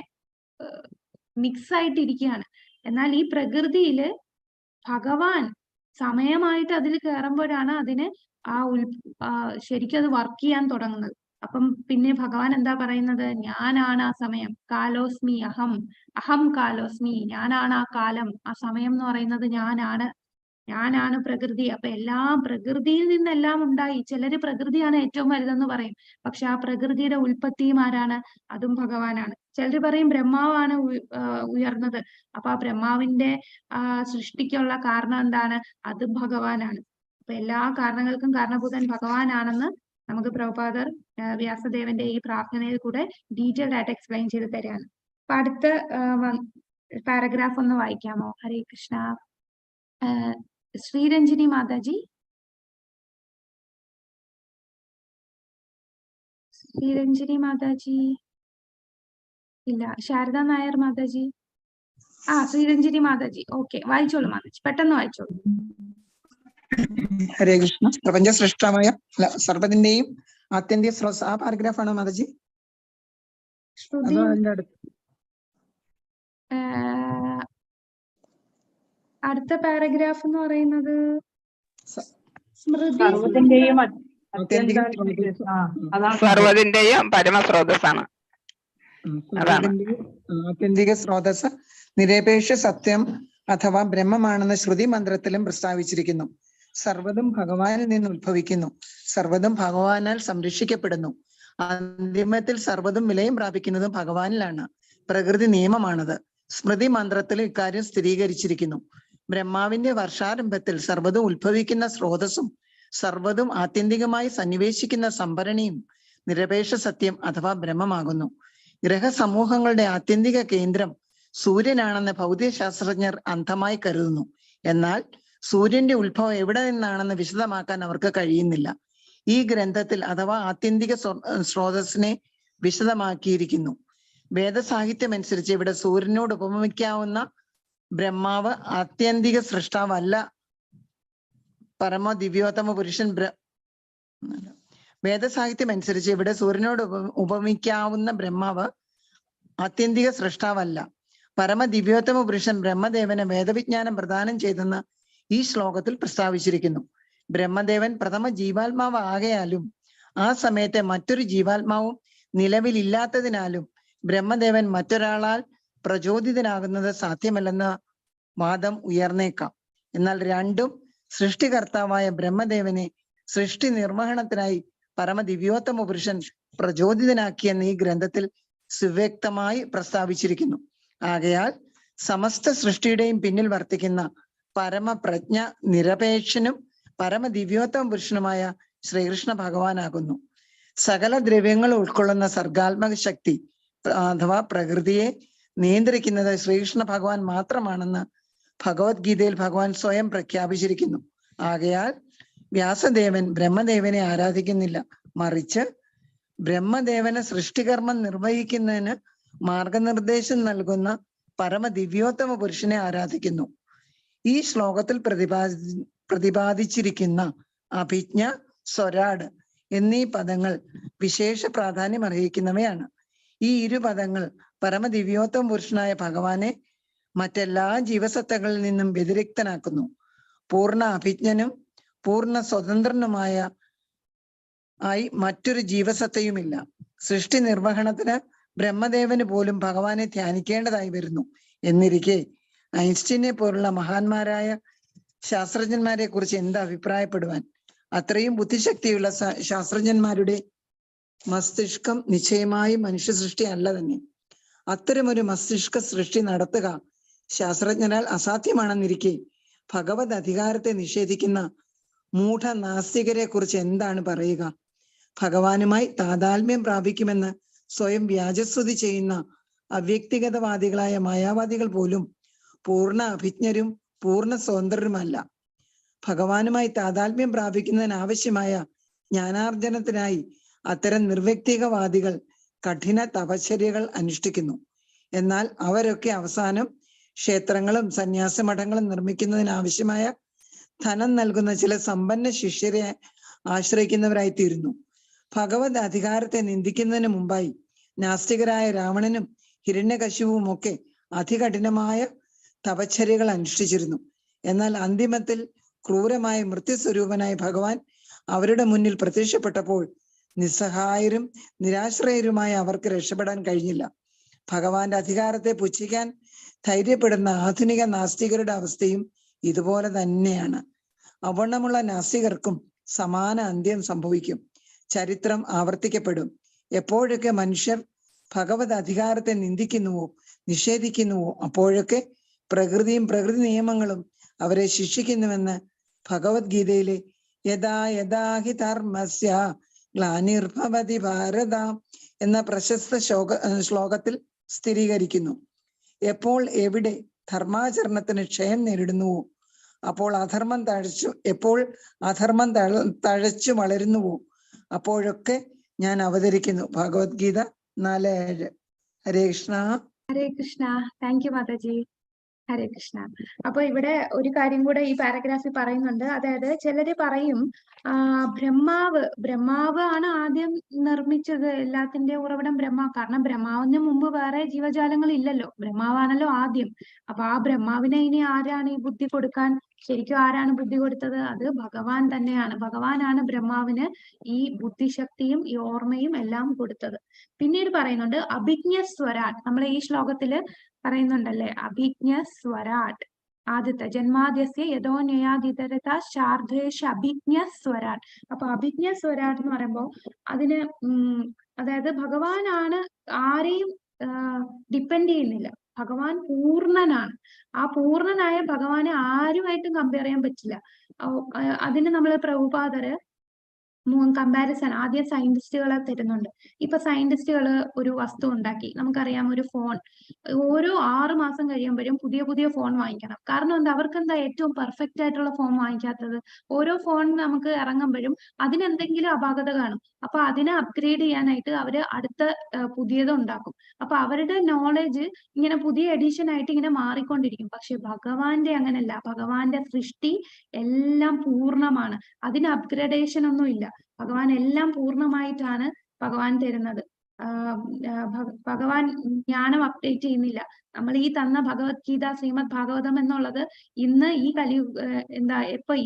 Speaker 2: മിക്സ് ആയിട്ടിരിക്കുകയാണ്. എന്നാൽ ഈ പ്രകൃതിയില് ഭഗവാൻ സമയമായിട്ട് അതിൽ കയറുമ്പോഴാണ് അതിന് ശരിക്കും അത് വർക്ക് ചെയ്യാൻ തുടങ്ങുന്നത്. അപ്പം പിന്നെ ഭഗവാൻ എന്താ പറയുന്നത്? ഞാനാണ് ആ സമയം. കാലോസ്മി അഹം, അഹം കാലോസ്മി. ഞാനാണ് ആ കാലം, ആ സമയം എന്ന് പറയുന്നത് ഞാനാണ് പ്രകൃതി. അപ്പൊ എല്ലാം പ്രകൃതിയിൽ നിന്നെല്ലാം ഉണ്ടായി. ചിലര് പ്രകൃതിയാണ് ഏറ്റവും വലുതെന്ന് പറയും. പക്ഷെ ആ പ്രകൃതിയുടെ ഉൽപ്പത്തിയും ആരാണ്? അതും ഭഗവാനാണ്. ചിലര് പറയും ബ്രഹ്മാവാണ് ഉയർന്നത്. അപ്പൊ ആ ബ്രഹ്മാവിന്റെ സൃഷ്ടിക്കുള്ള കാരണം എന്താണ്? അത് ഭഗവാനാണ്. അപ്പൊ എല്ലാ കാരണങ്ങൾക്കും കാരണഭൂതൻ ഭഗവാനാണെന്ന് നമുക്ക് പ്രഭുപാദർ വ്യാസദേവന്റെ ഈ പ്രാർത്ഥനയിൽ കൂടെ ഡീറ്റെയിൽഡ് ആയിട്ട് എക്സ്പ്ലെയിൻ ചെയ്ത് തരികയാണ്. അപ്പൊ അടുത്ത പാരഗ്രാഫ് ഒന്ന് വായിക്കാമോ? ഹരേ കൃഷ്ണ. ശ്രീരഞ്ജിനി മാതാജി. ശ്രീരഞ്ജിനി മാതാജി ഇല്ല. ശാരദ നായർ മാതാജി. ശ്രീരഞ്ജിനി മാതാജി. ഓക്കെ, വായിച്ചോളൂ മാതാജി, പെട്ടെന്ന് വായിച്ചോളൂ.
Speaker 12: ഹരേ കൃഷ്ണ. പ്രപഞ്ച സൃഷ്ടമായ സർവ്വതിന്റെയും ആത്യന്തിക സ്രോതസ്, ആ പാരഗ്രാഫാണോ മാതാജി?
Speaker 2: അടുത്ത പാരഗ്രാഫ് എന്ന് പറയുന്നത്
Speaker 11: സർവ്വതിന്റെയും പരമസ്രോതസ്സാണ്.
Speaker 12: ആത്യന്തിക സ്രോതസ് നിരപേക്ഷ സത്യം അഥവാ ബ്രഹ്മമാണെന്ന് ശ്രുതി മന്ത്രത്തിലും പ്രസ്താവിച്ചിരിക്കുന്നു. സർവ്വതും ഭഗവാനിൽ നിന്ന് ഉത്ഭവിക്കുന്നു. സർവ്വതും ഭഗവാനാൽ സംരക്ഷിക്കപ്പെടുന്നു. അന്തിമത്തിൽ സർവ്വതും വിലയം പ്രാപിക്കുന്നതും ഭഗവാനിലാണ്. പ്രകൃതി നിയമമാണത്. സ്മൃതി മന്ത്രത്തിൽ ഇക്കാര്യം സ്ഥിരീകരിച്ചിരിക്കുന്നു. ബ്രഹ്മാവിന്റെ വർഷാരംഭത്തിൽ സർവ്വതും ഉത്ഭവിക്കുന്ന സ്രോതസ്സും സർവ്വതും ആത്യന്തികമായി സന്നിവേശിക്കുന്ന സംഭരണിയും നിരപേക്ഷ സത്യം അഥവാ ബ്രഹ്മമാകുന്നു. ഗ്രഹസമൂഹങ്ങളുടെ ആത്യന്തിക കേന്ദ്രം സൂര്യനാണെന്ന് ഭൗതികശാസ്ത്രജ്ഞർ അന്ധമായി കരുതുന്നു. എന്നാൽ സൂര്യന്റെ ഉത്ഭവം എവിടെ നിന്നാണെന്ന് വിശദമാക്കാൻ അവർക്ക് കഴിയുന്നില്ല. ഈ ഗ്രന്ഥത്തിൽ അഥവാ ആത്യന്തിക സ്രോതസ്സിനെ വിശദമാക്കിയിരിക്കുന്നു. വേദസാഹിത്യം അനുസരിച്ച് ഇവിടെ സൂര്യനോട് ഉപമിക്കാവുന്ന ബ്രഹ്മാവ് ആത്യന്തിക സൃഷ്ടാവല്ല, പരമദിവ്യോത്തമ പുരുഷൻ വേദസാഹിത്യം അനുസരിച്ച് ഇവിടെ സൂര്യനോട് ഉപമിക്കാവുന്ന ബ്രഹ്മാവ് ആത്യന്തിക സൃഷ്ടാവല്ല, പരമദിവ്യോത്തമ പുരുഷൻ ബ്രഹ്മദേവന് വേദവിജ്ഞാനം പ്രദാനം ചെയ്തെന്ന് ഈ ശ്ലോകത്തിൽ പ്രസ്താവിച്ചിരിക്കുന്നു. ബ്രഹ്മദേവൻ പ്രഥമ ജീവാത്മാവ് ആകയാലും ആ സമയത്തെ മറ്റൊരു ജീവാത്മാവും നിലവിലില്ലാത്തതിനാലും ബ്രഹ്മദേവൻ മറ്റൊരാളാൽ പ്രചോദിതനാകുന്നത് സാധ്യമല്ലെന്ന വാദം ഉയർന്നേക്കാം. എന്നാൽ രണ്ടും സൃഷ്ടികർത്താവായ ബ്രഹ്മദേവനെ സൃഷ്ടി നിർവഹണത്തിനായി പരമദിവ്യോത്തമ പുരുഷൻ പ്രചോദിതനാക്കിയെന്ന് ഈ ഗ്രന്ഥത്തിൽ സുവ്യക്തമായി പ്രസ്താവിച്ചിരിക്കുന്നു. ആകയാൽ സമസ്ത സൃഷ്ടിയുടെയും പിന്നിൽ വർത്തിക്കുന്ന പരമപ്രജ്ഞ നിരപേക്ഷനും പരമദിവ്യോത്തമ പുരുഷനുമായ ശ്രീകൃഷ്ണ ഭഗവാനാകുന്നു. സകല ദ്രവ്യങ്ങൾ ഉൾക്കൊള്ളുന്ന സർഗാത്മക ശക്തി അഥവാ പ്രകൃതിയെ നിയന്ത്രിക്കുന്നത് ശ്രീകൃഷ്ണ ഭഗവാൻ മാത്രമാണെന്ന് ഭഗവത്ഗീതയിൽ ഭഗവാൻ സ്വയം പ്രഖ്യാപിച്ചിരിക്കുന്നു. ആകയാൽ വ്യാസദേവൻ ബ്രഹ്മദേവനെ ആരാധിക്കുന്നില്ല, മറിച്ച് ബ്രഹ്മദേവന് സൃഷ്ടികർമ്മം നിർവഹിക്കുന്നതിന് മാർഗനിർദ്ദേശം നൽകുന്ന പരമദിവ്യോത്തമ പുരുഷനെ ആരാധിക്കുന്നു. ഈ ശ്ലോകത്തിൽ പ്രതിപാദിച്ചിരിക്കുന്ന അഭിജ്ഞ, സ്വരാട് എന്നീ പദങ്ങൾ വിശേഷ പ്രാധാന്യം അർഹിക്കുന്നവയാണ്. ഈ ഇരു പദങ്ങൾ പരമദിവ്യോത്തമ പുരുഷനായ ഭഗവാനെ മറ്റെല്ലാ ജീവസത്തകളിൽ നിന്നും വ്യതിരിക്തനാക്കുന്നു. പൂർണ്ണ അഭിജ്ഞനും പൂർണ്ണ സ്വതന്ത്രനുമായ മറ്റൊരു ജീവസത്തയുമില്ല. സൃഷ്ടി നിർവഹണത്തിന് ബ്രഹ്മദേവന് പോലും ഭഗവാനെ ധ്യാനിക്കേണ്ടതായി വരുന്നു. എന്നിരിക്കെ ഐൻസ്റ്റീനെ പോലുള്ള മഹാന്മാരായ ശാസ്ത്രജ്ഞന്മാരെ കുറിച്ച് എന്ത് അഭിപ്രായപ്പെടുവാൻ? അത്രയും ബുദ്ധിശക്തിയുള്ള ശാസ്ത്രജ്ഞന്മാരുടെ മസ്തിഷ്കം നിശ്ചയമായും മനുഷ്യ സൃഷ്ടി അല്ല തന്നെ. അത്തരമൊരു മസ്തിഷ്ക സൃഷ്ടി നടത്തുക ശാസ്ത്രജ്ഞനാൽ അസാധ്യമാണെന്നിരിക്കെ ഭഗവത് അധികാരത്തെ നിഷേധിക്കുന്ന മൂഢ നാസ്തികരെ കുറിച്ച് എന്താണ് പറയുക? ഭഗവാനുമായി താതാത്മ്യം പ്രാപിക്കുമെന്ന് സ്വയം വ്യാജസ്തുതി ചെയ്യുന്ന അവ്യക്തിഗതവാദികളായ മായാവാദികൾ പോലും പൂർണ്ണ അഭിജ്ഞരും പൂർണ്ണ സ്വതന്ത്രരുമല്ല. ഭഗവാനുമായി താതാത്മ്യം പ്രാപിക്കുന്നതിന് ആവശ്യമായ ജ്ഞാനാർജനത്തിനായി അത്തരം നിർവ്യക്തികവാദികൾ കഠിന തപശ്ചര്യകൾ അനുഷ്ഠിക്കുന്നു. എന്നാൽ അവരൊക്കെ അവസാനം ക്ഷേത്രങ്ങളും സന്യാസമഠങ്ങളും നിർമ്മിക്കുന്നതിന് ആവശ്യമായ ധനം നൽകുന്ന ചില സമ്പന്ന ശിഷ്യരെ ആശ്രയിക്കുന്നവരായി തീരുന്നു. ഭഗവത് അധികാരത്തെ നിന്ദിക്കുന്നതിന് മുമ്പായി നാസ്തികരായ രാവണനും ഹിരണ്യകശിപുവും ഒക്കെ അതികഠിനമായ തപശ്ചര്യകൾ അനുഷ്ഠിച്ചിരുന്നു. എന്നാൽ അന്തിമത്തിൽ ക്രൂരമായ മൃത്യുസ്വരൂപനായ ഭഗവാൻ അവരുടെ മുന്നിൽ പ്രത്യക്ഷപ്പെട്ടപ്പോൾ നിസ്സഹായരും നിരാശ്രയരുമായ അവർക്ക് രക്ഷപ്പെടാൻ കഴിഞ്ഞില്ല. ഭഗവാന്റെ അധികാരത്തെ പുച്ഛിക്കാൻ ധൈര്യപ്പെടുന്ന ആധുനിക നാസ്തികരുടെ അവസ്ഥയും ഇതുപോലെ തന്നെയാണ്. അവണ്ണമുള്ള നാസ്തികർക്കും സമാന അന്ത്യം സംഭവിക്കും. ചരിത്രം ആവർത്തിക്കപ്പെടും. എപ്പോഴൊക്കെ മനുഷ്യർ ഭഗവത് അധികാരത്തെ നിന്ദിക്കുന്നുവോ നിഷേധിക്കുന്നുവോ അപ്പോഴൊക്കെ പ്രകൃതിയും പ്രകൃതി നിയമങ്ങളും അവരെ ശിക്ഷിക്കുന്നുവെന്ന് ഭഗവത്ഗീതയിലെ യഥാ യഥാ ഹി ധർമ്മസ്യ ഗ്ലാനിർഭവതി ഭാരത എന്ന പ്രശസ്ത ശ്ലോകത്തിൽ സ്ഥിരീകരിക്കുന്നു. എപ്പോൾ എവിടെ ധർമാചരണത്തിന് ക്ഷയം നേരിടുന്നുവോ അപ്പോൾ അധർമ്മം തഴച്ചു വളരുന്നുവോ അപ്പോഴൊക്കെ ഞാൻ അവതരിക്കുന്നു. ഭഗവത്ഗീത 4:7. ഹരേ കൃഷ്ണ.
Speaker 2: ഹരേ കൃഷ്ണ. Thank you Mataji. ഹരേ കൃഷ്ണ. അപ്പൊ ഇവിടെ ഒരു കാര്യം കൂടെ ഈ പാരഗ്രാഫിൽ പറയുന്നുണ്ട്. അതായത് ചിലര് പറയും ബ്രഹ്മാവ് ആണ് ആദ്യം നിർമ്മിച്ചത്, എല്ലാത്തിന്റെ ഉറവിടം കാരണം ബ്രഹ്മാവിന് മുമ്പ് വേറെ ജീവജാലങ്ങൾ ഇല്ലല്ലോ, ബ്രഹ്മാവാണല്ലോ ആദ്യം. അപ്പൊ ആ ബ്രഹ്മാവിനെ ഇനി ആരാണ് ഈ ബുദ്ധി കൊടുക്കാൻ? ശരിക്കും ആരാണ് ബുദ്ധി കൊടുത്തത്? അത് ഭഗവാൻ തന്നെയാണ്. ഭഗവാനാണ് ബ്രഹ്മാവിന് ഈ ബുദ്ധിശക്തിയും ഈ ഓർമ്മയും എല്ലാം കൊടുത്തത്. പിന്നീട് പറയുന്നുണ്ട് അഭിജ്ഞ സ്വരാട്. നമ്മളെ ഈ ശ്ലോകത്തില് പറയുന്നുണ്ടല്ലേ, അഭിജ്ഞ സ്വരാട്. ആദ്യത്തെ ജന്മാദ്യസ്യ യഥോന്യയാദിതരത ശാർദ്ധേഷ അഭിജ്ഞ സ്വരാട്. അപ്പൊ അഭിജ്ഞ സ്വരാട് എന്ന് പറയുമ്പോൾ അതായത് ഭഗവാനാണ്, ആരെയും ഡിപ്പെൻഡ് ചെയ്യുന്നില്ല. ഭഗവാൻ പൂർണ്ണനാണ്. ആ പൂർണ്ണനായ ഭഗവാനെ ആരുമായിട്ടും കമ്പയർ ചെയ്യാൻ പറ്റില്ല. അതിന് നമ്മൾ പ്രഭുപാദര് കമ്പാരിസൺ ആദ്യം സയന്റിസ്റ്റുകളെ തരുന്നുണ്ട്. ഇപ്പൊ സയന്റിസ്റ്റുകൾ ഒരു വസ്തു ഉണ്ടാക്കി, നമുക്കറിയാം ഒരു ഫോൺ, ഓരോ 6 മാസം കഴിയുമ്പോഴും പുതിയ പുതിയ ഫോൺ വാങ്ങിക്കണം. കാരണം എന്താ, അവർക്ക് എന്താ ഏറ്റവും പെർഫെക്റ്റ് ആയിട്ടുള്ള ഫോൺ വാങ്ങിക്കാത്തത്? ഓരോ ഫോൺ നമുക്ക് ഇറങ്ങുമ്പോഴും അതിനെന്തെങ്കിലും അപാകത കാണും. അപ്പൊ അതിനെ അപ്ഗ്രേഡ് ചെയ്യാനായിട്ട് അവര് അടുത്ത പുതിയത് ഉണ്ടാക്കും. അപ്പൊ അവരുടെ നോളജ് ഇങ്ങനെ പുതിയ എഡിഷൻ ആയിട്ട് ഇങ്ങനെ മാറിക്കൊണ്ടിരിക്കും. പക്ഷെ ഭഗവാന്റെ അങ്ങനല്ല. ഭഗവാന്റെ സൃഷ്ടി എല്ലാം പൂർണ്ണമാണ്. അതിന് അപ്ഗ്രഡേഷൻ ഒന്നും ഇല്ല. ഭഗവാൻ എല്ലാം പൂർണ്ണമായിട്ടാണ് ഭഗവാൻ തരുന്നത്. ഭഗവാൻ ജ്ഞാനം അപ്ഡേറ്റ് ചെയ്യുന്നില്ല. നമ്മൾ ഈ തന്ന ഭഗവത്ഗീത, ശ്രീമദ് ഭാഗവതം എന്നുള്ളത് ഇന്ന് ഈ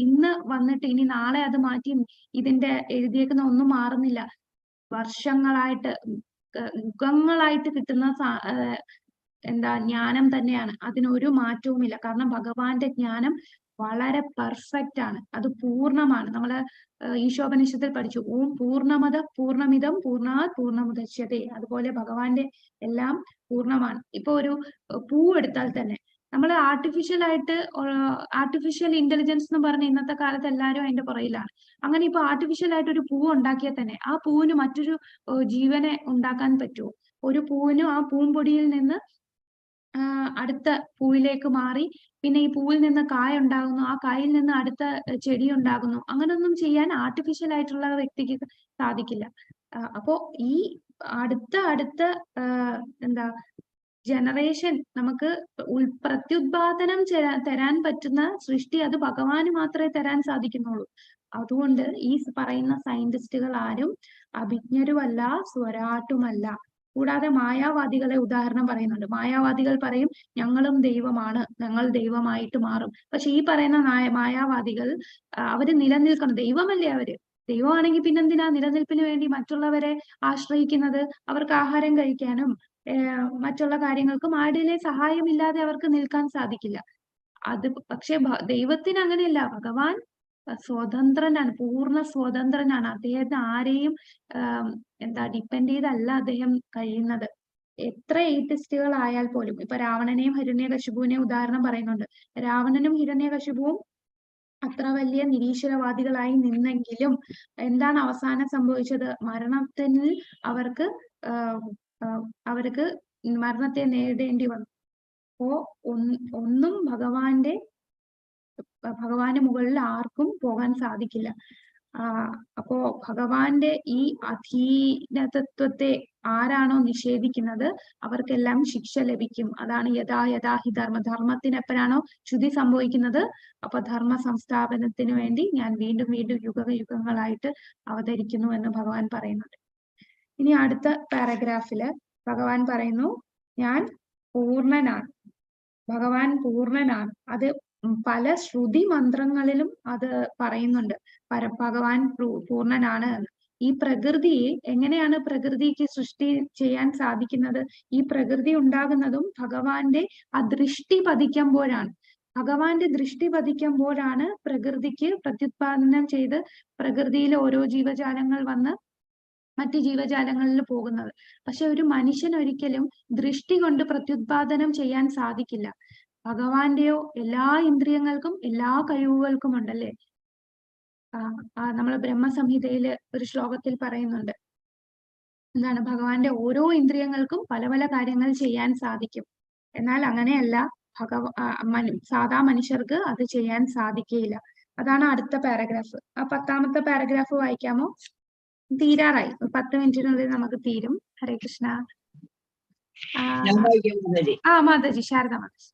Speaker 2: ഇന്ന് വന്നിട്ട് ഇനി നാളെ അത് മാറ്റി ഇതിന്റെ എഴുതിയേക്കുന്ന ഒന്നും മാറുന്നില്ല. വർഷങ്ങളായിട്ട് യുഗങ്ങളായിട്ട് കിട്ടുന്ന ജ്ഞാനം തന്നെയാണ്. അതിനൊരു മാറ്റവുമില്ല. കാരണം ഭഗവാന്റെ ജ്ഞാനം വളരെ പെർഫെക്റ്റ് ആണ്. അത് പൂർണ്ണമാണ്. നമ്മള് ഈശോപനിഷത്തിൽ പഠിച്ചു, ഓം പൂർണ്ണമദ പൂർണ്ണമിദം പൂർണ്ണാത് പൂർണ്ണമുദച്യതേ. അതുപോലെ ഭഗവാന്റെ എല്ലാം പൂർണ്ണമാണ്. ഇപ്പൊ ഒരു പൂ എടുത്താൽ തന്നെ നമ്മൾ ആർട്ടിഫിഷ്യൽ ഇന്റലിജൻസ് എന്ന് പറഞ്ഞ ഇന്നത്തെ കാലത്ത് എല്ലാവരും അതിന്റെ പുറയിലാണ്. അങ്ങനെ ഇപ്പൊ ആർട്ടിഫിഷ്യൽ ആയിട്ട് ഒരു പൂ ഉണ്ടാക്കിയാൽ തന്നെ ആ പൂവിന് മറ്റൊരു ജീവനെ ഉണ്ടാക്കാൻ പറ്റുമോ? ഒരു പൂവിനും ആ പൂമ്പൊടിയിൽ നിന്ന് അടുത്ത പൂവിലേക്ക് മാറി, പിന്നെ ഈ പൂവിൽ നിന്ന് കായ ഉണ്ടാകുന്നു, ആ കായിൽ നിന്ന് അടുത്ത ചെടി ഉണ്ടാകുന്നു. അങ്ങനൊന്നും ചെയ്യാൻ ആർട്ടിഫിഷ്യൽ ആയിട്ടുള്ള വ്യക്തിക്ക് സാധിക്കില്ല. അപ്പോ ഈ അടുത്ത ജനറേഷൻ നമുക്ക് പ്രത്യുത്പാദനം തരാൻ പറ്റുന്ന സൃഷ്ടി അത് ഭഗവാന് മാത്രമേ തരാൻ സാധിക്കുന്നുള്ളൂ. അതുകൊണ്ട് ഈ പറയുന്ന സയന്റിസ്റ്റുകൾ ആരും അഭിജ്ഞരുമല്ല, സ്വരാട്ടുമല്ല. കൂടാതെ മായാവാദികളെ ഉദാഹരണം പറയുന്നുണ്ട്. മായാവാദികൾ പറയും ഞങ്ങളും ദൈവമാണ്, ഞങ്ങൾ ദൈവമായിട്ട് മാറും. പക്ഷെ ഈ പറയുന്ന മായാവാദികൾ അവര് നിലനിൽക്കണം. ദൈവമല്ലേ അവര്? ദൈവമാണെങ്കിൽ പിന്നെന്തിനാ നിലനിൽപ്പിന് വേണ്ടി മറ്റുള്ളവരെ ആശ്രയിക്കുന്നത്? അവർക്ക് ആഹാരം കഴിക്കാനും മറ്റുള്ള കാര്യങ്ങൾക്കും ആരുടെയും സഹായമില്ലാതെ അവർക്ക് നിൽക്കാൻ സാധിക്കില്ല. അത് പക്ഷെ ദൈവത്തിന് അങ്ങനെയല്ല. ഭഗവാൻ സ്വതന്ത്രനാണ്, പൂർണ്ണ സ്വതന്ത്രനാണ്. അദ്ദേഹത്തിന് ആരെയും ഡിപ്പെൻഡ് ചെയ്തല്ല അദ്ദേഹം കഴിയുന്നത്. എത്ര എയ്ത്തിസ്റ്റുകൾ ആയാൽ പോലും, ഇപ്പൊ രാവണനെയും ഹിരണ്യകശിപുവിനെയും ഉദാഹരണം പറയുന്നുണ്ട്. രാവണനും ഹിരണ്യകശിപുവും അത്ര വലിയ നിരീശ്വരവാദികളായി നിന്നെങ്കിലും എന്താണ് അവസാനം സംഭവിച്ചത്? മരണത്തിൽ അവർക്ക് മരണത്തെ നേരിടേണ്ടി വന്നു. അപ്പോ ഒന്നും ഭഗവാന്റെ മുകളിൽ ആർക്കും പോകാൻ സാധിക്കില്ല. അപ്പോ ഭഗവാന്റെ ഈ അധീനതത്വത്തെ ആരാണോ നിഷേധിക്കുന്നത് അവർക്കെല്ലാം ശിക്ഷ ലഭിക്കും. അതാണ് യഥാ യഥാ ഹി ധർമ്മത്തിന് എപ്പോഴാണോ ച്യുതി സംഭവിക്കുന്നത് അപ്പൊ ധർമ്മ സംസ്ഥാപനത്തിന് വേണ്ടി ഞാൻ വീണ്ടും വീണ്ടും യുഗങ്ങളായിട്ട് അവതരിക്കുന്നു എന്ന് ഭഗവാൻ പറയുന്നുണ്ട്. ഇനി അടുത്ത പാരഗ്രാഫില് ഭഗവാൻ പറയുന്നു, ഞാൻ പൂർണ്ണനാണ്. ഭഗവാൻ പൂർണ്ണനാണ്. അത് പല ശ്രുതി മന്ത്രങ്ങളിലും അത് പറയുന്നുണ്ട്. ഭഗവാൻ പൂർണ്ണനാണ് എന്ന്. ഈ പ്രകൃതിയെ എങ്ങനെയാണ് പ്രകൃതിക്ക് സൃഷ്ടി ചെയ്യാൻ സാധിക്കുന്നത്? ഈ പ്രകൃതി ഉണ്ടാകുന്നതും ഭഗവാന്റെ ആ ദൃഷ്ടി പതിക്കുമ്പോഴാണ്. ഭഗവാന്റെ ദൃഷ്ടി പതിക്കുമ്പോഴാണ് പ്രകൃതിക്ക് പ്രത്യുത്പാദനം ചെയ്ത് പ്രകൃതിയിൽ ഓരോ ജീവജാലങ്ങൾ വന്ന് മറ്റ് ജീവജാലങ്ങളിൽ പോകുന്നത്. പക്ഷെ ഒരു മനുഷ്യൻ ഒരിക്കലും ദൃഷ്ടി കൊണ്ട് പ്രത്യുത്പാദനം ചെയ്യാൻ സാധിക്കില്ല. ഭഗവാന്റെയോ എല്ലാ ഇന്ദ്രിയങ്ങൾക്കും എല്ലാ കഴിവുകൾക്കും ഉണ്ടല്ലേ. നമ്മൾ ബ്രഹ്മസംഹിതയില് ഒരു ശ്ലോകത്തിൽ പറയുന്നുണ്ട്, എന്താണ്, ഭഗവാന്റെ ഓരോ ഇന്ദ്രിയങ്ങൾക്കും പല പല കാര്യങ്ങൾ ചെയ്യാൻ സാധിക്കും. എന്നാൽ അങ്ങനെയല്ല, സാധാ മനുഷ്യർക്ക് അത് ചെയ്യാൻ സാധിക്കുകയില്ല. അതാണ് അടുത്ത പാരഗ്രാഫ്. ആ 10ാമത്തെ പാരഗ്രാഫ് വായിക്കാമോ? തീരാറായി, 10 മിനിറ്റിനുള്ളിൽ നമുക്ക് തീരും. ഹരേ കൃഷ്ണ. മാതാജി, ശാരദ മാതാജി.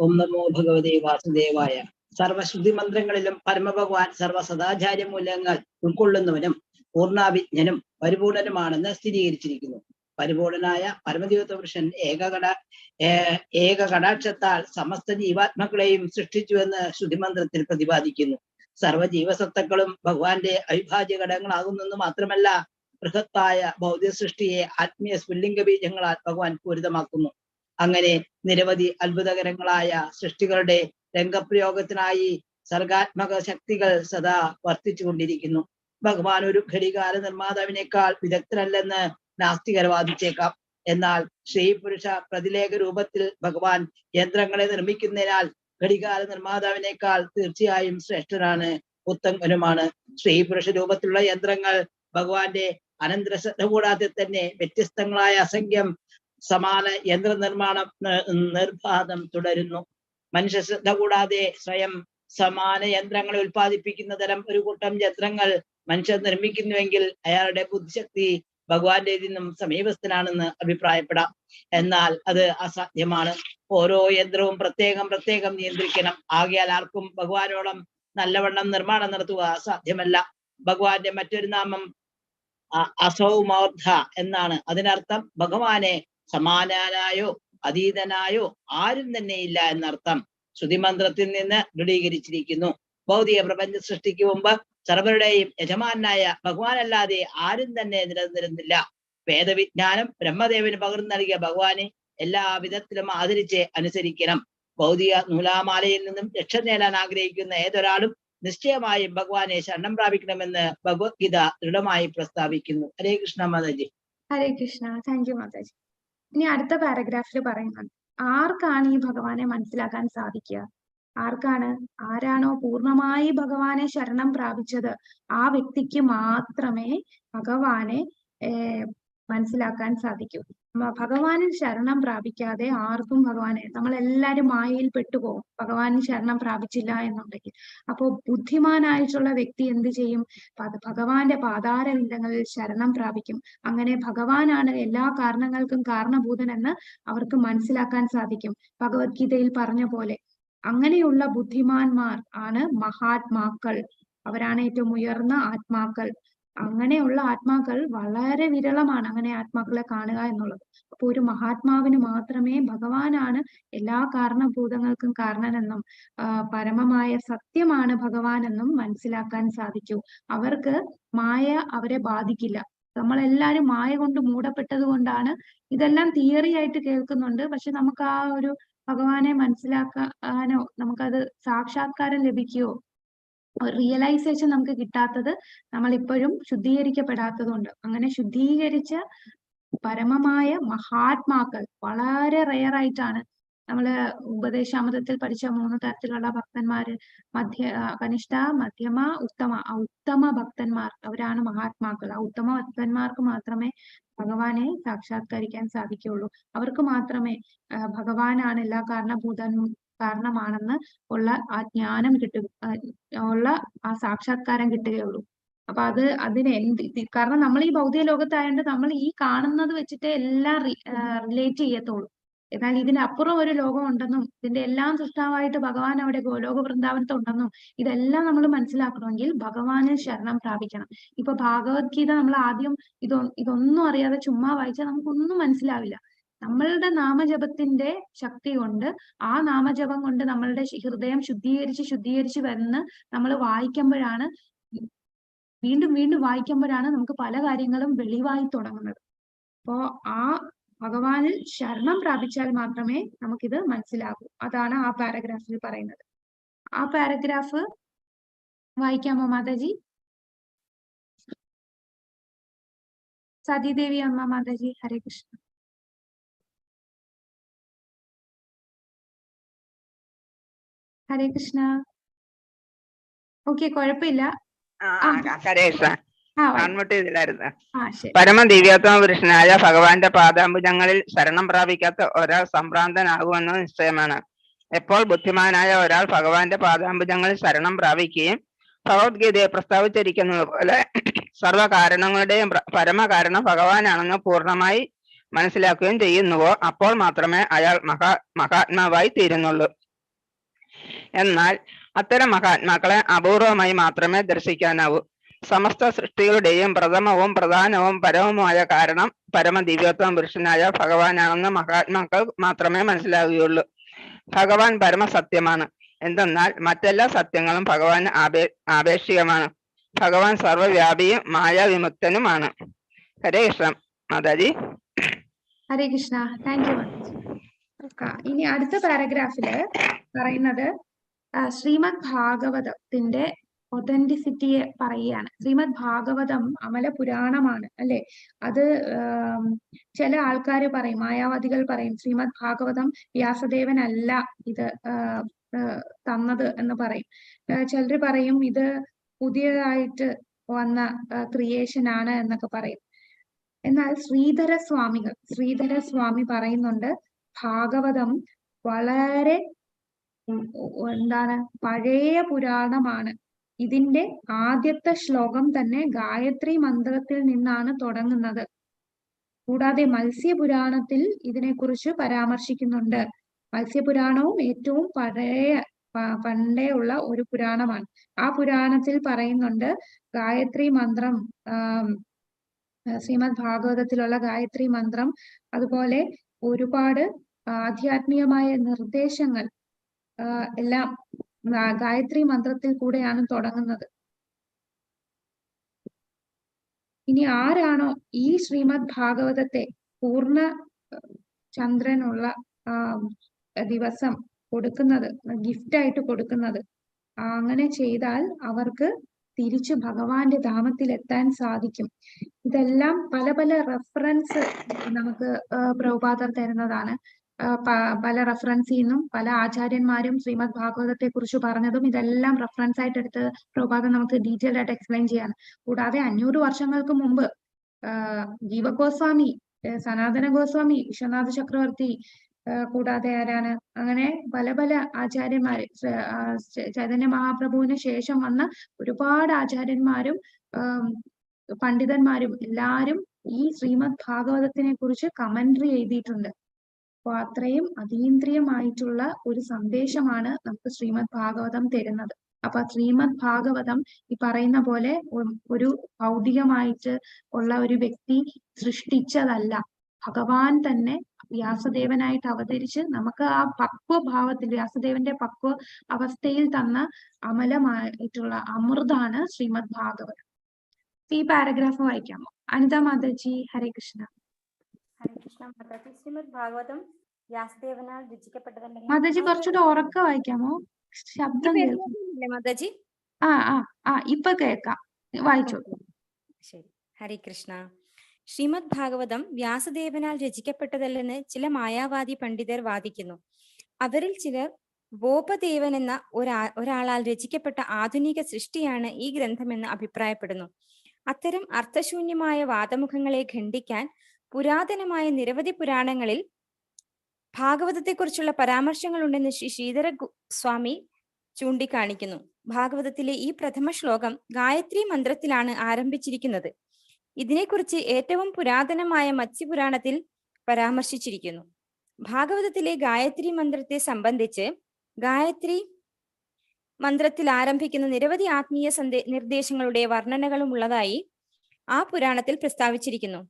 Speaker 8: ഓം നമോ ഭഗവതേ വാസുദേവായ. സർവശുദ്ധി മന്ത്രങ്ങളിലും പരമഭഗവാൻ സർവ സദാചാര്യ മൂല്യങ്ങൾ ഉൾക്കൊള്ളുന്നവനും പൂർണ്ണാഭിജ്ഞനും പരിപൂർണനുമാണെന്ന് സ്ഥിരീകരിച്ചിരിക്കുന്നു. പരിപൂർണനായ പരമദൈവത്വ പുരുഷൻ ഏക കടാക്ഷത്താൽ സമസ്ത ജീവാത്മാക്കളെയും സൃഷ്ടിച്ചുവെന്ന് ശ്രുതിമന്ത്രത്തിൽ പ്രതിപാദിക്കുന്നു. സർവ്വജീവസത്തക്കളും ഭഗവാന്റെ അവിഭാജ്യ ഘടകങ്ങളാകുന്നെന്ന് മാത്രമല്ല, ബൃഹത്തായ ഭൗതിക സൃഷ്ടിയെ ആത്മീയ സ്ഫുല്ലിംഗ ബീജങ്ങളാൽ ഭഗവാൻ പൂരിതമാക്കുന്നു. അങ്ങനെ നിരവധി അത്ഭുതകരങ്ങളായ സൃഷ്ടികളുടെ രംഗപ്രയോഗത്തിനായി സർഗാത്മക ശക്തികൾ സദാ വർത്തിച്ചുകൊണ്ടിരിക്കുന്നു. ഭഗവാൻ ഒരു ഘടികാര നിർമ്മാതാവിനേക്കാൾ വിദഗ്ധനല്ലെന്ന് നാസ്തികർ വാദിച്ചേക്കാം. എന്നാൽ സ്ത്രീ പുരുഷ പ്രതിലേഖ രൂപത്തിൽ ഭഗവാൻ യന്ത്രങ്ങളെ നിർമ്മിക്കുന്നതിനാൽ ഘടികാല നിർമ്മാതാവിനേക്കാൾ തീർച്ചയായും ശ്രേഷ്ഠനാണ്, ഉത്തമനുമാണ്. സ്ത്രീ പുരുഷ രൂപത്തിലുള്ള യന്ത്രങ്ങൾ ഭഗവാന്റെ അനന്തര ശ്രദ്ധ കൂടാതെ തന്നെ വ്യത്യസ്തങ്ങളായ അസംഖ്യം സമാന യന്ത്ര നിർമ്മാണം നിർബാധം തുടരുന്നു. മനുഷ്യ ശ്രദ്ധ കൂടാതെ സ്വയം സമാന യന്ത്രങ്ങളെ ഉൽപ്പാദിപ്പിക്കുന്ന തരം ഒരു കൂട്ടം യന്ത്രങ്ങൾ മനുഷ്യർ നിർമ്മിക്കുന്നുവെങ്കിൽ അയാളുടെ ബുദ്ധിശക്തി ഭഗവാന്റെ നിന്നും സമീപസ്ഥനാണെന്ന് അഭിപ്രായപ്പെടാം. എന്നാൽ അത് അസാധ്യമാണ്. ഓരോ യന്ത്രവും പ്രത്യേകം നിയന്ത്രിക്കണം. ആകയാൽ ആർക്കും ഭഗവാനോളം നല്ലവണ്ണം നിർമ്മാണം നടത്തുക അസാധ്യമല്ല. ഭഗവാന്റെ മറ്റൊരു നാമം അസൗമോർദ്ധ എന്നാണ്. അതിനർത്ഥം ഭഗവാനെ സമാനാനായോ അതീതനായോ ആരും തന്നെ ഇല്ല എന്നർത്ഥം. ശ്രുതിമന്ത്രത്തിൽ നിന്ന് ദൃഢീകരിച്ചിരിക്കുന്നു. ഭൗതിക പ്രപഞ്ച സൃഷ്ടിക്ക് മുമ്പ് സർവരുടെയും യജമാനായ ഭഗവാനല്ലാതെ ആരും തന്നെ നിലനിന്നിരുന്നില്ല. വേദവിജ്ഞാനം ബ്രഹ്മദേവന് പകർന്നു നൽകിയ ഭഗവാനെ എല്ലാ വിധത്തിലും ആദരിച്ച് അനുസരിക്കണം. ഭൗതിക നൂലാമാലയിൽ നിന്നും രക്ഷ നേടാൻ ആഗ്രഹിക്കുന്ന ഏതൊരാളും നിശ്ചയമായും ഭഗവാനെ ശരണം പ്രാപിക്കണമെന്ന് ഭഗവത്ഗീത ദൃഢമായി പ്രസ്താവിക്കുന്നു. ഹരേ കൃഷ്ണ മാതാജി.
Speaker 2: ഹരേ കൃഷ്ണ. Thank you Mataji. ഇനി അടുത്ത പാരഗ്രാഫിൽ പറയുന്നുണ്ട്, ആർക്കാണ് ഈ ഭഗവാനെ മനസ്സിലാക്കാൻ സാധിക്കുക? ആരാണോ പൂർണ്ണമായി ഭഗവാനെ ശരണം പ്രാപിച്ചത് ആ വ്യക്തിക്ക് മാത്രമേ ഭഗവാനെ മനസ്സിലാക്കാൻ സാധിക്കൂ. ഭഗവാനിൽ ശരണം പ്രാപിക്കാതെ ആർക്കും ഭഗവാനെ, നമ്മളെല്ലാരും മായയിൽ പെട്ടുപോകും ഭഗവാനിൽ ശരണം പ്രാപിച്ചില്ല എന്നുണ്ടെങ്കിൽ. അപ്പോൾ ബുദ്ധിമാനായിട്ടുള്ള വ്യക്തി എന്ത് ചെയ്യും? ഭഗവാന്റെ പാതാരവിന്ദങ്ങളിൽ ശരണം പ്രാപിക്കും. അങ്ങനെ ഭഗവാനാണ് എല്ലാ കാരണങ്ങൾക്കും കാരണഭൂതനെന്ന് അവർക്ക് മനസ്സിലാക്കാൻ സാധിക്കും. ഭഗവത്ഗീതയിൽ പറഞ്ഞ പോലെ അങ്ങനെയുള്ള ബുദ്ധിമാന്മാർ ആണ് മഹാത്മാക്കൾ. അവരാണ് ഏറ്റവും ഉയർന്ന ആത്മാക്കൾ. അങ്ങനെയുള്ള ആത്മാക്കൾ വളരെ വിരളമാണ്, അങ്ങനെ ആത്മാക്കളെ കാണുക എന്നുള്ളത്. അപ്പൊ ഒരു മഹാത്മാവിന് മാത്രമേ ഭഗവാനാണ് എല്ലാ കാരണഭൂതങ്ങൾക്കും കാരണമെന്നും പരമമായ സത്യമാണ് ഭഗവാൻ എന്നും മനസ്സിലാക്കാൻ സാധിക്കൂ. അവർക്ക് മായ അവരെ ബാധിക്കില്ല. നമ്മളെല്ലാരും മായ കൊണ്ട് മൂടപ്പെട്ടത് കൊണ്ടാണ് ഇതെല്ലാം തിയറി ആയിട്ട് കേൾക്കുന്നുണ്ട്. പക്ഷെ നമുക്ക് ആ ഒരു ഭഗവാനെ മനസ്സിലാക്കാനോ നമുക്കത് സാക്ഷാത്കാരം ലഭിക്കുകയോ റിയലൈസേഷൻ നമുക്ക് കിട്ടാത്തത് നമ്മൾ ഇപ്പോഴും ശുദ്ധീകരിക്കപ്പെടാത്തത് കൊണ്ട്. അങ്ങനെ ശുദ്ധീകരിച്ച പരമമായ മഹാത്മാക്കൾ വളരെ റെയർ ആയിട്ടാണ്. നമ്മള് ഉപദേശാമൃതത്തിൽ പഠിച്ച 3 തരത്തിലുള്ള ഭക്തന്മാര്, കനിഷ്ഠ, മധ്യമ, ഉത്തമ. ആ ഉത്തമ ഭക്തന്മാർ അവരാണ് മഹാത്മാക്കൾ. ആ ഉത്തമ ഭക്തന്മാർക്ക് മാത്രമേ ഭഗവാനെ സാക്ഷാത്കരിക്കാൻ സാധിക്കുകയുള്ളൂ. അവർക്ക് മാത്രമേ ഭഗവാനാണ് എല്ലാ കാരണമാണെന്ന് ഉള്ള ആ ജ്ഞാനം ഉള്ള ആ സാക്ഷാത്കാരം കിട്ടുകയുള്ളൂ. അപ്പൊ അതിന് കാരണം നമ്മൾ ഈ ഭൗതിക ലോകത്തായതുകൊണ്ട് നമ്മൾ ഈ കാണുന്നത് വെച്ചിട്ട് എല്ലാം റിലേറ്റ് ചെയ്യത്തുള്ളൂ. എന്നാൽ ഇതിനപ്പുറം ഒരു ലോകം ഉണ്ടെന്നും ഇതിന്റെ എല്ലാം സൃഷ്ടാവായിട്ട് ഭഗവാൻ അവിടെ ഗോലോക വൃന്ദാവനത്തുണ്ടെന്നും ഇതെല്ലാം നമ്മൾ മനസ്സിലാക്കണമെങ്കിൽ ഭഗവാനെ ശരണം പ്രാപിക്കണം. ഇപ്പൊ ഭഗവത്ഗീത നമ്മൾ ആദ്യം ഇതൊന്നും അറിയാതെ ചുമ്മാ വായിച്ചാൽ നമുക്കൊന്നും മനസ്സിലാവില്ല. നമ്മളുടെ നാമജപത്തിന്റെ ശക്തി കൊണ്ട്, ആ നാമജപം കൊണ്ട് നമ്മളുടെ ഹൃദയം ശുദ്ധീകരിച്ച് വന്ന് നമ്മൾ വായിക്കുമ്പോഴാണ്, വീണ്ടും വായിക്കുമ്പോഴാണ് നമുക്ക് പല കാര്യങ്ങളും വെളിവായി തുടങ്ങുന്നത്. അപ്പോ ആ ഭഗവാനിൽ ശരണം പ്രാപിച്ചാൽ മാത്രമേ നമുക്കിത് മനസ്സിലാകൂ. അതാണ് ആ പാരഗ്രാഫിൽ പറയുന്നത്. ആ പാരഗ്രാഫ് വായിക്കാമോ മാതാജി? സതീദേവി അമ്മ മാതാജി. ഹരേ കൃഷ്ണ. ഹരേ കൃഷ്ണ. ഓക്കെ, കുഴപ്പമില്ല.
Speaker 11: പരമദിവ്യോത്തമ പുരുഷനായ ഭഗവാന്റെ പാദാംബുജങ്ങളിൽ ശരണം പ്രാപിക്കാത്ത ഒരാൾ സംഭ്രാന്തനാകുമെന്ന് നിശ്ചയമാണ്. എപ്പോൾ ബുദ്ധിമാനായ ഒരാൾ ഭഗവാന്റെ പാദാംബുജങ്ങളിൽ ശരണം പ്രാപിക്കുകയും ഭഗവത്ഗീതയെ പ്രസ്താവിച്ചിരിക്കുന്നത് പോലെ സർവ്വകാരണങ്ങളുടെയും പരമകാരണം ഭഗവാനാണെന്ന് പൂർണ്ണമായി മനസ്സിലാക്കുകയും ചെയ്യുന്നുവോ അപ്പോൾ മാത്രമേ അയാൾ മഹാത്മാവായി തീരുന്നുള്ളൂ. എന്നാൽ അത്തരം മഹാത്മാക്കളെ അപൂർവമായി മാത്രമേ ദർശിക്കാനാവൂ. സമസ്ത സൃഷ്ടികളുടെയും പ്രഥമവും പ്രധാനവും പരവുമായ കാരണം പരമദിവ്യോത്തമ പുരുഷനായ ഭഗവാനാണെന്ന് മഹാത്മാക്കൾ മാത്രമേ മനസ്സിലാവുകയുള്ളൂ. ഭഗവാൻ പരമസത്യമാണ്. എന്തെന്നാൽ മറ്റെല്ലാ സത്യങ്ങളും ഭഗവാൻ ആപേക്ഷികമാണ്. ഭഗവാൻ സർവ്വവ്യാപിയും മായാവിമുക്തനുമാണ്. ഹരേ കൃഷ്ണ മാതാജി.
Speaker 2: ഹരേ കൃഷ്ണ. Thank you. ഇനി അടുത്ത പാരഗ്രാഫില് പറയുന്നത് ശ്രീമദ് ഭാഗവതത്തിന്റെ ഒതന്റിസിറ്റിയെ പറയുകയാണ്. ശ്രീമദ് ഭാഗവതം അമല പുരാണമാണ് അല്ലെ. അത് ചില ആൾക്കാർ പറയും, മായാവാദികൾ പറയും ശ്രീമദ് ഭാഗവതം വ്യാസദേവനല്ല ഇത് തന്നത് എന്ന് പറയും. ചിലർ പറയും ഇത് പുതിയതായിട്ട് വന്ന ക്രിയേഷൻ ആണ് എന്നൊക്കെ പറയും. എന്നാൽ ശ്രീധര സ്വാമി പറയുന്നുണ്ട് ഭാഗവതം വളരെ പഴയ പുരാണമാണ്. ഇതിന്റെ ആദ്യത്തെ ശ്ലോകം തന്നെ ഗായത്രി മന്ത്രത്തിൽ നിന്നാണ് തുടങ്ങുന്നത്. കൂടാതെ മത്സ്യപുരാണത്തിൽ ഇതിനെക്കുറിച്ച് പരാമർശിക്കുന്നുണ്ട്. മത്സ്യപുരാണവും ഏറ്റവും പണ്ടേ ഉള്ള ഒരു പുരാണമാണ്. ആ പുരാണത്തിൽ പറയുന്നുണ്ട് ഗായത്രി മന്ത്രം, ശ്രീമദ് ഭാഗവതത്തിലുള്ള ഗായത്രി മന്ത്രം, അതുപോലെ ഒരുപാട് ആധ്യാത്മികമായ നിർദ്ദേശങ്ങൾ എല്ലാം ഗായത്രി മന്ത്രത്തിൽ കൂടെയാണ് തുടങ്ങുന്നത്. ഇനി ആരാണോ ഈ ശ്രീമദ് ഭാഗവതത്തെ പൂർണ്ണ ചന്ദ്രനുള്ള ദിവസം കൊടുക്കുന്നത്, ഗിഫ്റ്റായിട്ട് കൊടുക്കുന്നത്, അങ്ങനെ ചെയ്താൽ അവർക്ക് തിരിച്ചു ഭഗവാന്റെ ധാമത്തിൽ എത്താൻ സാധിക്കും. ഇതെല്ലാം പല പല റെഫറൻസ് നമുക്ക് പ്രഭുപാദർ തരുന്നതാണ്. പല റെഫറൻസിൽ നിന്നും പല ആചാര്യന്മാരും ശ്രീമദ് ഭാഗവതത്തെ കുറിച്ച് പറഞ്ഞതും ഇതെല്ലാം റെഫറൻസ് ആയിട്ട് എടുത്ത് പ്രഭുപാദർ നമുക്ക് ഡീറ്റെയിൽ ആയിട്ട് എക്സ്പ്ലെയിൻ ചെയ്യാണ്. കൂടാതെ 500 വർഷങ്ങൾക്ക് മുമ്പ് ജീവഗോസ്വാമി, സനാതന ഗോസ്വാമി, വിശ്വനാഥ ചക്രവർത്തി, കൂടാതെ ആരാണ്, അങ്ങനെ പല പല ആചാര്യന്മാര്, ചൈതന്യ മഹാപ്രഭുവിന് ശേഷം വന്ന ഒരുപാട് ആചാര്യന്മാരും പണ്ഡിതന്മാരും എല്ലാരും ഈ ശ്രീമദ് ഭാഗവതത്തിനെ കുറിച്ച് കമന്ററി എഴുതിയിട്ടുണ്ട്. അപ്പൊ അത്രയും അതീന്ദ്രിയമായിട്ടുള്ള ഒരു സന്ദേശമാണ് നമുക്ക് ശ്രീമദ് ഭാഗവതം തരുന്നത്. അപ്പൊ ശ്രീമദ് ഭാഗവതം ഈ പറയുന്ന പോലെ ഒരു ഭൗതികമായിട്ട് ഉള്ള ഒരു വ്യക്തി സൃഷ്ടിച്ചതല്ല. ഭഗവാൻ തന്നെ വ്യാസദേവനായിട്ട് അവതരിച്ച് നമുക്ക് ആ പക്വഭാവത്തിൽ, വ്യാസദേവന്റെ പക്വ അവസ്ഥയിൽ തന്ന അമലമായിട്ടുള്ള അമൃതാണ് ശ്രീമദ് ഭാഗവതം. ഈ പാരഗ്രാഫ് വായിക്കാമോ? അനിത മാതാജി, ഹരേ കൃഷ്ണ.
Speaker 7: ഹരേ കൃഷ്ണ മാതാജി. ശ്രീമദ് ഭാഗവതം വ്യാസദേവനാൽ രചിക്കപ്പെട്ടതല്ലേ
Speaker 2: മാതാജി? കുറച്ചുകൂടെ ഉറക്കെ വായിക്കാമോ? ശബ്ദം
Speaker 7: കേൾക്കുന്നില്ലേ മാതാജി?
Speaker 2: ഇപ്പൊ കേൾക്കാം, വായിച്ചോളൂ.
Speaker 7: ശരി. ഹരേ കൃഷ്ണ. ശ്രീമദ് ഭാഗവതം വ്യാസദേവനാൽ രചിക്കപ്പെട്ടതല്ലെന്ന് ചില മായാവാദി പണ്ഡിതർ വാദിക്കുന്നു. അവരിൽ ചിലർ വോപദേവൻ എന്ന ഒരാളാൽ രചിക്കപ്പെട്ട ആധുനിക സൃഷ്ടിയാണ് ഈ ഗ്രന്ഥമെന്ന് അഭിപ്രായപ്പെടുന്നു. അത്തരം അർത്ഥശൂന്യമായ വാദമുഖങ്ങളെ ഖണ്ഡിക്കാൻ പുരാതനമായ നിരവധി പുരാണങ്ങളിൽ ഭാഗവതത്തെക്കുറിച്ചുള്ള പരാമർശങ്ങളുണ്ടെന്ന് ശ്രീധര സ്വാമി ചൂണ്ടിക്കാണിക്കുന്നു. ഭാഗവതത്തിലെ ഈ പ്രഥമ ശ്ലോകം ഗായത്രി മന്ത്രത്തിലാണ് ആരംഭിച്ചിരിക്കുന്നത്. ഇതിനെക്കുറിച്ച് ഏറ്റവും പുരാതനമായ മത്സ്യപുരാണത്തിൽ പരാമർശിച്ചിരിക്കുന്നു. ഭാഗവതത്തിലെ ഗായത്രി മന്ത്രത്തെ സംബന്ധിച്ച് ഗായത്രി മന്ത്രത്തിൽ ആരംഭിക്കുന്ന നിരവധി ആത്മീയ നിർദ്ദേശങ്ങളുടെ വർണ്ണനകളും ഉള്ളതായി ആ പുരാണത്തിൽ പ്രസ്താവിച്ചിരിക്കുന്നു.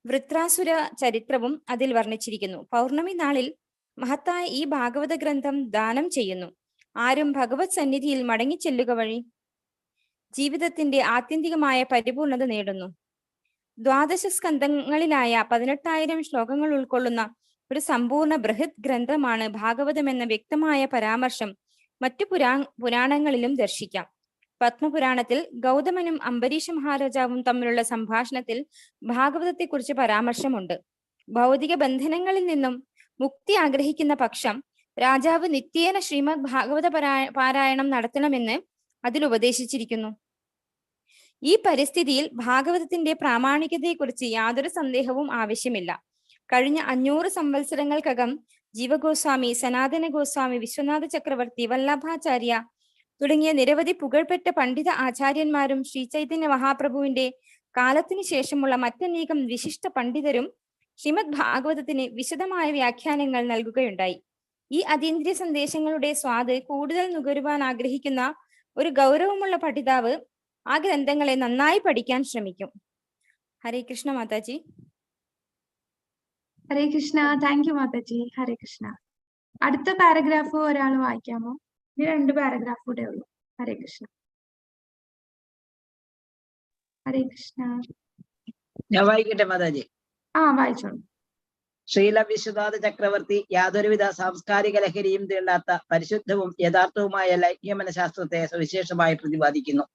Speaker 7: വൃത്രാസുര ചരിത്രവും അതിൽ വർണ്ണിച്ചിരിക്കുന്നു. പൗർണമി നാളിൽ മഹത്തായ ഈ ഭാഗവത ഗ്രന്ഥം ദാനം ചെയ്യുന്നു. ആരും ഭഗവത് സന്നിധിയിൽ മടങ്ങിച്ചെല്ലുക വഴി ജീവിതത്തിന്റെ ആത്യന്തികമായ പരിപൂർണത നേടുന്നു. 12 സ്കന്ധങ്ങളിലായ 18,000 ശ്ലോകങ്ങൾ ഉൾക്കൊള്ളുന്ന ഒരു സമ്പൂർണ്ണ ബൃഹത് ഗ്രന്ഥമാണ് ഭാഗവതം എന്ന വ്യക്തമായ പരാമർശം മറ്റു പുരാണങ്ങളിലും ദർശിക്കാം. പത്മപുരാണത്തിൽ ഗൗതമനും അംബരീഷ മഹാരാജാവും തമ്മിലുള്ള സംഭാഷണത്തിൽ ഭാഗവതത്തെക്കുറിച്ച് പരാമർശമുണ്ട്. ഭൗതിക ബന്ധനങ്ങളിൽ നിന്നും മുക്തി ആഗ്രഹിക്കുന്ന പക്ഷം രാജാവ് നിത്യേന ശ്രീമദ് ഭാഗവത പാരായണം നടത്തണമെന്ന് അതിൽ ഉപദേശിച്ചിരിക്കുന്നു. ഈ പരിസ്ഥിതിയിൽ ഭാഗവതത്തിന്റെ പ്രാമാണികതയെക്കുറിച്ച് യാതൊരു സന്ദേഹവും ആവശ്യമില്ല. കഴിഞ്ഞ 500 സംവത്സരങ്ങൾക്കകം ജീവഗോസ്വാമി, സനാതന ഗോസ്വാമി, വിശ്വനാഥ ചക്രവർത്തി, വല്ലഭാചാര്യ തുടങ്ങിയ നിരവധി പുകഴ്പെറ്റ പണ്ഡിത ആചാര്യന്മാരും ശ്രീ ചൈതന്യ മഹാപ്രഭുവിന്റെ കാലത്തിനു ശേഷമുള്ള മറ്റനേകം വിശിഷ്ട പണ്ഡിതരും ശ്രീമദ് ഭാഗവതത്തിന് വിശദമായ വ്യാഖ്യാനങ്ങൾ നൽകുകയുണ്ടായി. ഈ അതീന്ദ്രിയ സന്ദേശങ്ങളുടെ സ്വാദ് കൂടുതൽ നുകരുവാൻ ആഗ്രഹിക്കുന്ന ഒരു ഗൗരവമുള്ള പഠിതാവ് ആ ഗ്രന്ഥങ്ങളെ നന്നായി പഠിക്കാൻ ശ്രമിക്കും. ഹരേ കൃഷ്ണ മാതാജി.
Speaker 2: ഹരേ കൃഷ്ണ. Thank you Mataji. ഹരേ കൃഷ്ണ. അടുത്ത പാരഗ്രാഫ് ഒരാൾ വായിക്കാമോ? ഇനി 2 പാരഗ്രാഫ് കൂടെ ഉള്ളൂ. ഹരേ കൃഷ്ണ. ഹരേ കൃഷ്ണ.
Speaker 8: ഞാൻ വായിക്കട്ടെ മാതാജി?
Speaker 2: വായിച്ചോളൂ.
Speaker 8: ശ്രീല വിശ്വനാഥ ചക്രവർത്തി യാതൊരുവിധ സാംസ്കാരിക ലഹരിയും തീണ്ടാത്ത പരിശുദ്ധവും യഥാർത്ഥവുമായ ലൈംഗിക മനഃശാസ്ത്രത്തെ സവിശേഷമായി പ്രതിപാദിക്കുന്നു.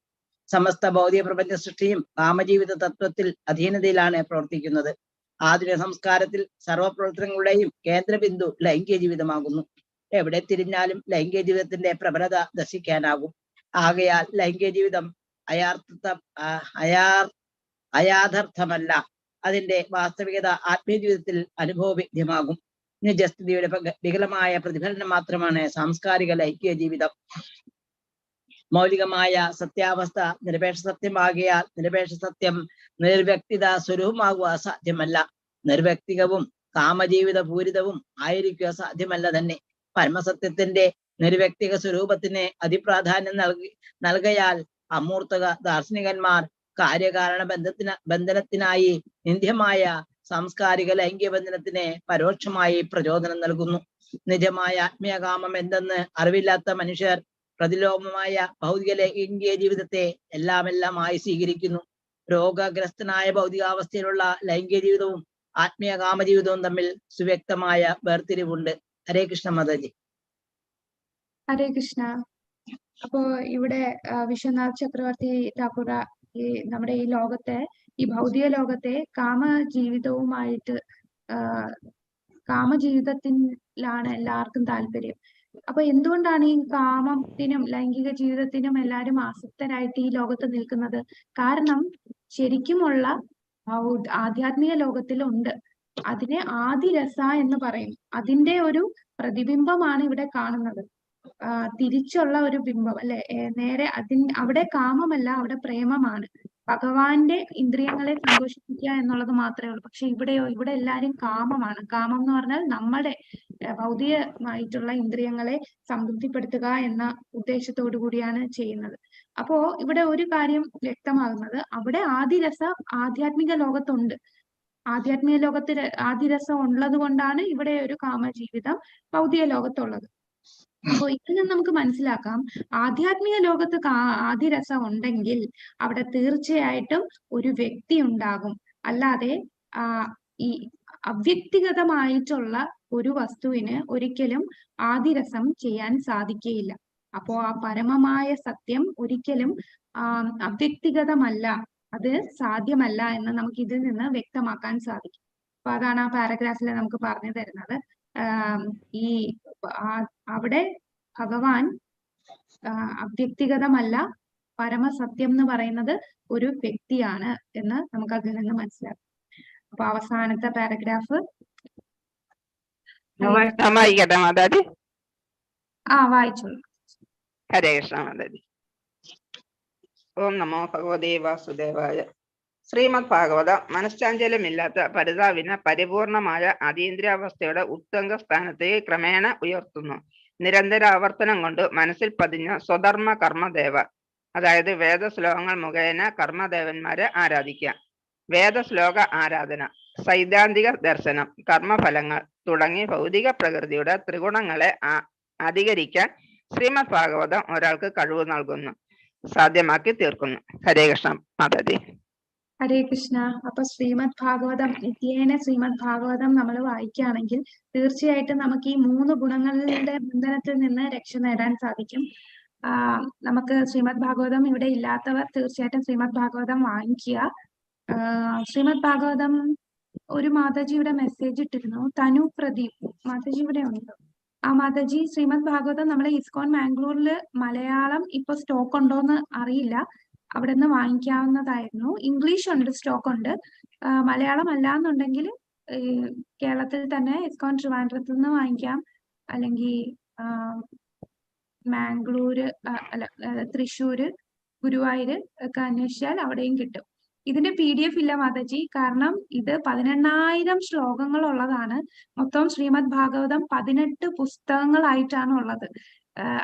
Speaker 8: സമസ്ത ഭൗതിക പ്രപഞ്ച സൃഷ്ടിയും കാമജീവിത തത്വത്തിൽ അധീനതയിലാണ് പ്രവർത്തിക്കുന്നത്. ആധുനിക സംസ്കാരത്തിൽ സർവപ്രവർത്തനങ്ങളുടെയും കേന്ദ്രബിന്ദു ലൈംഗിക ജീവിതമാകുന്നു. എവിടെ തിരിഞ്ഞാലും ലൈംഗിക ജീവിതത്തിന്റെ പ്രബലത ദർശിക്കാനാകും. ആകയാൽ ലൈംഗിക ജീവിതം അയാഥാർത്ഥമല്ല, അതിന്റെ വാസ്തവികത ആത്മീയ ജീവിതത്തിൽ അനുഭവവേദ്യമാകും. നിജസ്ഥിതിയുടെ വികലമായ പ്രതിഫലനം മാത്രമാണ് സാംസ്കാരിക ലൈംഗിക ജീവിതം. മൗലികമായ സത്യാവസ്ഥ നിരപേക്ഷ സത്യമാകിയാൽ നിരപേക്ഷ സത്യം നിർവ്യക്തിത സ്വരൂപമാകുക സാധ്യമല്ല. നിർവ്യക്തികവും കാമജീവിത പൂരിതവും ആയിരിക്കുക സാധ്യമല്ല തന്നെ. പരമസത്യത്തിന്റെ നിർവ്യക്തിക സ്വരൂപത്തിന് അതിപ്രാധാന്യം നൽകയാൽ അമൂർത്തക ദാർശനികന്മാർ കാര്യകാരണ ബന്ധനത്തിനായി നിന്ദ്യമായ സാംസ്കാരിക ലൈംഗിക ബന്ധനത്തിന് പരോക്ഷമായി പ്രചോദനം നൽകുന്നു. നിജമായ ആത്മീയകാമം എന്തെന്ന് അറിവില്ലാത്ത മനുഷ്യർ പ്രതിലോമമായ ഭൗതിക ലൈംഗിക ജീവിതത്തെ എല്ലാമായി സ്വീകരിക്കുന്നു. രോഗഗ്രസ്തനായ ഭൗതികാവസ്ഥയിലുള്ള ലൈംഗിക ജീവിതവും ആത്മീയ കാമജീവിതവും തമ്മിൽ സുവ്യക്തമായ വേർതിരിവുണ്ട്. ഹരേ കൃഷ്ണ മാതാജി.
Speaker 2: ഹരേ കൃഷ്ണ. അപ്പോ ഇവിടെ വിശ്വനാഥ് ചക്രവർത്തി ഠാക്കൂർ നമ്മുടെ ഈ ലോകത്തെ, ഈ ഭൗതിക ലോകത്തെ കാമജീവിതത്തിലാണ് എല്ലാവർക്കും താല്പര്യം. അപ്പൊ എന്തുകൊണ്ടാണ് ഈ കാമത്തിനും ലൈംഗിക ജീവിതത്തിനും എല്ലാവരും ആസക്തരായിട്ട് ഈ ലോകത്ത് നിൽക്കുന്നത്? കാരണം ശരിക്കുമുള്ള ആധ്യാത്മിക ലോകത്തിലുണ്ട്. അതിനെ ആദിരസ എന്ന് പറയും. അതിന്റെ ഒരു പ്രതിബിംബമാണ് ഇവിടെ കാണുന്നത്. തിരിച്ചുള്ള ഒരു ബിംബം അല്ലെ. നേരെ അവിടെ കാമമല്ല, അവിടെ പ്രേമമാണ്. ഭഗവാന്റെ ഇന്ദ്രിയങ്ങളെ സന്തോഷിപ്പിക്കുക എന്നുള്ളത് മാത്രമേ ഉള്ളൂ. പക്ഷെ ഇവിടെ എല്ലാവരും കാമമാണ്. കാമം എന്ന് പറഞ്ഞാൽ നമ്മുടെ ഭൗതികമായിട്ടുള്ള ഇന്ദ്രിയങ്ങളെ സംതൃപ്തിപ്പെടുത്തുക എന്ന ഉദ്ദേശത്തോടു കൂടിയാണ് ചെയ്യുന്നത്. അപ്പോ ഇവിടെ ഒരു കാര്യം വ്യക്തമാകുന്നത്, അവിടെ ആധ്യാത്മിക ലോകത്തുണ്ട്. ആധ്യാത്മിക ലോകത്തിൽ ആദിരസം ഉള്ളത് കൊണ്ടാണ് ഇവിടെ ഒരു കാമജീവിതം ഭൗതിക ലോകത്തുള്ളത്. അപ്പൊ ഇതിൽ നിന്ന് നമുക്ക് മനസ്സിലാക്കാം, ആധ്യാത്മിക ലോകത്ത് ആദിരസം ഉണ്ടെങ്കിൽ അവിടെ തീർച്ചയായിട്ടും ഒരു വ്യക്തി ഉണ്ടാകും. അല്ലാതെ ഈ അവ്യക്തിഗതമായിട്ടുള്ള ഒരു വസ്തുവിന് ഒരിക്കലും ആദിരസം ചെയ്യാൻ സാധിക്കുകയില്ല. അപ്പോ ആ പരമമായ സത്യം ഒരിക്കലും അവ്യക്തിഗതമല്ല, അത് സാധ്യമല്ല എന്ന് നമുക്ക് ഇതിൽ നിന്ന് വ്യക്തമാക്കാൻ സാധിക്കും. അപ്പൊ അതാണ് ആ പാരഗ്രാഫിൽ നമുക്ക് പറഞ്ഞു തരുന്നത്. ഈ അവിടെ ഭഗവാൻ അവ്യക്തിഗതമല്ല, പരമസത്യം എന്ന് പറയുന്നത് ഒരു വ്യക്തിയാണ് എന്ന് നമുക്ക് അതിൽ നിന്ന് മനസ്സിലാക്കാം. അപ്പൊ അവസാനത്തെ പാരഗ്രാഫ് വായിച്ചോളൂ.
Speaker 11: ഹരേ കൃഷ്ണ മാതാജി. ഓം നമോ ഭഗവതേ വാസുദേവായ. ശ്രീമദ് ഭാഗവതം മനഃശാഞ്ചല്യമില്ലാത്ത പരിതാവിന് പരിപൂർണമായ അതീന്ദ്രിയാവസ്ഥയുടെ ഉത്തംഗ സ്ഥാനത്തേക്ക് ക്രമേണ ഉയർത്തുന്നു. നിരന്തര ആവർത്തനം കൊണ്ട് മനസ്സിൽ പതിഞ്ഞ സ്വധർമ്മ കർമ്മദേവ, അതായത് വേദശ്ലോകങ്ങൾ മുഖേന കർമ്മദേവന്മാരെ ആരാധിക്കുക. വേദശ്ലോക ആരാധന, സൈദ്ധാന്തിക ദർശനം, കർമ്മഫലങ്ങൾ തുടങ്ങി ഭൗതിക പ്രകൃതിയുടെ ത്രിഗുണങ്ങളെ അധികരിക്കാൻ ശ്രീമദ് ഭാഗവതം ഒരാൾക്ക് കഴിവ് നൽകുന്നു, സാധ്യമാക്കി തീർക്കുന്നു. ഹരേ കൃഷ്ണ മാതാജി.
Speaker 2: ഹരേ കൃഷ്ണ. അപ്പൊ ശ്രീമദ് ഭാഗവതം, നിത്യേന ശ്രീമദ് ഭാഗവതം നമ്മൾ വായിക്കുകയാണെങ്കിൽ തീർച്ചയായിട്ടും നമുക്ക് ഈ 3 ഗുണങ്ങളുടെ ബന്ധനത്തിൽ നിന്ന് രക്ഷ നേടാൻ സാധിക്കും. നമുക്ക് ശ്രീമദ് ഭാഗവതം ഇവിടെ ഇല്ലാത്തവർ തീർച്ചയായിട്ടും ശ്രീമദ് ഭാഗവതം വാങ്ങിക്കുക. ശ്രീമദ് ഭാഗവതം ഒരു മാതാജിയുടെ മെസ്സേജ് ഇട്ടിരുന്നു, തനു പ്രദീപ് മാതാജി ഇവിടെ ഉണ്ട്. മാതാജി, ശ്രീമദ് ഭാഗവതം നമ്മളെ ഇസ്കോൺ മാംഗ്ലൂരില് മലയാളം ഇപ്പൊ സ്റ്റോക്ക് ഉണ്ടോന്ന് അറിയില്ല, അവിടെ നിന്ന് വാങ്ങിക്കാവുന്നതായിരുന്നു. ഇംഗ്ലീഷ് ഉണ്ട്, സ്റ്റോക്ക് ഉണ്ട്. മലയാളം അല്ലാന്നുണ്ടെങ്കിൽ കേരളത്തിൽ തന്നെ ഇസ്കോൺ ട്രിവാൻഡ്രത്ത് നിന്ന് വാങ്ങിക്കാം, അല്ലെങ്കിൽ മാംഗ്ലൂര് തൃശ്ശൂര്, ഗുരുവായൂര് ഒക്കെ അന്വേഷിച്ചാൽ അവിടെയും കിട്ടും. ഇതിന്റെ PDF ഇല്ല മാതാജി, കാരണം ഇത് 18,000 ശ്ലോകങ്ങൾ ഉള്ളതാണ്. മൊത്തം ശ്രീമദ് ഭാഗവതം 18 പുസ്തകങ്ങളായിട്ടാണ് ഉള്ളത്,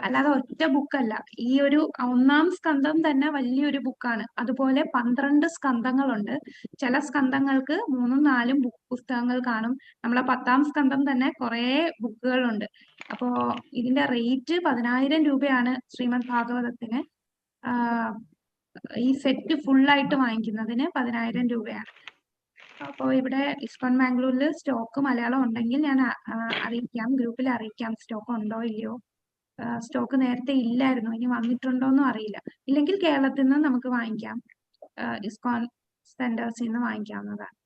Speaker 2: അല്ലാതെ ഒറ്റ ബുക്കല്ല. ഈ ഒരു 1-ാം സ്കന്ധം തന്നെ വലിയൊരു ബുക്കാണ്. അതുപോലെ 12 സ്കന്ധങ്ങളുണ്ട്. ചില സ്കന്ധങ്ങൾക്ക് 3-ഉം 4-ഉം പുസ്തകങ്ങൾ കാണും. നമ്മളെ 10-ാം സ്കന്ധം തന്നെ കുറെ ബുക്കുകളുണ്ട്. അപ്പോ ഇതിന്റെ റേറ്റ് 10,000 രൂപയാണ് ശ്രീമദ് ഭാഗവതത്തിന്. ഈ സെറ്റ് ഫുള്ളായിട്ട് വാങ്ങിക്കുന്നതിന് 10,000 രൂപയാണ്. അപ്പോൾ ഇവിടെ ഇസ്കോൺ മാംഗ്ലൂരിൽ സ്റ്റോക്ക് മലയാളം ഉണ്ടെങ്കിൽ ഞാൻ അറിയിക്കാം, ഗ്രൂപ്പിൽ അറിയിക്കാം സ്റ്റോക്ക് ഉണ്ടോ ഇല്ലയോ. സ്റ്റോക്ക് നേരത്തെ ഇല്ലായിരുന്നു, ഇനി വന്നിട്ടുണ്ടോന്നും അറിയില്ല. ഇല്ലെങ്കിൽ കേരളത്തിൽ നിന്ന് നമുക്ക് വാങ്ങിക്കാം, ഇസ്കോൺ സെന്റേഴ്സിൽ നിന്ന് വാങ്ങിക്കാവുന്നതാണ്.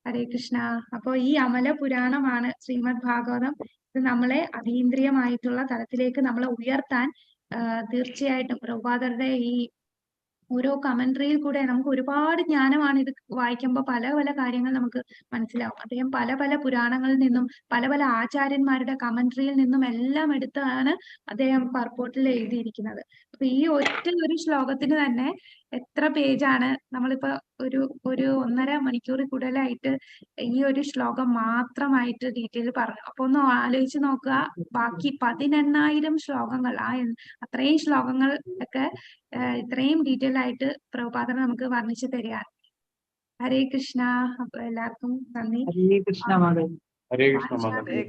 Speaker 2: ഹരേ കൃഷ്ണ. അപ്പോൾ ഈ അമല പുരാണമാണ് ശ്രീമദ് ഭാഗവതം. ഇത് നമ്മളെ അതീന്ദ്രിയമായിട്ടുള്ള തലത്തിലേക്ക് നമ്മളെ ഉയർത്താൻ തീർച്ചയായിട്ടും പ്രഭുപാദരുടെ ഈ ഓരോ കമന്ററിയിൽ കൂടെ നമുക്ക് ഒരുപാട് ജ്ഞാനമാണ്. ഇത് വായിക്കുമ്പോൾ പല പല കാര്യങ്ങൾ നമുക്ക് മനസ്സിലാവും. അദ്ദേഹം പല പല പുരാണങ്ങളിൽ നിന്നും പല പല ആചാര്യന്മാരുടെ കമന്ററിയിൽ നിന്നും എല്ലാം എടുത്താണ് അദ്ദേഹം പർപ്പോട്ടിൽ എഴുതിയിരിക്കുന്നത്. അപ്പൊ ഈ ഒരു ശ്ലോകത്തിന് തന്നെ എത്ര പേജാണ്. നമ്മളിപ്പോ ഒരു 1.5 മണിക്കൂറിൽ കൂടുതലായിട്ട് ഈ ഒരു ശ്ലോകം മാത്രമായിട്ട് ഡീറ്റെയിൽ പറഞ്ഞു. അപ്പൊ ഒന്ന് ആലോചിച്ച് നോക്കുക, ബാക്കി 18,000 ശ്ലോകങ്ങൾ, അത്രയും ശ്ലോകങ്ങൾ ഒക്കെ ഇത്രയും ഡീറ്റെയിൽ ആയിട്ട് പ്രഭുപാദർ നമുക്ക് വർണ്ണിച്ചു തരികയാണ്. ഹരേ കൃഷ്ണ. അപ്പൊ എല്ലാവർക്കും നന്ദി.
Speaker 1: ഹരേ കൃഷ്ണ മാതാജി.
Speaker 11: ഹരേ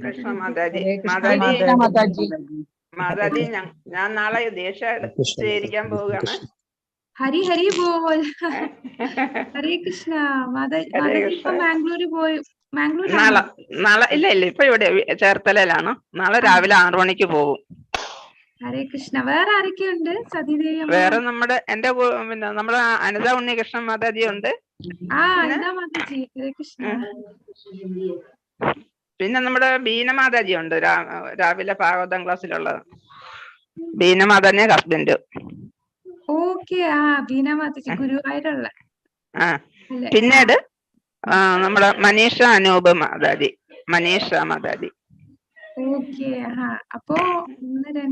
Speaker 11: കൃഷ്ണ മാതാജി. മാതാജി ഞാൻ നാളെ ദേശ സ്വീകരിക്കാൻ പോവുകയാണ്.
Speaker 2: ഹരി ഹരി ബോൾ. ഹരേ കൃഷ്ണ. മാതാജി ഇപ്പൊ മാംഗ്ലൂര് പോയി.
Speaker 11: നാളെ ഇല്ല ഇപ്പൊ ഇവിടെ ചേർത്തലയിലാണ്. നാളെ രാവിലെ 6 മണിക്ക് പോകും.
Speaker 2: ഹരേ കൃഷ്ണ. വേറെ ആരൊക്കെയുണ്ട്? സതീദേവി.
Speaker 11: വേറെ എന്റെ പിന്നെ നമ്മുടെ അനിത ഉണ്ണികൃഷ്ണൻ മാതാജി ഉണ്ട്.
Speaker 2: അനിത മാതാജി. ഹരേ കൃഷ്ണ.
Speaker 11: പിന്നെ നമ്മുടെ ബീന മാതാജി ഉണ്ട്, രാവിലെ ഭാഗവതം ക്ലാസ്സിലുള്ളത്. ബീന മാതാജിന്റെ ഹസ്ബൻഡ്.
Speaker 2: ഓക്കെ. ബീന മാതാജി ഗുരുവായൂരുള്ള.
Speaker 11: പിന്നീട് നമ്മുടെ മനീഷ അനൂപ് മാതാജി. മനീഷ മാതാജി.
Speaker 2: ഓക്കെ. അപ്പോ 1, 2